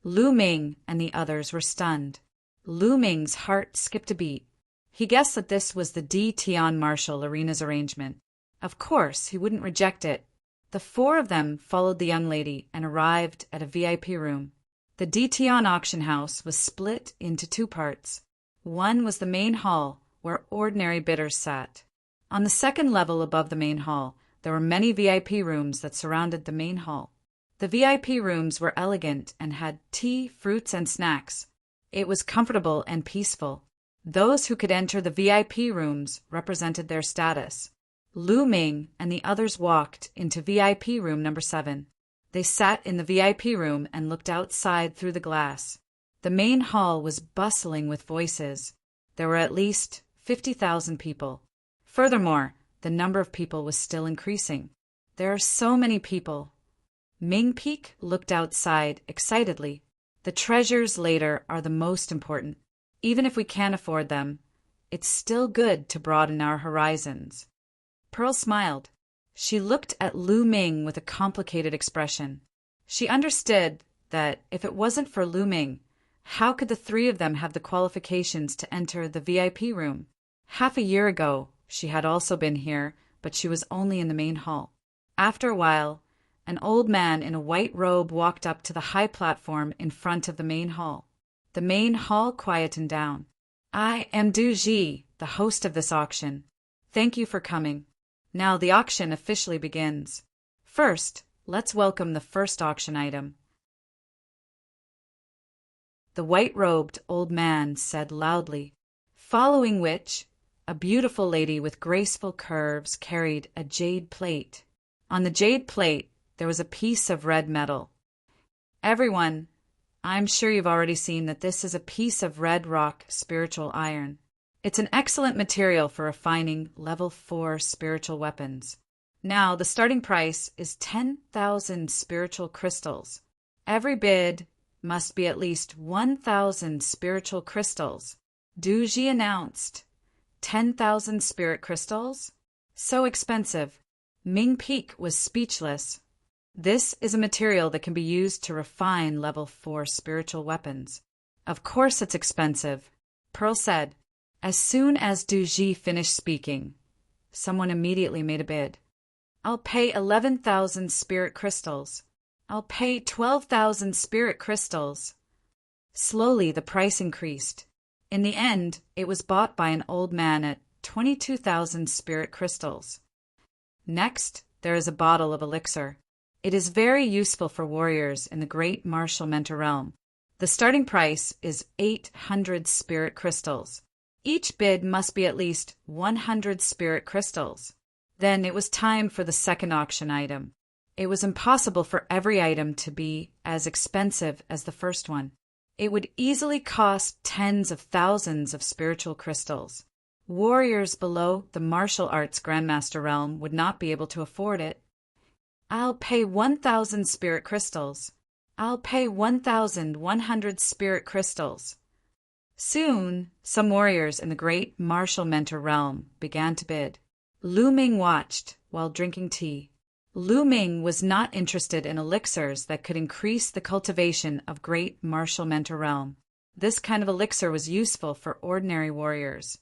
Lu Ming and the others were stunned. Lu Ming's heart skipped a beat. He guessed that this was the DTian martial arena's arrangement. Of course, he wouldn't reject it. The four of them followed the young lady and arrived at a VIP room. The DTian auction house was split into two parts. One was the main hall, where ordinary bidders sat. On the second level above the main hall, there were many VIP rooms that surrounded the main hall. The VIP rooms were elegant and had tea, fruits, and snacks. It was comfortable and peaceful. Those who could enter the VIP rooms represented their status. Lu Ming and the others walked into VIP room number 7. They sat in the VIP room and looked outside through the glass. The main hall was bustling with voices. There were at least 50,000 people. Furthermore, the number of people was still increasing. There are so many people. Ming Peek looked outside excitedly. The treasures later are the most important. Even if we can't afford them, it's still good to broaden our horizons. Pearl smiled. She looked at Lu Ming with a complicated expression. She understood that if it wasn't for Lu Ming, how could the three of them have the qualifications to enter the VIP room? Half a year ago, she had also been here, but she was only in the main hall. After a while, an old man in a white robe walked up to the high platform in front of the main hall. The main hall quietened down. I am Du Ji, the host of this auction. Thank you for coming. Now the auction officially begins. First, let's welcome the first auction item. The white-robed old man said loudly, following which, a beautiful lady with graceful curves carried a jade plate. On the jade plate, there was a piece of red metal. Everyone, I'm sure you've already seen that this is a piece of red rock spiritual iron. It's an excellent material for refining level 4 spiritual weapons. Now, the starting price is 10,000 spiritual crystals. Every bid must be at least 1,000 spiritual crystals. Duji announced. 10,000 spirit crystals? So expensive. Ming Peek was speechless. This is a material that can be used to refine level 4 spiritual weapons. Of course it's expensive, Pearl said. As soon as Du Ji finished speaking, someone immediately made a bid. I'll pay 11,000 spirit crystals. I'll pay 12,000 spirit crystals. Slowly the price increased. In the end, it was bought by an old man at 22,000 spirit crystals. Next, there is a bottle of elixir. It is very useful for warriors in the great martial mentor realm. The starting price is 800 spirit crystals. Each bid must be at least 100 spirit crystals. Then it was time for the second auction item. It was impossible for every item to be as expensive as the first one. It would easily cost tens of thousands of spiritual crystals. Warriors below the martial arts grandmaster realm would not be able to afford it. I'll pay 1,000 spirit crystals. I'll pay 1,100 spirit crystals. Soon, some warriors in the great martial mentor realm began to bid. Lu Ming watched while drinking tea. Lu Ming was not interested in elixirs that could increase the cultivation of great martial mentor realm. This kind of elixir was useful for ordinary warriors,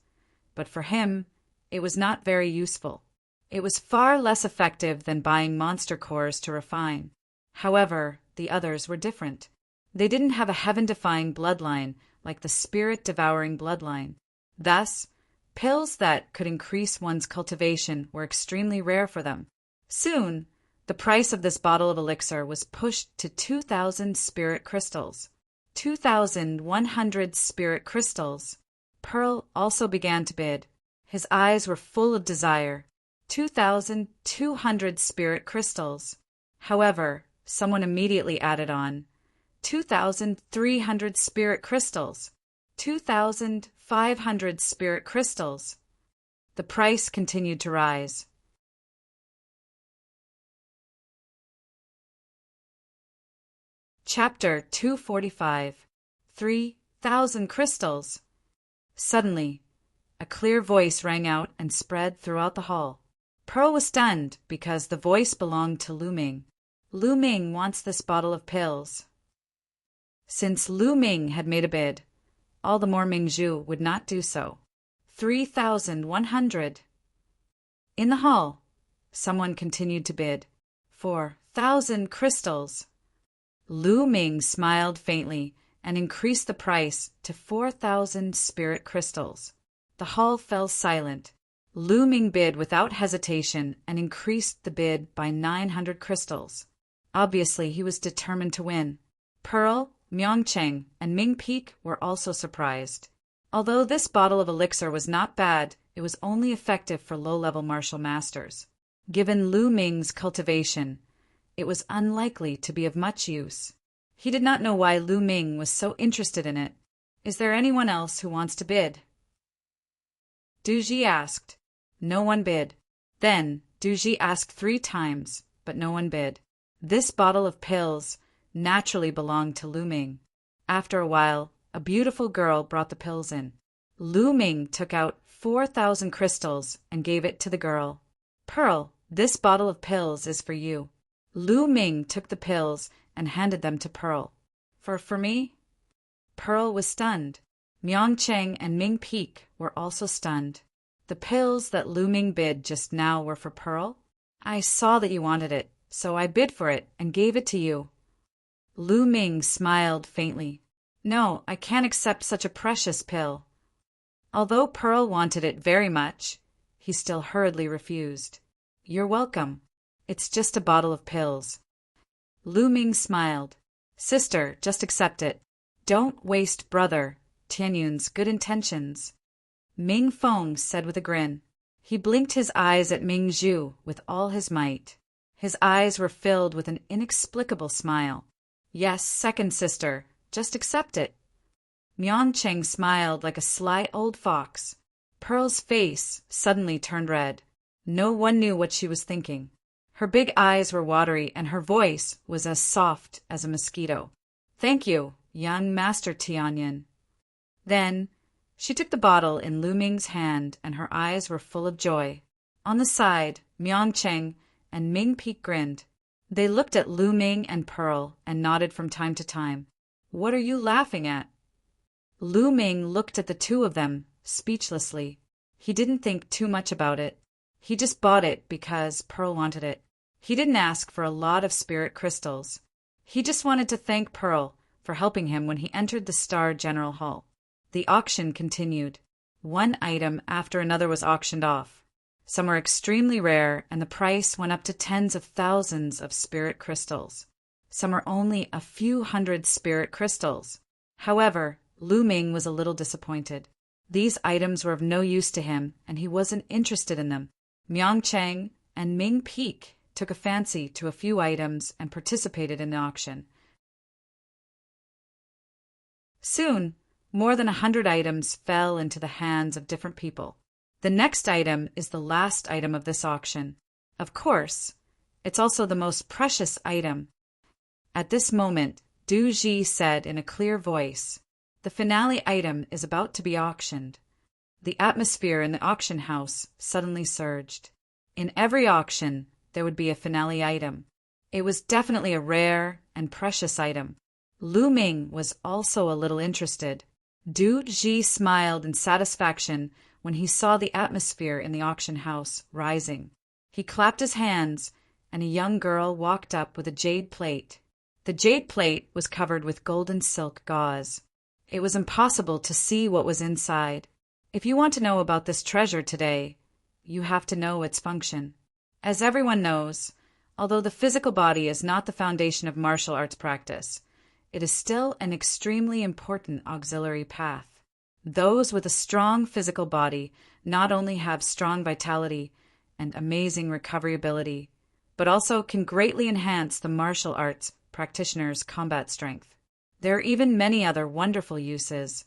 but for him, it was not very useful. It was far less effective than buying monster cores to refine. However, the others were different. They didn't have a heaven-defying bloodline like the spirit-devouring bloodline. Thus, pills that could increase one's cultivation were extremely rare for them. Soon, the price of this bottle of elixir was pushed to 2,000 spirit crystals. 2,100 spirit crystals. Pearl also began to bid. His eyes were full of desire. 2,200 spirit crystals. However, someone immediately added on, 2,300 spirit crystals, 2,500 spirit crystals. The price continued to rise. Chapter 245. 3,000 crystals. Suddenly, a clear voice rang out and spread throughout the hall. Pearl was stunned because the voice belonged to Lu Ming. Lu Ming wants this bottle of pills. Since Lu Ming had made a bid, all the more Mingzhu would not do so. 3,100. In the hall, someone continued to bid. 4,000 crystals. Lu Ming smiled faintly and increased the price to 4,000 spirit crystals. The hall fell silent. Lu Ming bid without hesitation and increased the bid by 900 crystals. Obviously, he was determined to win. Pearl, Myongcheng, and Ming Peek were also surprised. Although this bottle of elixir was not bad, it was only effective for low-level martial masters. Given Lu Ming's cultivation, it was unlikely to be of much use. He did not know why Lu Ming was so interested in it. Is there anyone else who wants to bid? Du Ji asked. No one bid. Then Du Ji asked 3 times, but no one bid. This bottle of pills naturally belonged to Lu Ming. After a while, a beautiful girl brought the pills in. Lu Ming took out 4,000 crystals and gave it to the girl. Pearl, this bottle of pills is for you. Lu Ming took the pills and handed them to Pearl. For me? Pearl was stunned. Myongcheng and Ming Peek were also stunned. The pills that Lu Ming bid just now were for Pearl? I saw that you wanted it, so I bid for it and gave it to you. Lu Ming smiled faintly. No, I can't accept such a precious pill. Although Pearl wanted it very much, he still hurriedly refused. You're welcome. It's just a bottle of pills. Lu Ming smiled. Sister, just accept it. Don't waste brother Tianyun's good intentions. Ming Feng said with a grin. He blinked his eyes at Ming Zhu with all his might. His eyes were filled with an inexplicable smile. Yes, second sister, just accept it. Myongcheng smiled like a sly old fox. Pearl's face suddenly turned red. No one knew what she was thinking. Her big eyes were watery and her voice was as soft as a mosquito. Thank you, young Master Tianyan. Then she took the bottle in Lu Ming's hand and her eyes were full of joy. On the side, Myongcheng and Ming Peek grinned. They looked at Lu Ming and Pearl and nodded from time to time. What are you laughing at? Lu Ming looked at the two of them, speechlessly. He didn't think too much about it. He just bought it because Pearl wanted it. He didn't ask for a lot of spirit crystals. He just wanted to thank Pearl for helping him when he entered the Star General Hall. The auction continued. One item after another was auctioned off. Some were extremely rare, and the price went up to tens of thousands of spirit crystals. Some were only a few hundred spirit crystals. However, Lu Ming was a little disappointed. These items were of no use to him, and he wasn't interested in them. Myongcheng and Ming Peek took a fancy to a few items and participated in the auction. Soon, more than 100 items fell into the hands of different people. The next item is the last item of this auction. Of course, it's also the most precious item. At this moment, Du Ji said in a clear voice, the finale item is about to be auctioned. The atmosphere in the auction house suddenly surged. In every auction, there would be a finale item. It was definitely a rare and precious item. Lu Ming was also a little interested. Du Ji smiled in satisfaction when he saw the atmosphere in the auction house rising. He clapped his hands, and a young girl walked up with a jade plate. The jade plate was covered with golden silk gauze. It was impossible to see what was inside. If you want to know about this treasure today, you have to know its function. As everyone knows, although the physical body is not the foundation of martial arts practice, it is still an extremely important auxiliary path. Those with a strong physical body not only have strong vitality and amazing recovery ability, but also can greatly enhance the martial arts practitioner's combat strength. There are even many other wonderful uses.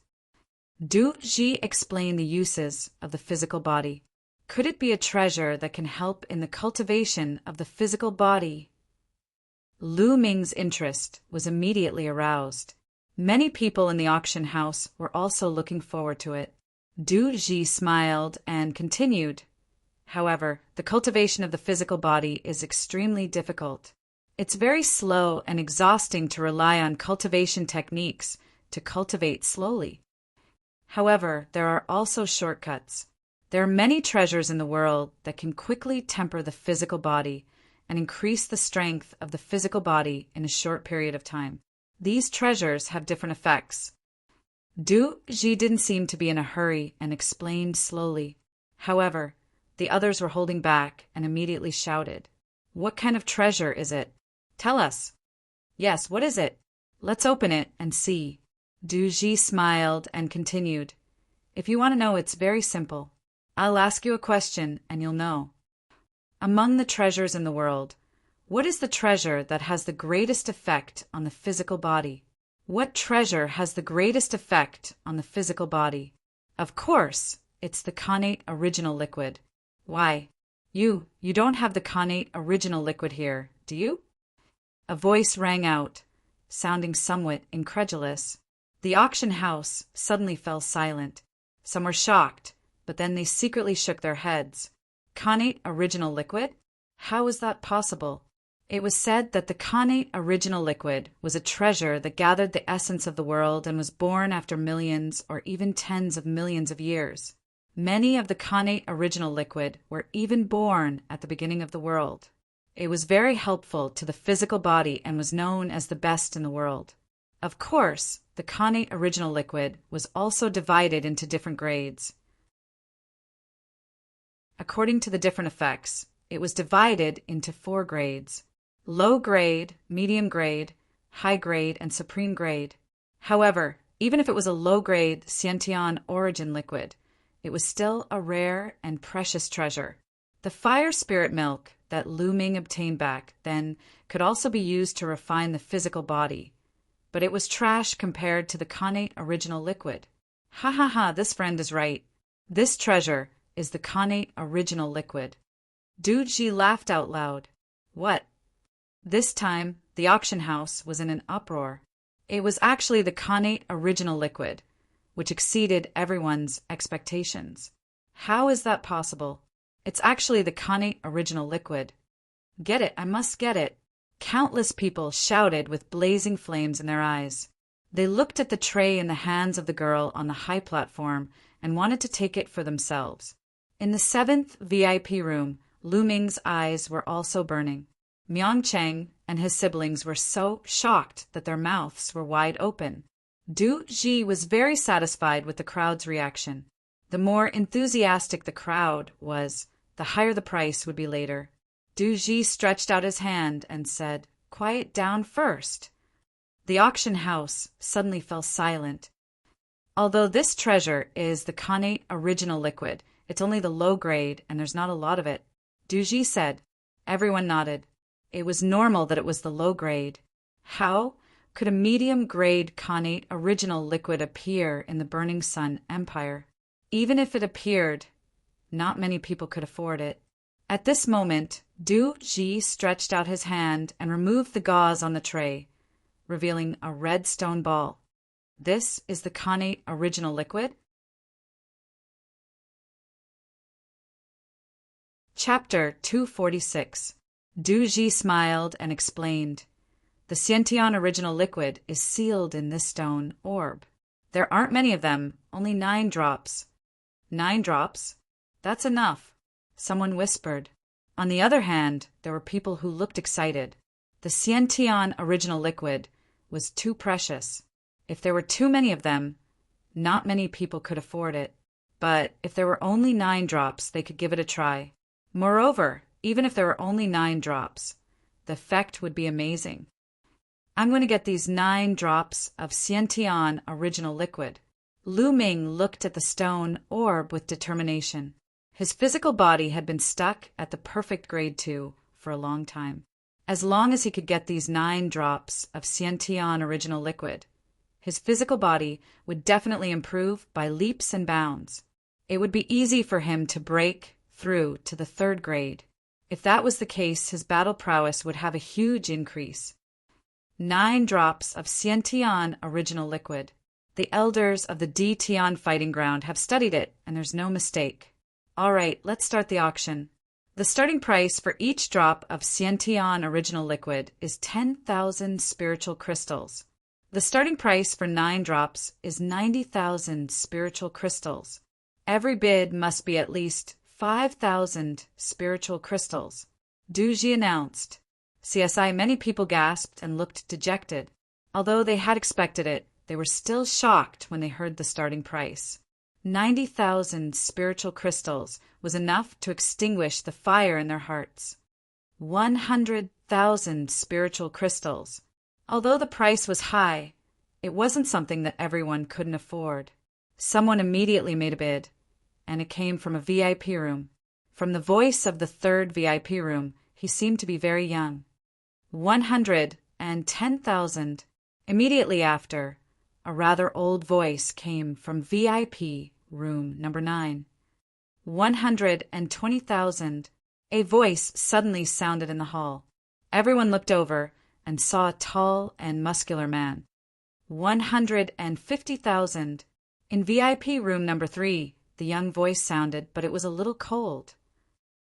Do Ji explain the uses of the physical body? Could it be a treasure that can help in the cultivation of the physical body? Lu Ming's interest was immediately aroused. Many people in the auction house were also looking forward to it. Du Ji smiled and continued. However, the cultivation of the physical body is extremely difficult. It's very slow and exhausting to rely on cultivation techniques to cultivate slowly. However, there are also shortcuts. There are many treasures in the world that can quickly temper the physical body and increase the strength of the physical body in a short period of time. These treasures have different effects. Du Ji didn't seem to be in a hurry and explained slowly. However, the others were holding back and immediately shouted, "What kind of treasure is it? Tell us." "Yes, what is it? Let's open it and see." Du Ji smiled and continued, "If you want to know, it's very simple. I'll ask you a question and you'll know. Among the treasures in the world, what is the treasure that has the greatest effect on the physical body? What treasure has the greatest effect on the physical body? Of course, it's the connate original liquid. Why, you don't have the connate original liquid here, do you?" A voice rang out, sounding somewhat incredulous. The auction house suddenly fell silent. Some were shocked, but then they secretly shook their heads. Connate original liquid? How was that possible? It was said that the connate original liquid was a treasure that gathered the essence of the world and was born after millions or even tens of millions of years. Many of the connate original liquid were even born at the beginning of the world. It was very helpful to the physical body and was known as the best in the world. Of course, the connate original liquid was also divided into different grades. According to the different effects, it was divided into 4 grades: low grade, medium grade, high grade, and supreme grade. However, even if it was a low grade Xiantian origin liquid, it was still a rare and precious treasure. The fire spirit milk that Lu Ming obtained back then could also be used to refine the physical body, but it was trash compared to the connate original liquid. Ha ha ha, this friend is right. This treasure is the connate original liquid. Du Ji laughed out loud. What? This time, the auction house was in an uproar. It was actually the connate original liquid, which exceeded everyone's expectations. How is that possible? It's actually the connate original liquid. Get it, I must get it. Countless people shouted with blazing flames in their eyes. They looked at the tray in the hands of the girl on the high platform and wanted to take it for themselves. In the 7th VIP room, Lu Ming's eyes were also burning. Miang Cheng and his siblings were so shocked that their mouths were wide open. Du Ji was very satisfied with the crowd's reaction. The more enthusiastic the crowd was, the higher the price would be later. Du Ji stretched out his hand and said, "Quiet down first." The auction house suddenly fell silent. Although this treasure is the connate original liquid, it's only the low grade and there's not a lot of it, Du Ji said. Everyone nodded. It was normal that it was the low grade. How could a medium grade connate original liquid appear in the Burning Sun Empire? Even if it appeared, not many people could afford it. At this moment, Du Ji stretched out his hand and removed the gauze on the tray, revealing a red stone ball. This is the connate original liquid? Chapter 246. Du Ji smiled and explained, "The Xiantian original liquid is sealed in this stone orb. There aren't many of them, only 9 drops. 9 drops? That's enough," someone whispered. On the other hand, there were people who looked excited. The Xiantian original liquid was too precious. If there were too many of them, not many people could afford it. But if there were only 9 drops, they could give it a try. Moreover, even if there were only 9 drops, the effect would be amazing. I'm going to get these 9 drops of Xiantian original liquid. Lu Ming looked at the stone orb with determination. His physical body had been stuck at the perfect grade 2 for a long time. As long as he could get these 9 drops of Xiantian original liquid, His physical body would definitely improve by leaps and bounds. It would be easy for him to break through to the 3rd grade. If that was the case, his battle prowess would have a huge increase. 9 drops of Xiantian original liquid. The elders of the D Tian fighting ground have studied it, and there's no mistake. All right, let's start the auction. The starting price for each drop of Xiantian original liquid is 10,000 spiritual crystals. The starting price for 9 drops is 90,000 spiritual crystals. Every bid must be at least 5,000 spiritual crystals. Duji announced. CSI, many people gasped and looked dejected. Although they had expected it, they were still shocked when they heard the starting price. 90,000 spiritual crystals was enough to extinguish the fire in their hearts. 100,000 spiritual crystals. Although the price was high, it wasn't something that everyone couldn't afford. Someone immediately made a bid, and it came from a VIP room. From the voice of the 3rd VIP room, he seemed to be very young. 110,000. Immediately after, a rather old voice came from VIP room number 9. 120,000. A voice suddenly sounded in the hall. Everyone looked over and saw a tall and muscular man. 150,000. In VIP room number 3, the young voice sounded, but it was a little cold.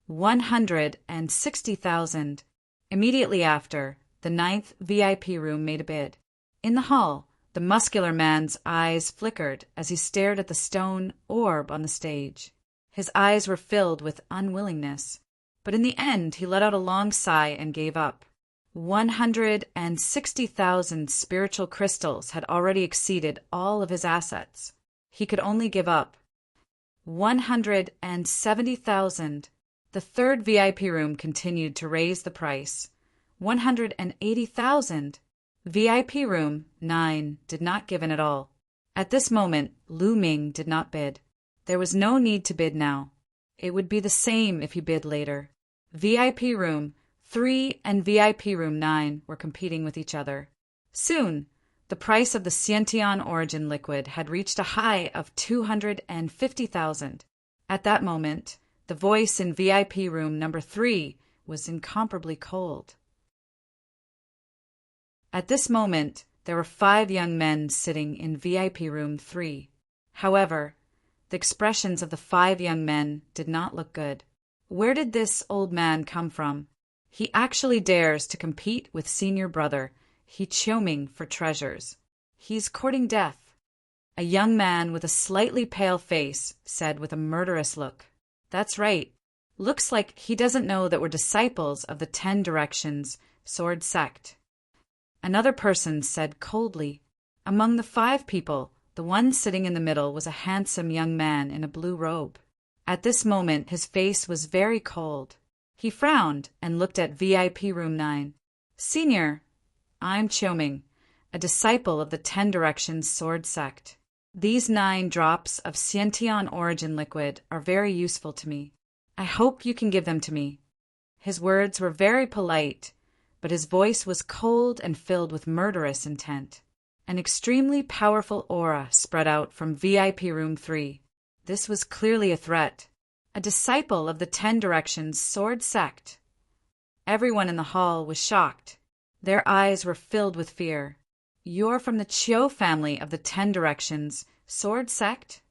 160,000. Immediately after, the 9th VIP room made a bid. In the hall, the muscular man's eyes flickered as he stared at the stone orb on the stage. His eyes were filled with unwillingness, but in the end he let out a long sigh and gave up. 160,000 spiritual crystals had already exceeded all of his assets. He could only give up. 170,000. The 3rd VIP room continued to raise the price. 180,000. VIP room 9 did not give in at all. At this moment, Lu Ming did not bid. There was no need to bid now. It would be the same if he bid later. VIP room 3 and VIP room 9 were competing with each other. Soon, the price of the Xiantian origin liquid had reached a high of 250,000. At that moment, the voice in VIP room number 3 was incomparably cold. At this moment, there were 5 young men sitting in VIP room 3. However, the expressions of the 5 young men did not look good. Where did this old man come from? He actually dares to compete with senior brother. He choming for treasures. He's courting death. A young man with a slightly pale face said with a murderous look. That's right. Looks like he doesn't know that we're disciples of the 10 Directions sword sect. Another person said coldly. Among the 5 people, the one sitting in the middle was a handsome young man in a blue robe. At this moment, his face was very cold. He frowned and looked at VIP room 9. Senior, I'm Choming, a disciple of the 10 Directions sword sect. These 9 drops of Xiantian origin liquid are very useful to me. I hope you can give them to me. His words were very polite, but his voice was cold and filled with murderous intent. An extremely powerful aura spread out from VIP room 3. This was clearly a threat. A disciple of the 10 Directions sword sect. Everyone in the hall was shocked. Their eyes were filled with fear. You're from the Chiu family of the 10 Directions sword sect?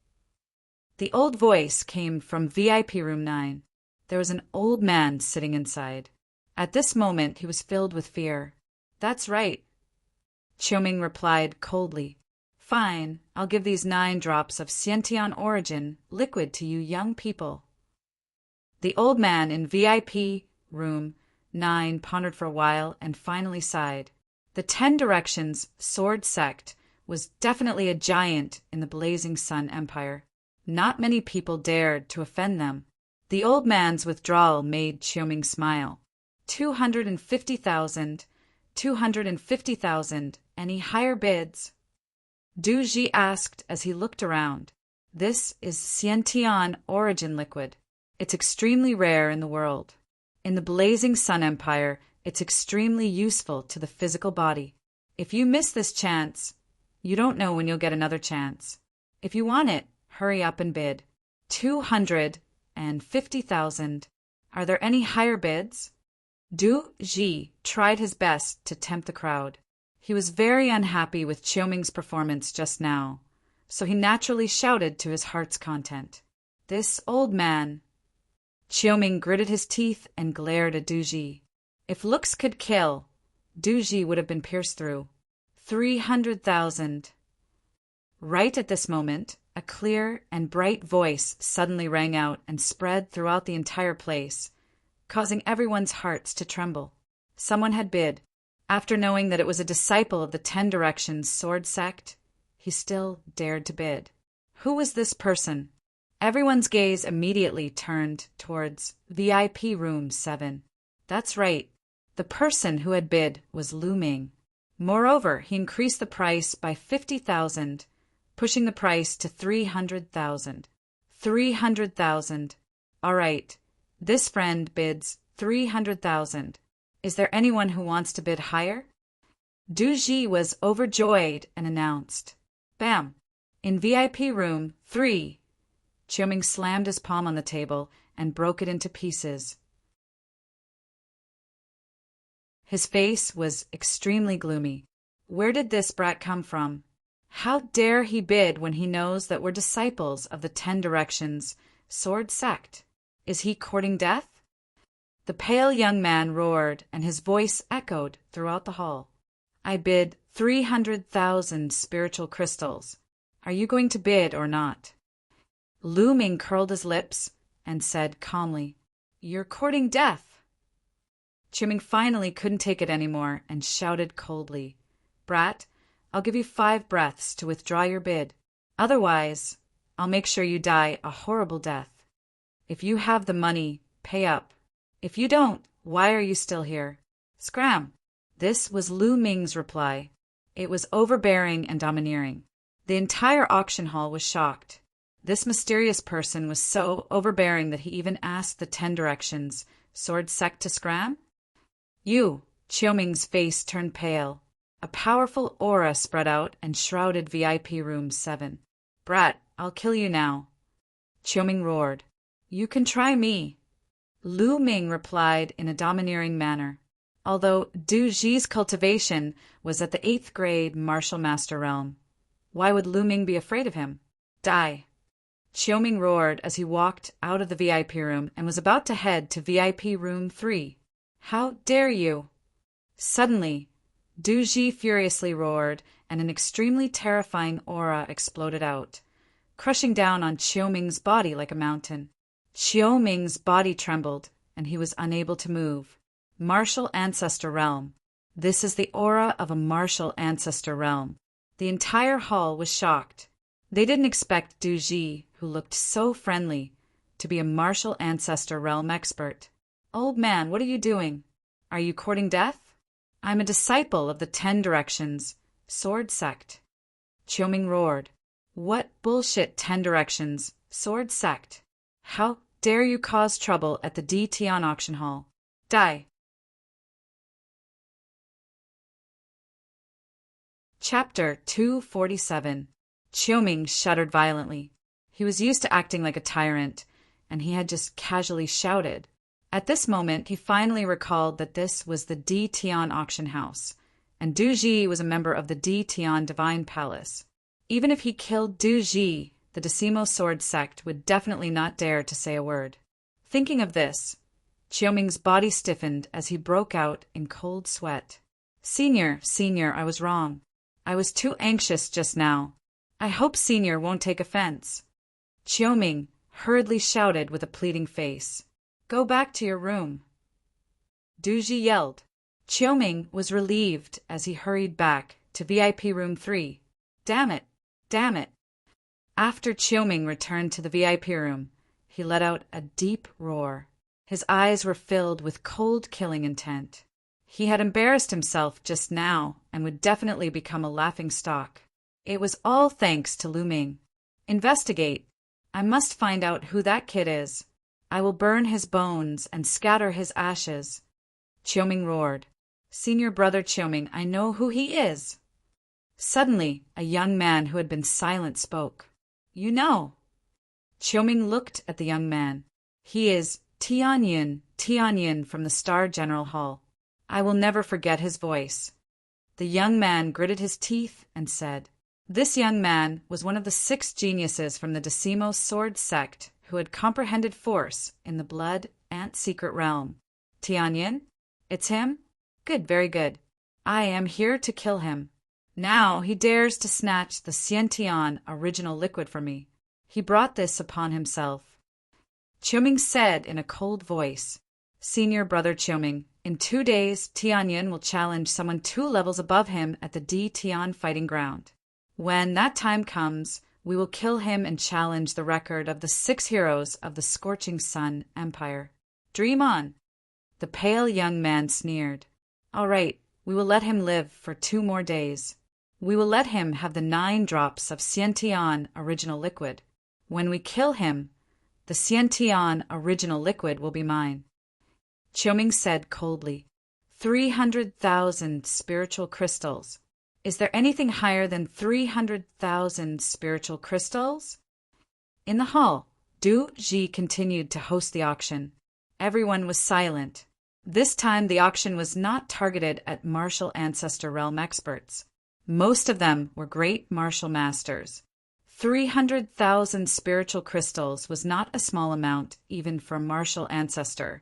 The old voice came from VIP room 9. There was an old man sitting inside. At this moment, he was filled with fear. That's right. Choming replied coldly. Fine, I'll give these 9 drops of Xiantian origin liquid to you young people. The old man in VIP room 9 pondered for a while and finally sighed. The 10 Directions sword sect was definitely a giant in the Blazing Sun Empire. Not many people dared to offend them. The old man's withdrawal made Choming smile. 250,000, 250,000. Any higher bids? Du Ji asked as he looked around. This is Xiantian origin liquid. It's extremely rare in the world. In the Blazing Sun Empire, it's extremely useful to the physical body. If you miss this chance, You don't know when you'll get another chance. If you want it, hurry up and bid. 250,000. Are there any higher bids? Du Ji tried his best to tempt the crowd. He was very unhappy with Chiu-Ming's performance just now, so he naturally shouted to his heart's content. This old man. Chiu-Ming gritted his teeth and glared at Du Ji. If looks could kill, Du Ji would have been pierced through. 300,000. Right at this moment, a clear and bright voice suddenly rang out and spread throughout the entire place, causing everyone's hearts to tremble. Someone had bid. After knowing that it was a disciple of the 10 Directions sword sect, he still dared to bid. Who was this person? Everyone's gaze immediately turned towards VIP room 7. That's right. The person who had bid was Lu Ming. Moreover, he increased the price by 50,000, pushing the price to 300,000. 300,000. All right. This friend bids 300,000. Is there anyone who wants to bid higher? Du Ji was overjoyed and announced, "Bam! In VIP room 3. Chiu-Ming slammed his palm on the table and broke it into pieces. His face was extremely gloomy. Where did this brat come from? How dare he bid when he knows that we're disciples of the 10 Directions sword sect? Is he courting death? The pale young man roared, and his voice echoed throughout the hall. I bid 300,000 spiritual crystals. Are you going to bid or not? Lu Ming curled his lips and said calmly, You're courting death. Chiu-Ming finally couldn't take it anymore and shouted coldly, Brat, I'll give you 5 breaths to withdraw your bid. Otherwise, I'll make sure you die a horrible death. If you have the money, pay up. If you don't, why are you still here? Scram! This was Lu Ming's reply. It was overbearing and domineering. The entire auction hall was shocked. This mysterious person was so overbearing that he even asked the 10 Directions sword sect to scram? You! Chiu-Ming's face turned pale. A powerful aura spread out and shrouded VIP room 7. Brat, I'll kill you now. Chiu-Ming roared. You can try me. Lu Ming replied in a domineering manner. Although Du Ji's cultivation was at the 8th grade martial master realm, why would Lu Ming be afraid of him? Die! Chiu-Ming roared as he walked out of the VIP room and was about to head to VIP room 3. How dare you! Suddenly, Du Ji furiously roared and an extremely terrifying aura exploded out, crushing down on Chiu-Ming's body like a mountain. Chiu-Ming's body trembled and he was unable to move. Martial Ancestor Realm. This is the aura of a martial ancestor realm. The entire hall was shocked. They didn't expect Du Ji, who looked so friendly, to be a martial ancestor realm expert. Old man, what are you doing? Are you courting death? I'm a disciple of the 10 Directions sword sect. Chiu-Ming roared. What bullshit 10 Directions sword sect? How dare you cause trouble at the D Tian auction hall? Die! Chapter 247. Chiu-Ming shuddered violently. He was used to acting like a tyrant, and he had just casually shouted. At this moment, he finally recalled that this was the D Tian auction house, and Du Ji was a member of the D Tian Divine Palace. Even if he killed Du Ji, the Decimo Sword sect would definitely not dare to say a word. Thinking of this, Chiu-Ming's body stiffened as he broke out in cold sweat. Senior, I was wrong. I was too anxious just now. I hope Senior won't take offense. Chiu-Ming hurriedly shouted with a pleading face. Go back to your room. Du Ji yelled. Chiu-Ming was relieved as he hurried back to VIP room 3. Damn it! Damn it! After Chiu-Ming returned to the VIP room, he let out a deep roar. His eyes were filled with cold killing intent. He had embarrassed himself just now and would definitely become a laughingstock. It was all thanks to Lu Ming. Investigate. I must find out who that kid is. I will burn his bones and scatter his ashes. Chiu-Ming roared. Senior brother Chiu-Ming, I know who he is. Suddenly, a young man who had been silent spoke. "You know." Chiu-Ming looked at the young man. "He is Tianyin from the Star General Hall. I will never forget his voice." The young man gritted his teeth and said, "This young man was one of the 6 geniuses from the Decimo Sword Sect who had comprehended force in the blood and secret realm. Tianyin? It's him? Good, very good. I am here to kill him. Now he dares to snatch the Xiantian original liquid from me. He brought this upon himself." Chiu-Ming said in a cold voice, "Senior brother Chiu-Ming, in 2 days Tianyin will challenge someone 2 levels above him at the Tian fighting ground. When that time comes, we will kill him and challenge the record of the 6 heroes of the Scorching Sun Empire. Dream on." The pale young man sneered. "All right, we will let him live for 2 more days. We will let him have the 9 drops of Xiantian original liquid. When we kill him, the Xiantian original liquid will be mine." Chiu-Ming said coldly, 300,000 spiritual crystals. Is there anything higher than 300,000 spiritual crystals? In the hall, Du Ji continued to host the auction. Everyone was silent. This time the auction was not targeted at martial ancestor realm experts. Most of them were great martial masters. 300,000 spiritual crystals was not a small amount even for a martial ancestor,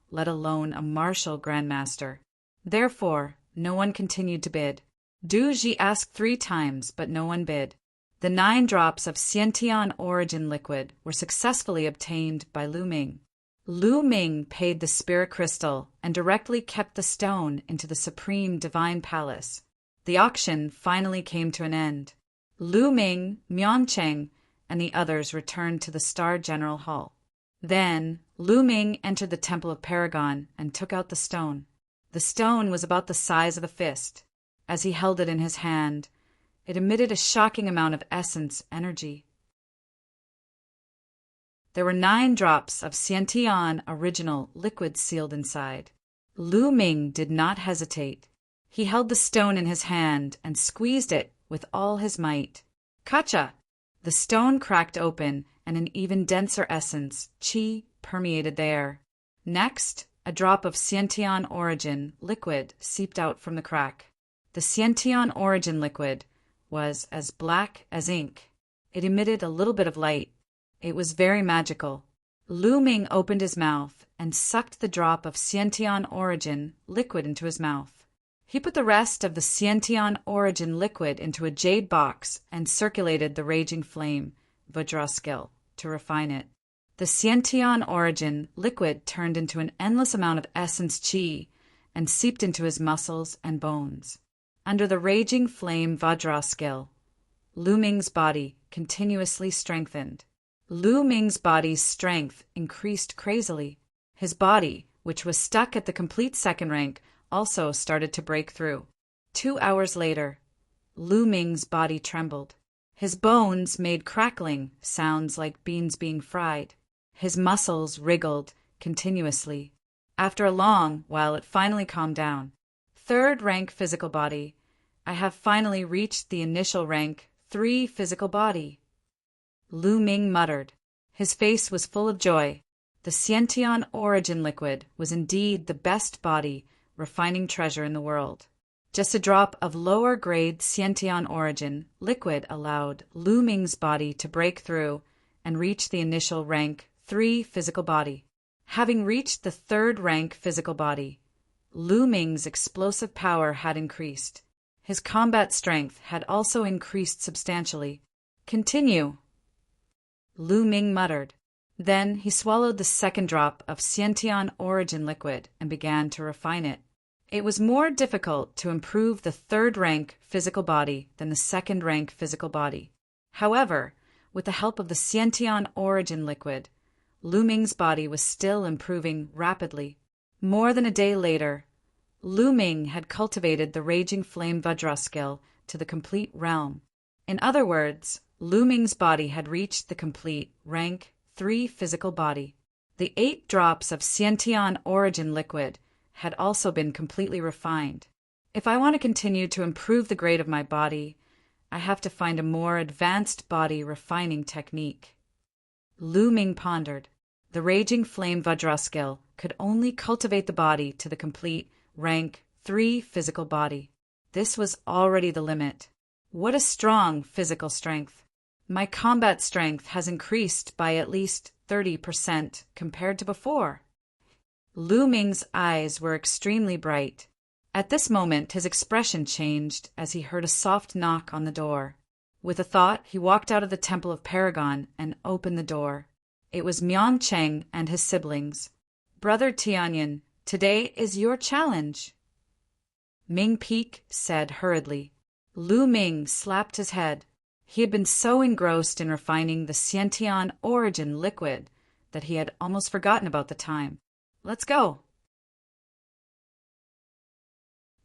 let alone a martial grandmaster. Therefore, no one continued to bid. Du Ji asked 3 times, but no one bid. The 9 drops of Xiantian origin liquid were successfully obtained by Lu Ming. Lu Ming paid the spirit crystal and directly kept the stone into the Supreme Divine Palace. The auction finally came to an end. Lu Ming, Miancheng, and the others returned to the Star General Hall. Then Lu Ming entered the Temple of Paragon and took out the stone. The stone was about the size of a fist. As he held it in his hand, it emitted a shocking amount of essence energy. There were 9 drops of Xiantian original liquid sealed inside. Lu Ming did not hesitate. He held the stone in his hand and squeezed it with all his might. Kacha! The stone cracked open and an even denser essence, qi, permeated the air. Next, a drop of Xiantian origin liquid seeped out from the crack. The Xiantian origin liquid was as black as ink. It emitted a little bit of light. It was very magical. Lu Ming opened his mouth and sucked the drop of Xiantian origin liquid into his mouth. He put the rest of the Xiantian origin liquid into a jade box and circulated the raging flame, Vajraskill, to refine it. The Xiantian origin liquid turned into an endless amount of essence qi and seeped into his muscles and bones. Under the raging flame Vajraskill, Lu Ming's body continuously strengthened. Lu Ming's body's strength increased crazily. His body, which was stuck at the complete 2nd rank, also started to break through. 2 hours later, Lu Ming's body trembled. His bones made crackling sounds like beans being fried. His muscles wriggled continuously. After a long while, it finally calmed down. 3rd rank physical body. I have finally reached the initial rank 3 physical body. Lu Ming muttered. His face was full of joy. The Xiantian origin liquid was indeed the best body refining treasure in the world. Just a drop of lower grade Xiantian origin liquid allowed Lu Ming's body to break through and reach the initial rank 3 physical body. Having reached the 3rd rank physical body, Lu Ming's explosive power had increased. His combat strength had also increased substantially. Continue, Lu Ming muttered. Then he swallowed the 2nd drop of Xiantian origin liquid and began to refine it. It was more difficult to improve the 3rd rank physical body than the 2nd rank physical body. However, with the help of the Xiantian origin liquid, Lu Ming's body was still improving rapidly. More than a day later, Lu Ming had cultivated the raging flame Vajraskill to the complete realm. In other words, Lu Ming's body had reached the complete rank 3 physical body. The 8 drops of Xiantian origin liquid had also been completely refined. If I want to continue to improve the grade of my body, I have to find a more advanced body refining technique. Lu Ming pondered. The raging flame Vajraskill could only cultivate the body to the complete rank 3 physical body. This was already the limit. What a strong physical strength. My combat strength has increased by at least 30% compared to before. Lu Ming's eyes were extremely bright. At this moment his expression changed as he heard a soft knock on the door. With a thought, he walked out of the Temple of Paragon and opened the door. It was Miang Cheng and his siblings. "Brother Tianyin, today is your challenge," Ming Peak said hurriedly. Lu Ming slapped his head. He had been so engrossed in refining the Xiantian origin liquid that he had almost forgotten about the time. "Let's go."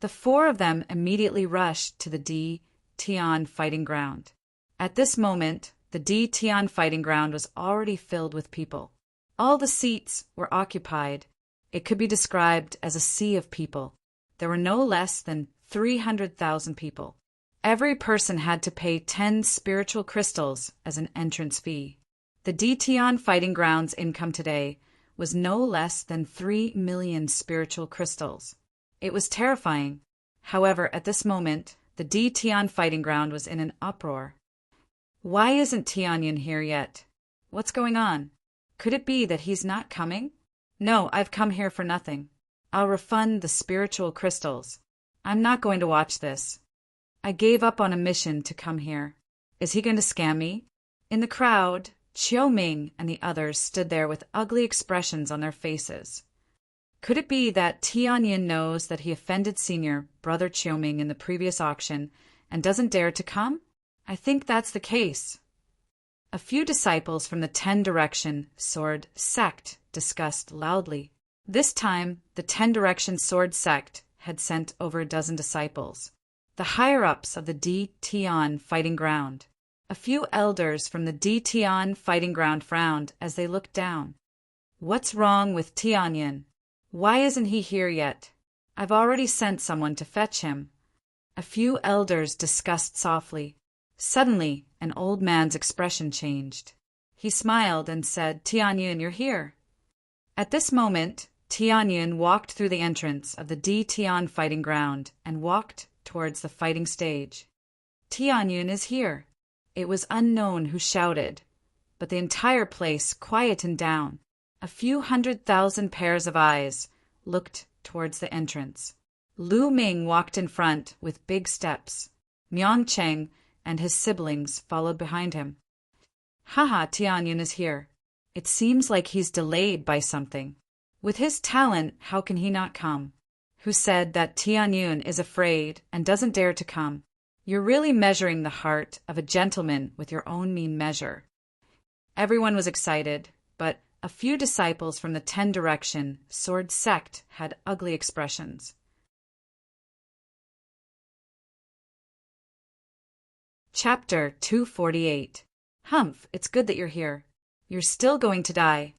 The 4 of them immediately rushed to the D. Tian fighting ground. At this moment, the D. Tian fighting ground was already filled with people. All the seats were occupied. It could be described as a sea of people. There were no less than 300,000 people. Every person had to pay 10 spiritual crystals as an entrance fee. The D. Tian fighting ground's income today was no less than 3 million spiritual crystals. It was terrifying. However, at this moment, the D. Tian fighting ground was in an uproar. Why isn't Tianyin here yet? What's going on? Could it be that he's not coming? No, I've come here for nothing. I'll refund the spiritual crystals. I'm not going to watch this. I gave up on a mission to come here. Is he going to scam me? In the crowd, Chiu Ming and the others stood there with ugly expressions on their faces. Could it be that Tianyin knows that he offended Senior Brother Chiu Ming in the previous auction and doesn't dare to come? I think that's the case. A few disciples from the 10 Direction Sword Sect discussed loudly. This time, the 10 Direction Sword Sect had sent over a dozen disciples, the higher-ups of the D. Tian fighting ground. A few elders from the D. Tian fighting ground frowned as they looked down. What's wrong with Tianyin? Why isn't he here yet? I've already sent someone to fetch him. A few elders discussed softly. Suddenly, an old man's expression changed. He smiled and said, "Tianyin, you're here." At this moment, Tianyin walked through the entrance of the D. Tian fighting ground and walked towards the fighting stage. "Tianyin is here." It was unknown who shouted, but the entire place quietened down. A few 100,000 pairs of eyes looked towards the entrance. Lu Ming walked in front with big steps. Miang Cheng and his siblings followed behind him. "Haha, Tianyin is here. It seems like he's delayed by something. With his talent, how can he not come? Who said that Tianyin is afraid and doesn't dare to come? You're really measuring the heart of a gentleman with your own mean measure." Everyone was excited, but a few disciples from the 10 Direction Sword Sect had ugly expressions. Chapter 248. "Humph, it's good that you're here. You're still going to die,"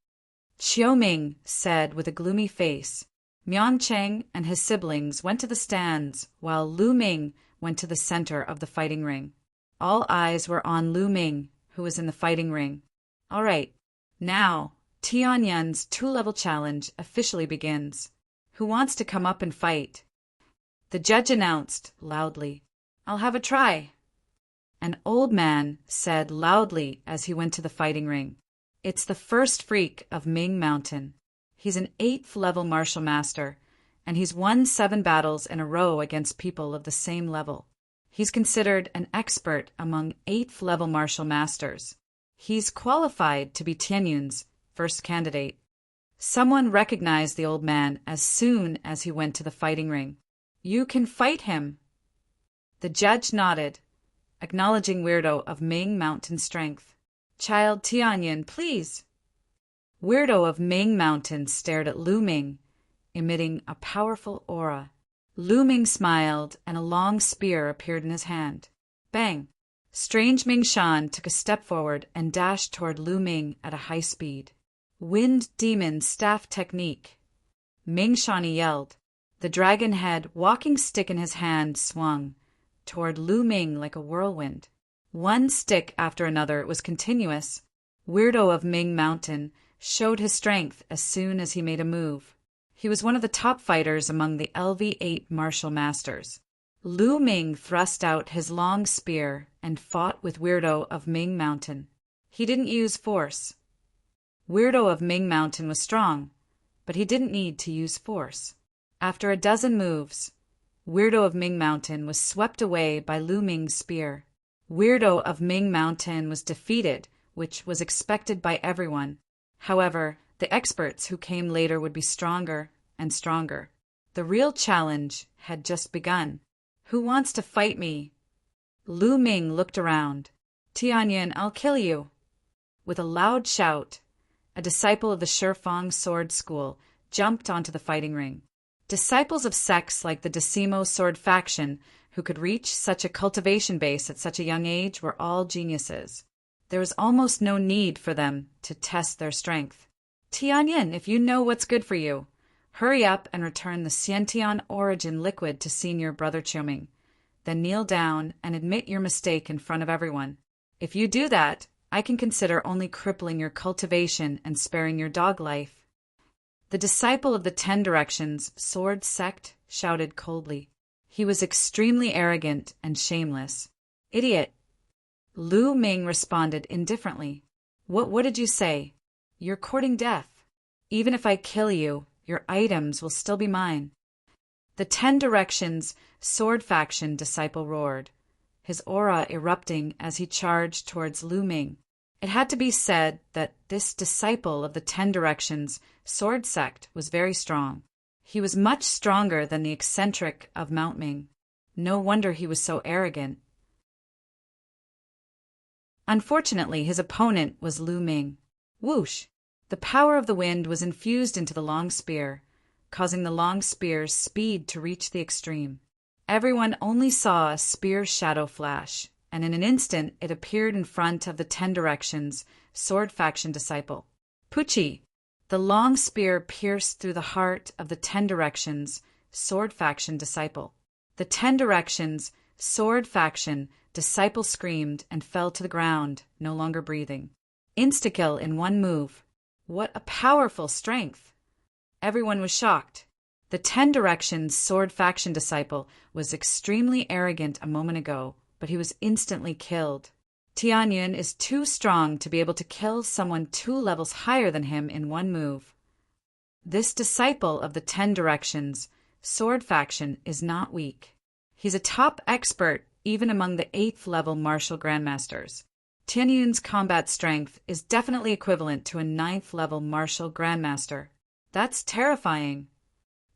Chiu Ming said with a gloomy face. Miang Cheng and his siblings went to the stands, while Lu Ming went to the center of the fighting ring. All eyes were on Lu Ming, who was in the fighting ring. All right, now Tianyin's 2-level challenge officially begins. Who wants to come up and fight? The judge announced loudly, "I'll have a try." An old man said loudly as he went to the fighting ring, "It's the first freak of Ming Mountain. He's an 8th-level martial master, and he's won 7 battles in a row against people of the same level. He's considered an expert among 8th-level martial masters. He's qualified to be Tianyin's first candidate." Someone recognized the old man as soon as he went to the fighting ring. "You can fight him." The judge nodded, acknowledging Weirdo of Ming Mountain strength. "Child Tianyin, please." Weirdo of Ming Mountain stared at Lu Ming, emitting a powerful aura. Lu Ming smiled, and a long spear appeared in his hand. Bang! Strange Ming Shan took a step forward and dashed toward Lu Ming at a high speed. Wind Demon Staff Technique. Ming Shani yelled. The dragon head walking stick in his hand swung toward Lu Ming like a whirlwind. One stick after another, it was continuous. Weirdo of Ming Mountain showed his strength as soon as he made a move. He was one of the top fighters among the LV8 martial masters. Lu Ming thrust out his long spear and fought with Weirdo of Ming Mountain. He didn't use force. Weirdo of Ming Mountain was strong, but he didn't need to use force. After a dozen moves, Weirdo of Ming Mountain was swept away by Lu Ming's spear. Weirdo of Ming Mountain was defeated, which was expected by everyone. However, the experts who came later would be stronger and stronger. The real challenge had just begun. Who wants to fight me? Lu Ming looked around. Tianyin, I'll kill you. With a loud shout, a disciple of the Shifeng Sword School jumped onto the fighting ring. Disciples of sects like the Decimo Sword faction who could reach such a cultivation base at such a young age were all geniuses. There was almost no need for them to test their strength. Tianyin, if you know what's good for you, hurry up and return the Xiantian origin liquid to Senior Brother Chiuming. Then kneel down and admit your mistake in front of everyone. If you do that, I can consider only crippling your cultivation and sparing your dog life. The disciple of the 10 Directions Sword Sect shouted coldly. He was extremely arrogant and shameless. Idiot! Lu Ming responded indifferently. What did you say? You're courting death. Even if I kill you, your items will still be mine. The 10 Directions Sword Faction disciple roared, his aura erupting as he charged towards Lu Ming. It had to be said that this disciple of the 10 Directions Sword Sect was very strong. He was much stronger than the eccentric of Mount Ming. No wonder he was so arrogant. Unfortunately, his opponent was Lu Ming. Whoosh! The power of the wind was infused into the long spear, causing the long spear's speed to reach the extreme. Everyone only saw a spear shadow flash, and in an instant it appeared in front of the 10 Directions Sword Faction disciple. Pucci! The long spear pierced through the heart of the 10 Directions Sword Faction disciple. The 10 Directions Sword Faction disciple screamed and fell to the ground, no longer breathing. Insta-kill in one move. What a powerful strength! Everyone was shocked. The 10 Directions Sword Faction disciple was extremely arrogant a moment ago, but he was instantly killed. Tianyin is too strong to be able to kill someone 2 levels higher than him in one move. This disciple of the 10 Directions Sword Faction is not weak. He's a top expert even among the 8th level martial grandmasters. Tianyin's combat strength is definitely equivalent to a 9th level martial grandmaster. That's terrifying.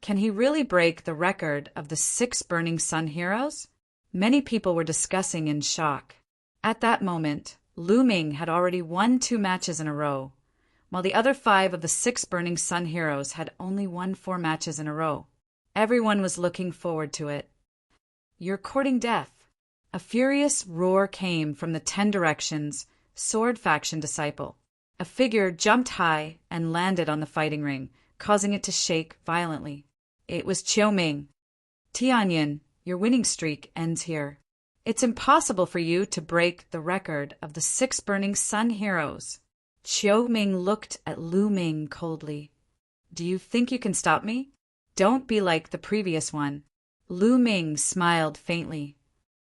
Can he really break the record of the 6 Burning Sun heroes? Many people were discussing in shock. At that moment, Lu Ming had already won 2 matches in a row, while the other 5 of the 6 Burning Sun heroes had only won 4 matches in a row. Everyone was looking forward to it. You're courting death. A furious roar came from the 10 Directions Sword Faction disciple. A figure jumped high and landed on the fighting ring, causing it to shake violently. It was Chiuming. Tianyin, your winning streak ends here. It's impossible for you to break the record of the 6 Burning Sun heroes. Chiuming looked at Lu Ming coldly. Do you think you can stop me? Don't be like the previous one. Lu Ming smiled faintly.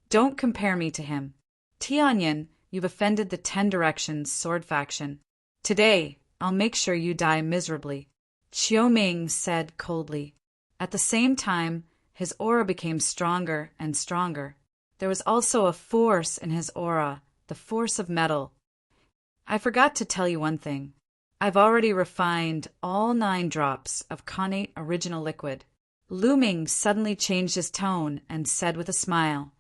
Don't compare me to him. Tianyin, you've offended the 10 Directions Sword Faction. Today, I'll make sure you die miserably. Chiuming said coldly. At the same time, his aura became stronger and stronger. There was also a force in his aura, the force of metal. I forgot to tell you one thing. I've already refined all 9 drops of connate original liquid. Lu Ming suddenly changed his tone and said with a smile,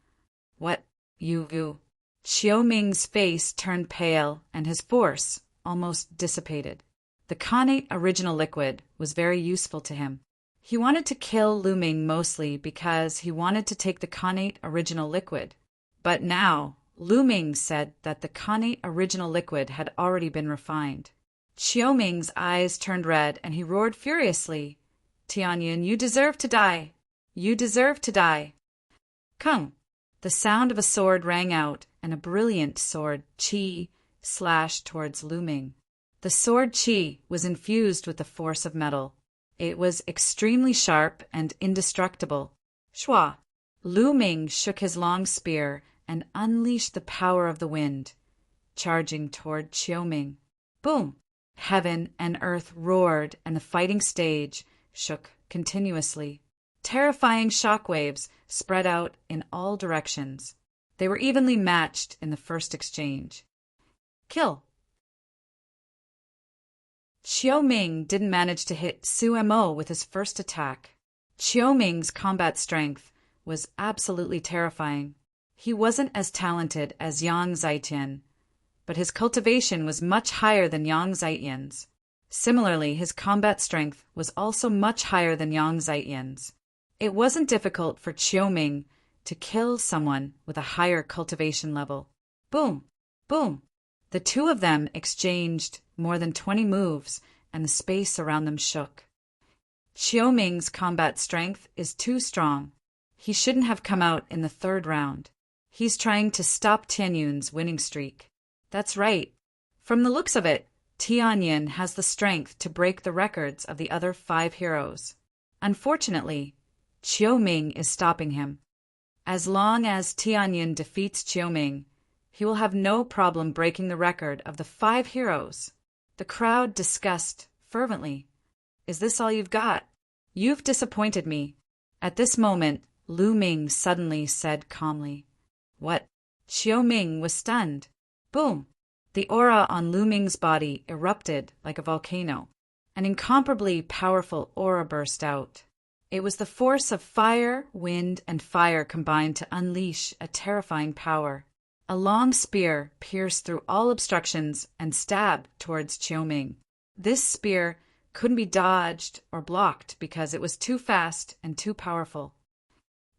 What, you? Chiuming's face turned pale and his force almost dissipated. The connate original liquid was very useful to him. He wanted to kill Lu Ming mostly because he wanted to take the connate original liquid. But now, Lu Ming said that the connate original liquid had already been refined. Chiuming's eyes turned red and he roared furiously. Tianyin, you deserve to die. You deserve to die. Kung! The sound of a sword rang out, and a brilliant sword, qi, slashed towards Lu Ming. The sword qi was infused with the force of metal. It was extremely sharp and indestructible. Shua! Lu Ming shook his long spear and unleashed the power of the wind, charging toward Qiuming. Boom! Heaven and earth roared, and the fighting stage shook continuously. Terrifying shockwaves spread out in all directions. They were evenly matched in the first exchange. Kill! Qiuming didn't manage to hit Su Mo with his first attack. Qiuming's combat strength was absolutely terrifying. He wasn't as talented as Yang Zaitian, but his cultivation was much higher than Yang Zaitian's. Similarly, his combat strength was also much higher than Yang Zaitian's. It wasn't difficult for Qiuming to kill someone with a higher cultivation level. Boom! Boom! The two of them exchanged more than 20 moves, and the space around them shook. Qiuming's combat strength is too strong. He shouldn't have come out in the third round. He's trying to stop Tianyun's winning streak. That's right. From the looks of it, Tianyin has the strength to break the records of the other 5 heroes. Unfortunately, Qiuming is stopping him. As long as Tianyin defeats Qiuming, he will have no problem breaking the record of the 5 heroes. The crowd discussed fervently. Is this all you've got? You've disappointed me. At this moment, Lu Ming suddenly said calmly, What? Qiuming was stunned. Boom! The aura on Lu Ming's body erupted like a volcano. An incomparably powerful aura burst out. It was the force of fire, wind, and fire combined to unleash a terrifying power. A long spear pierced through all obstructions and stabbed towards Qiuming. This spear couldn't be dodged or blocked because it was too fast and too powerful.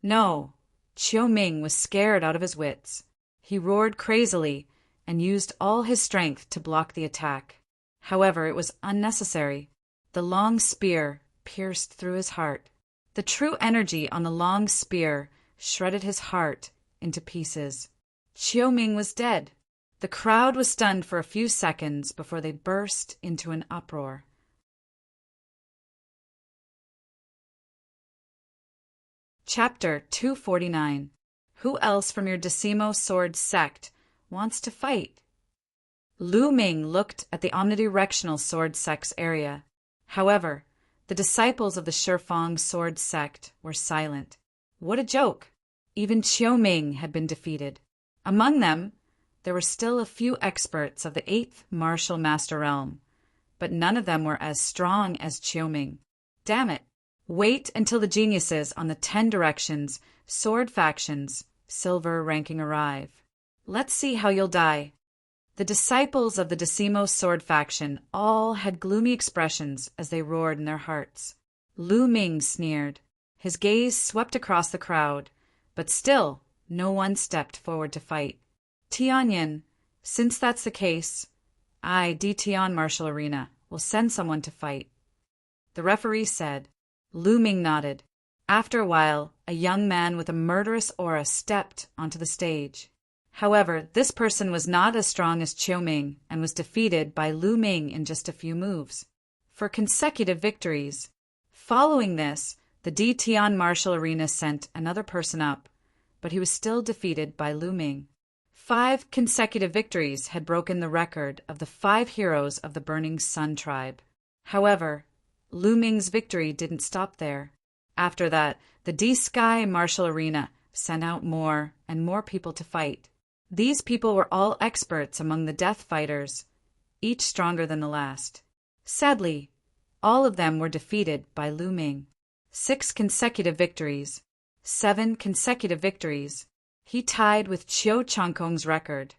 No, Qiuming was scared out of his wits. He roared crazily and used all his strength to block the attack. However, it was unnecessary. The long spear pierced through his heart. The true energy on the long spear shredded his heart into pieces. Qiuming was dead. The crowd was stunned for a few seconds before they burst into an uproar. Chapter 249. Who else from your Decimo Sword sect wants to fight? Lu Ming looked at the omnidirectional sword sect's area. However, the disciples of the Shifang sword sect were silent. What a joke! Even Qiuming had been defeated. Among them, there were still a few experts of the 8th martial master realm, but none of them were as strong as Qiuming. Damn it! Wait until the geniuses on the 10 directions, sword factions, silver ranking arrive. Let's see how you'll die. The disciples of the Decimo sword faction all had gloomy expressions as they roared in their hearts. Lu Ming sneered. His gaze swept across the crowd, but still no one stepped forward to fight. Tianyin, since that's the case, I, Tian Martial Arena, will send someone to fight. The referee said. Lu Ming nodded. After a while, a young man with a murderous aura stepped onto the stage. However, this person was not as strong as Qiuming and was defeated by Lu Ming in just a few moves. For consecutive victories. Following this, the Tian Martial Arena sent another person up, but he was still defeated by Lu Ming. 5 consecutive victories had broken the record of the 5 heroes of the Burning Sun tribe. However, Lu Ming's victory didn't stop there. After that, the Sky Martial Arena sent out more and more people to fight. These people were all experts among the death fighters, each stronger than the last. Sadly, all of them were defeated by Lu Ming. 6 consecutive victories. 7 consecutive victories. He tied with Qiu Changkong's record,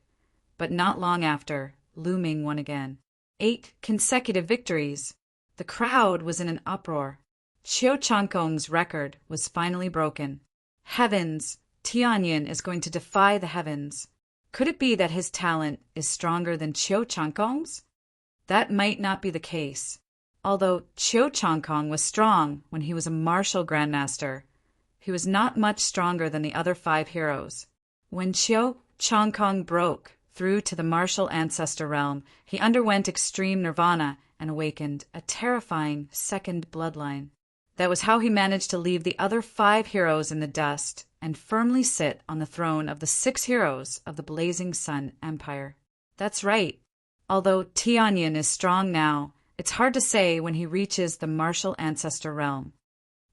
but not long after, Lu Ming won again. 8 consecutive victories. The crowd was in an uproar. Qiu Changkong's record was finally broken. Heavens! Tianyin is going to defy the heavens. Could it be that his talent is stronger than Qiu Changkong's? That might not be the case. Although Chiu Changkong was strong when he was a martial grandmaster, he was not much stronger than the other 5 heroes. When Chiu Changkong broke through to the martial ancestor realm, he underwent extreme nirvana and awakened a terrifying second bloodline. That was how he managed to leave the other 5 heroes in the dust and firmly sit on the throne of the 6 heroes of the Blazing Sun Empire. That's right. Although Tianyin is strong now, it's hard to say when he reaches the martial ancestor realm.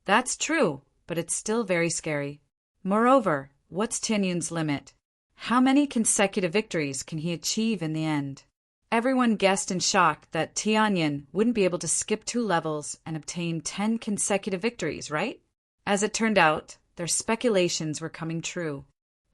That's true, but it's still very scary. Moreover, what's Tianyin's limit? How many consecutive victories can he achieve in the end? Everyone guessed in shock that Tianyin wouldn't be able to skip 2 levels and obtain 10 consecutive victories, right? As it turned out, their speculations were coming true.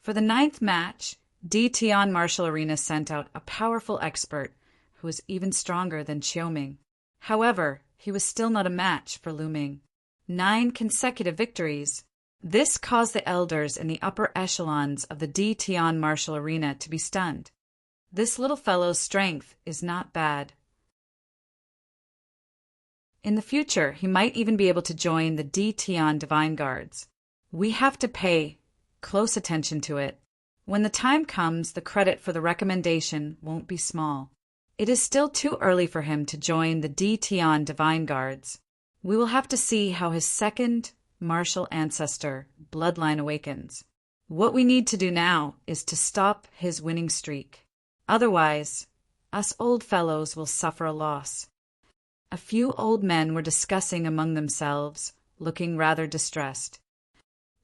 For the 9th match, Tian Martial Arena sent out a powerful expert who was even stronger than Xiaoming. However, he was still not a match for Lu Ming. 9 consecutive victories. This caused the elders in the upper echelons of the Tian Martial Arena to be stunned. This little fellow's strength is not bad. In the future, he might even be able to join the Tian Divine Guards. We have to pay close attention to it. When the time comes, the credit for the recommendation won't be small. It is still too early for him to join the Tian Divine Guards. We will have to see how his second martial ancestor bloodline awakens. What we need to do now is to stop his winning streak. Otherwise, us old fellows will suffer a loss. A few old men were discussing among themselves, looking rather distressed.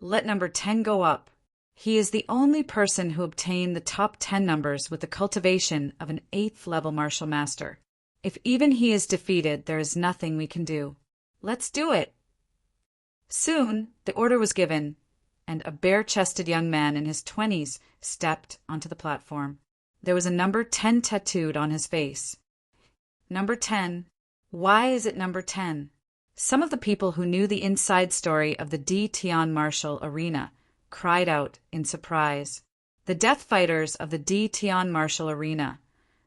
Let number 10 go up. He is the only person who obtained the top 10 numbers with the cultivation of an 8th level martial master. If even he is defeated, there is nothing we can do. Let's do it. Soon, the order was given, and a bare-chested young man in his 20s stepped onto the platform. There was a number 10 tattooed on his face. Number 10. Why is it number 10? Some of the people who knew the inside story of the Tian Martial Arena cried out in surprise. The death fighters of the Tian Martial Arena,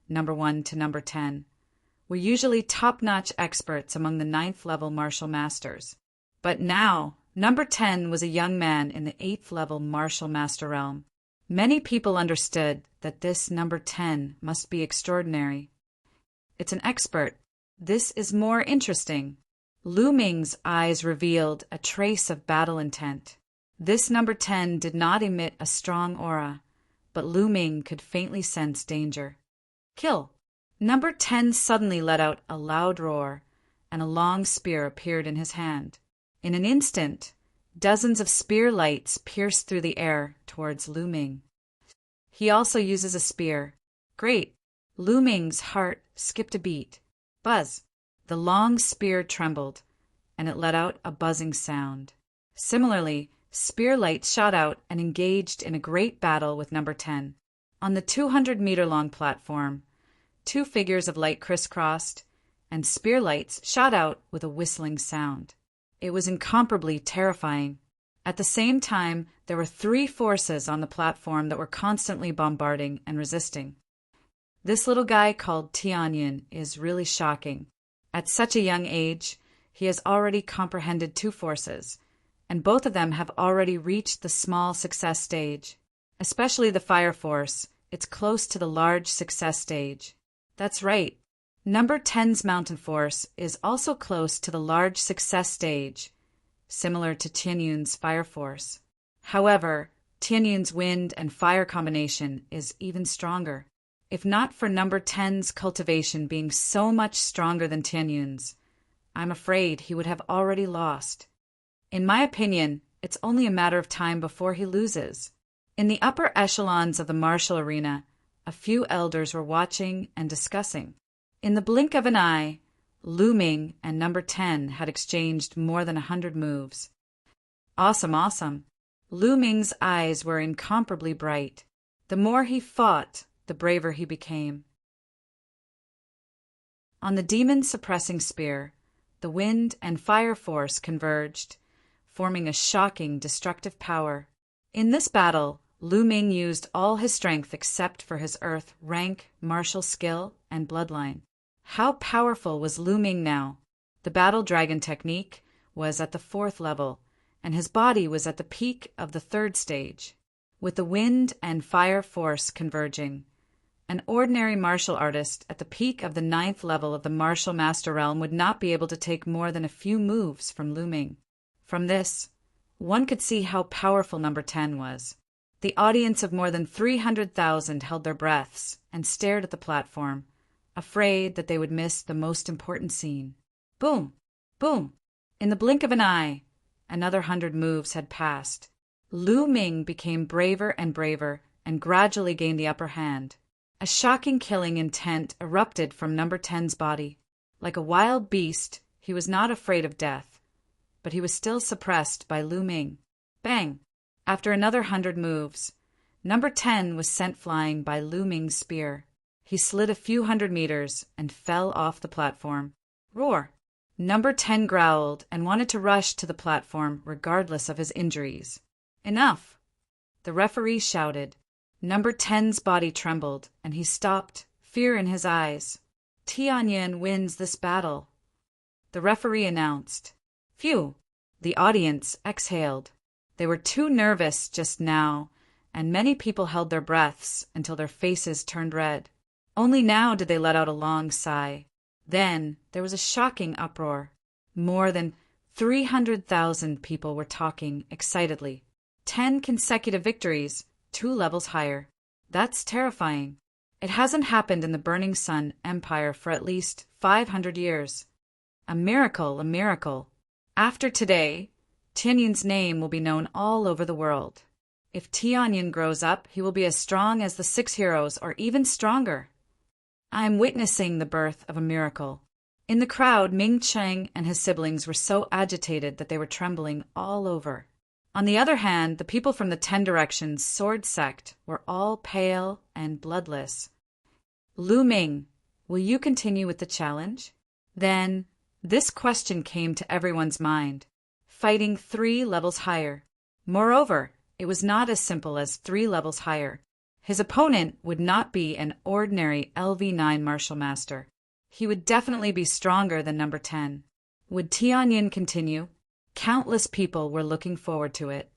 number 1 to number 10, were usually top-notch experts among the 9th level martial masters. But now, number 10 was a young man in the 8th level martial master realm. Many people understood that this number 10 must be extraordinary. It's an expert. This is more interesting. Lu Ming's eyes revealed a trace of battle intent. This number 10 did not emit a strong aura, but Lu Ming could faintly sense danger. Kill! Number 10 suddenly let out a loud roar, and a long spear appeared in his hand. In an instant, dozens of spear lights pierced through the air towards Lu Ming. He also uses a spear. Great! Lu Ming's heart skipped a beat. Buzz! The long spear trembled, and it let out a buzzing sound. Similarly, spear lights shot out and engaged in a great battle with number 10. On the 200-meter-long platform, 2 figures of light crisscrossed, and spear lights shot out with a whistling sound. It was incomparably terrifying. At the same time, there were 3 forces on the platform that were constantly bombarding and resisting. This little guy called Tianyin is really shocking. At such a young age, he has already comprehended 2 forces, and both of them have already reached the small success stage. Especially the fire force, it's close to the large success stage. That's right. Number 10's mountain force is also close to the large success stage, similar to Tianyun's fire force. However, Tianyun's wind and fire combination is even stronger. If not for number 10's cultivation being so much stronger than Tianyun's, I'm afraid he would have already lost. In my opinion, it's only a matter of time before he loses. In the upper echelons of the martial arena, a few elders were watching and discussing. In the blink of an eye, Lu Ming and number 10 had exchanged more than 100 moves. Awesome, awesome. Lu Ming's eyes were incomparably bright. The more he fought, the braver he became. On the demon-suppressing spear, the wind and fire force converged, forming a shocking, destructive power. In this battle, Lu Ming used all his strength except for his earth rank, martial skill, and bloodline. How powerful was Lu Ming now? The battle dragon technique was at the 4th level, and his body was at the peak of the 3rd stage. With the wind and fire force converging, an ordinary martial artist at the peak of the 9th level of the martial master realm would not be able to take more than a few moves from Lu Ming. From this, one could see how powerful number 10 was. The audience of more than 300,000 held their breaths and stared at the platform, afraid that they would miss the most important scene. Boom! Boom! In the blink of an eye, another 100 moves had passed. Lu Ming became braver and braver and gradually gained the upper hand. A shocking killing intent erupted from number 10's body. Like a wild beast, he was not afraid of death, but he was still suppressed by Lu Ming. Bang! After another 100 moves, number 10 was sent flying by Lu Ming's spear. He slid a few 100 meters and fell off the platform. Roar! Number 10 growled and wanted to rush to the platform regardless of his injuries. Enough! The referee shouted. Number 10's body trembled, and he stopped, fear in his eyes. Tianyin wins this battle. The referee announced. Phew! The audience exhaled. They were too nervous just now, and many people held their breaths until their faces turned red. Only now did they let out a long sigh. Then there was a shocking uproar. More than 300,000 people were talking excitedly. 10 consecutive victories, 2 levels higher. That's terrifying. It hasn't happened in the Burning Sun Empire for at least 500 years. A miracle, a miracle. After today, Tianyin's name will be known all over the world. If Tianyin grows up, he will be as strong as the 6 heroes or even stronger. I am witnessing the birth of a miracle. In the crowd, Ming Cheng and his siblings were so agitated that they were trembling all over. On the other hand, the people from the 10 Directions sword sect were all pale and bloodless. Lu Ming, will you continue with the challenge? Then, this question came to everyone's mind. Fighting 3 levels higher. Moreover, it was not as simple as 3 levels higher. His opponent would not be an ordinary LV9 martial master. He would definitely be stronger than number 10. Would Tianyin continue? Countless people were looking forward to it.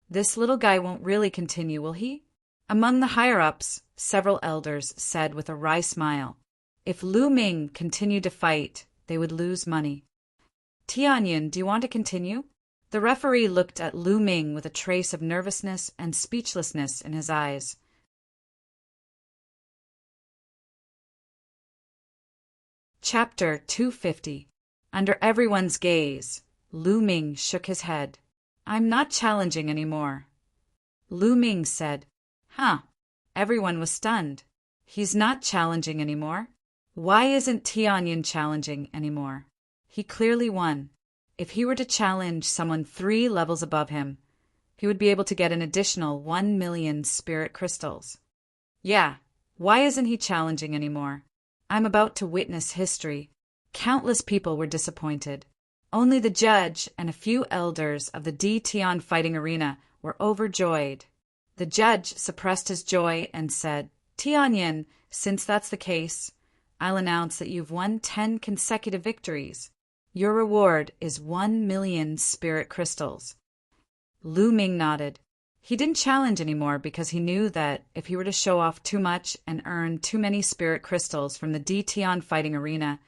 This little guy won't really continue, will he? Among the higher-ups, several elders said with a wry smile, if Lu Ming continued to fight, they would lose money. Tianyin, do you want to continue? The referee looked at Lu Ming with a trace of nervousness and speechlessness in his eyes. Chapter 250. Under everyone's gaze, Lu Ming shook his head. I'm not challenging anymore. Lu Ming said, Huh. Everyone was stunned. He's not challenging anymore. Why isn't Tianyin challenging anymore? He clearly won. If he were to challenge someone 3 levels above him, he would be able to get an additional 1 million spirit crystals. Yeah, why isn't he challenging anymore? I'm about to witness history. Countless people were disappointed. Only the judge and a few elders of the D. Tian fighting arena were overjoyed. The judge suppressed his joy and said, Tianyin, since that's the case, I'll announce that you've won 10 consecutive victories. Your reward is 1 million spirit crystals. Lu Ming nodded. He didn't challenge anymore because he knew that if he were to show off too much and earn too many spirit crystals from the D. Tian fighting arena,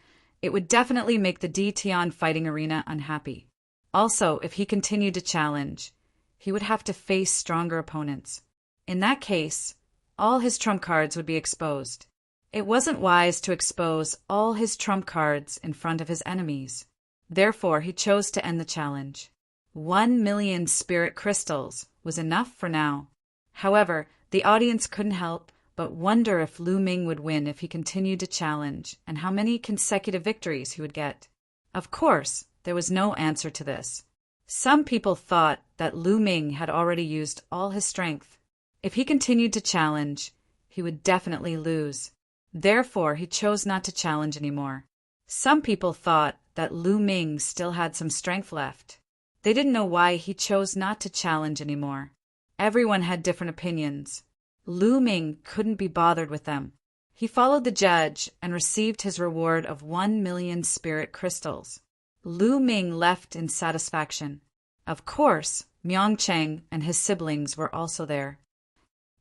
it would definitely make the D. Tian fighting arena unhappy. Also, if he continued to challenge, he would have to face stronger opponents. In that case, all his trump cards would be exposed. It wasn't wise to expose all his trump cards in front of his enemies. Therefore, he chose to end the challenge. 1 million spirit crystals was enough for now. However, the audience couldn't help but wonder if Lu Ming would win if he continued to challenge, and how many consecutive victories he would get. Of course, there was no answer to this. Some people thought that Lu Ming had already used all his strength. If he continued to challenge, he would definitely lose. Therefore, he chose not to challenge anymore. Some people thought that Lu Ming still had some strength left. They didn't know why he chose not to challenge anymore. Everyone had different opinions. Lu Ming couldn't be bothered with them. He followed the judge and received his reward of 1,000,000 spirit crystals. Lu Ming left in satisfaction. Of course, Myeongchang and his siblings were also there.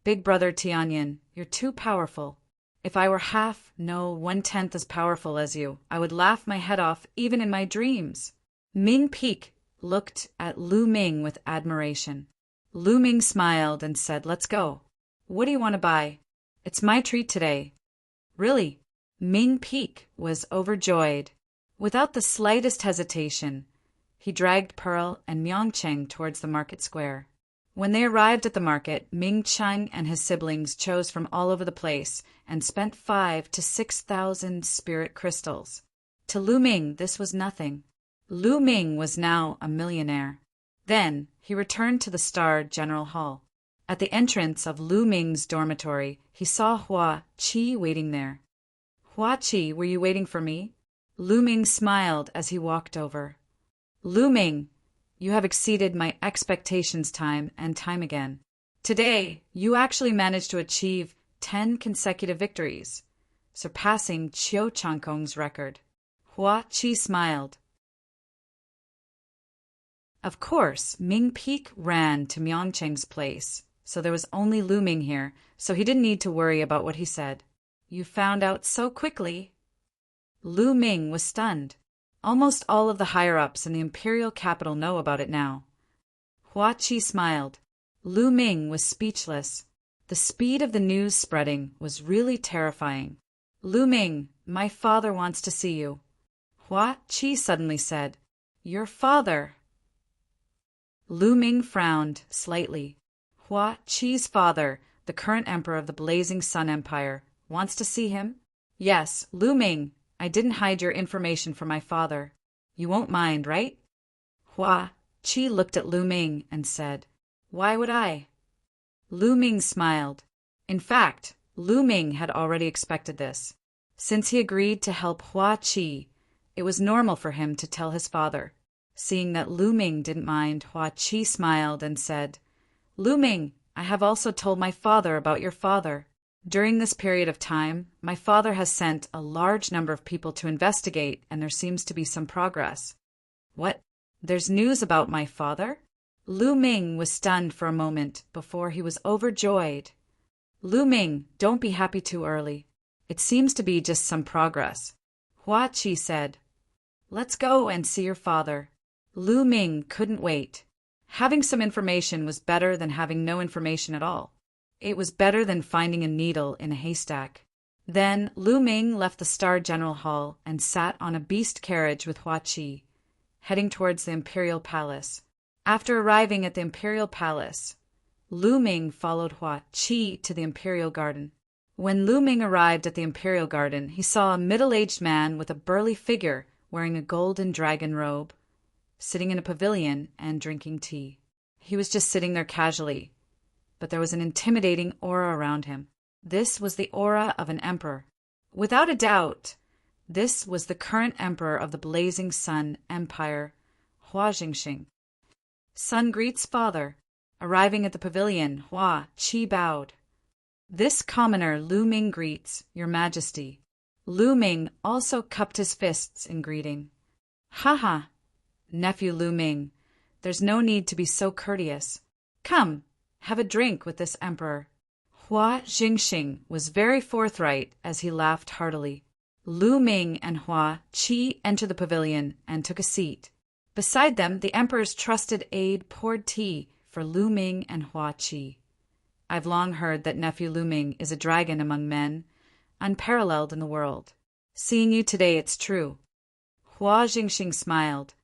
Big brother Tianyin, you're too powerful. If I were half, no, 1/10 as powerful as you, I would laugh my head off even in my dreams. Ming Peek looked at Lu Ming with admiration. Lu Ming smiled and said, let's go. What do you want to buy? It's my treat today. Really? Ming Peek was overjoyed. Without the slightest hesitation, he dragged Pearl and Myeongchang towards the market square. When they arrived at the market, Ming Chang and his siblings chose from all over the place and spent 5,000 to 6,000 spirit crystals. To Lu Ming, this was nothing. Lu Ming was now a millionaire. Then he returned to the Star General Hall. At the entrance of Lu Ming's dormitory, he saw Hua Qi waiting there. Hua Qi, were you waiting for me? Lu Ming smiled as he walked over. Lu Ming, you have exceeded my expectations time and time again. Today, you actually managed to achieve 10 consecutive victories, surpassing Chiu Changkong's record. Hua Qi smiled. Of course, Ming Peek ran to Myeongchang's place, so there was only Lu Ming here, so he didn't need to worry about what he said. You found out so quickly. Lu Ming was stunned. Almost all of the higher-ups in the imperial capital know about it now. Hua Qi smiled. Lu Ming was speechless. The speed of the news spreading was really terrifying. Lu Ming, my father wants to see you. Hua Qi suddenly said, Your father? Lu Ming frowned slightly. Hua Qi's father, the current emperor of the Blazing Sun Empire, wants to see him? Yes, Lu Ming, I didn't hide your information from my father. You won't mind, right? Hua Qi looked at Lu Ming and said, Why would I? Lu Ming smiled. In fact, Lu Ming had already expected this. Since he agreed to help Hua Qi, it was normal for him to tell his father. Seeing that Lu Ming didn't mind, Hua Qi smiled and said, Lu Ming, I have also told my father about your father. During this period of time, my father has sent a large number of people to investigate, and there seems to be some progress. What? There's news about my father? Lu Ming was stunned for a moment before he was overjoyed. Lu Ming, don't be happy too early. It seems to be just some progress. Hua Qi said, Let's go and see your father. Lu Ming couldn't wait. Having some information was better than having no information at all. It was better than finding a needle in a haystack. Then Lu Ming left the Star General Hall and sat on a beast carriage with Hua Qi, heading towards the Imperial Palace. After arriving at the Imperial Palace, Lu Ming followed Hua Qi to the Imperial Garden. When Lu Ming arrived at the Imperial Garden, he saw a middle-aged man with a burly figure wearing a golden dragon robe, sitting in a pavilion and drinking tea. He was just sitting there casually, but there was an intimidating aura around him. This was the aura of an emperor. Without a doubt, this was the current emperor of the Blazing Sun Empire, Hua Jingxing. Son greets father. Arriving at the pavilion, Hua Qi bowed. This commoner Lu Ming greets, Your Majesty. Lu Ming also cupped his fists in greeting. Ha, nephew Lu Ming, there's no need to be so courteous. Come, have a drink with this emperor. Hua Jingxing was very forthright as he laughed heartily. Lu Ming and Hua Qi entered the pavilion and took a seat. Beside them, the emperor's trusted aide poured tea for Lu Ming and Hua Qi. I've long heard that nephew Lu Ming is a dragon among men, unparalleled in the world. Seeing you today, it's true. Hua Jingxing smiled.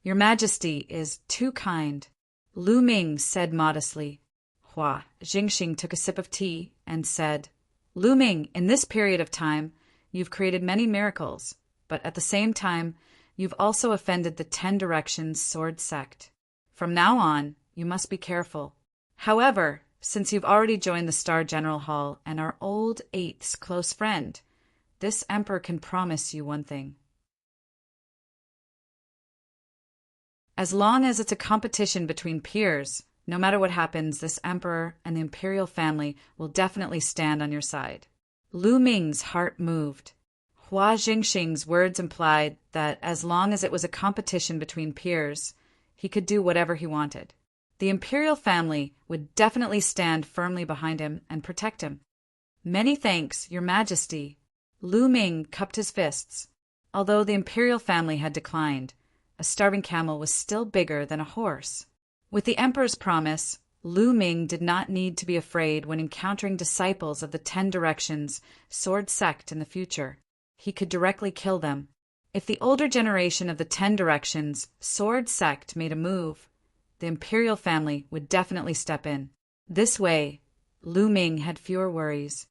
Your Majesty is too kind, Lu Ming said modestly. Hua Jingxing took a sip of tea and said, Lu Ming, in this period of time, you've created many miracles, but at the same time, you've also offended the 10 Directions Sword Sect. From now on, you must be careful. However, since you've already joined the Star General Hall and are old Eighth's close friend, this emperor can promise you one thing. As long as it's a competition between peers, no matter what happens, this emperor and the imperial family will definitely stand on your side. Lu Ming's heart moved. Hua Jingxing's words implied that as long as it was a competition between peers, he could do whatever he wanted. The imperial family would definitely stand firmly behind him and protect him. Many thanks, Your Majesty. Lu Ming cupped his fists. Although the imperial family had declined, a starving camel was still bigger than a horse. With the emperor's promise, Lu Ming did not need to be afraid when encountering disciples of the 10 Directions sword sect in the future. He could directly kill them. If the older generation of the 10 Directions sword sect made a move, the imperial family would definitely step in. This way, Lu Ming had fewer worries.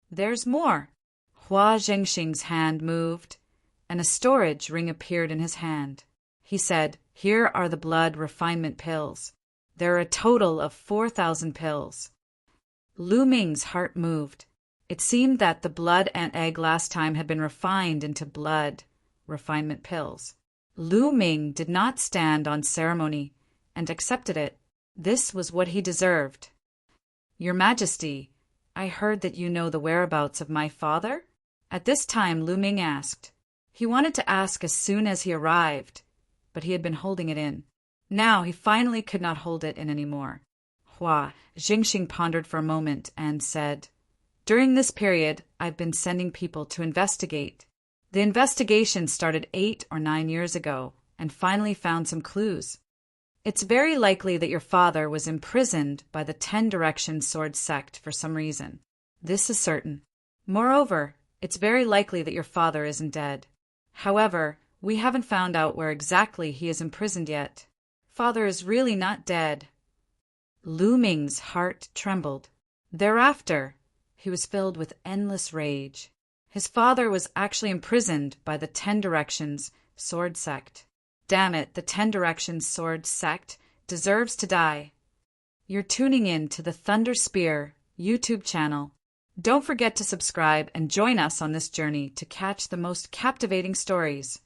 There's more. Hua Zhengxing's hand moved, and a storage ring appeared in his hand. He said, "Here are the blood refinement pills. There are a total of 4,000 pills." Lu Ming's heart moved. It seemed that the blood and egg last time had been refined into blood refinement pills. Lu Ming did not stand on ceremony and accepted it. This was what he deserved. "Your Majesty, I heard that you know the whereabouts of my father?" At this time, Lu Ming asked. He wanted to ask as soon as he arrived, but he had been holding it in. Now he finally could not hold it in anymore. Hua Jingxing pondered for a moment and said, "During this period, I've been sending people to investigate. The investigation started 8 or 9 years ago and finally found some clues. It's very likely that your father was imprisoned by the 10 Directions sword sect for some reason. This is certain. Moreover, it's very likely that your father isn't dead. However, we haven't found out where exactly he is imprisoned yet. Father is really not dead." Lu Ming's heart trembled. Thereafter, he was filled with endless rage. His father was actually imprisoned by the 10 Directions sword sect. Damn it, the 10 Directions sword sect deserves to die. You're tuning in to the Thunder Spear YouTube channel. Don't forget to subscribe and join us on this journey to catch the most captivating stories.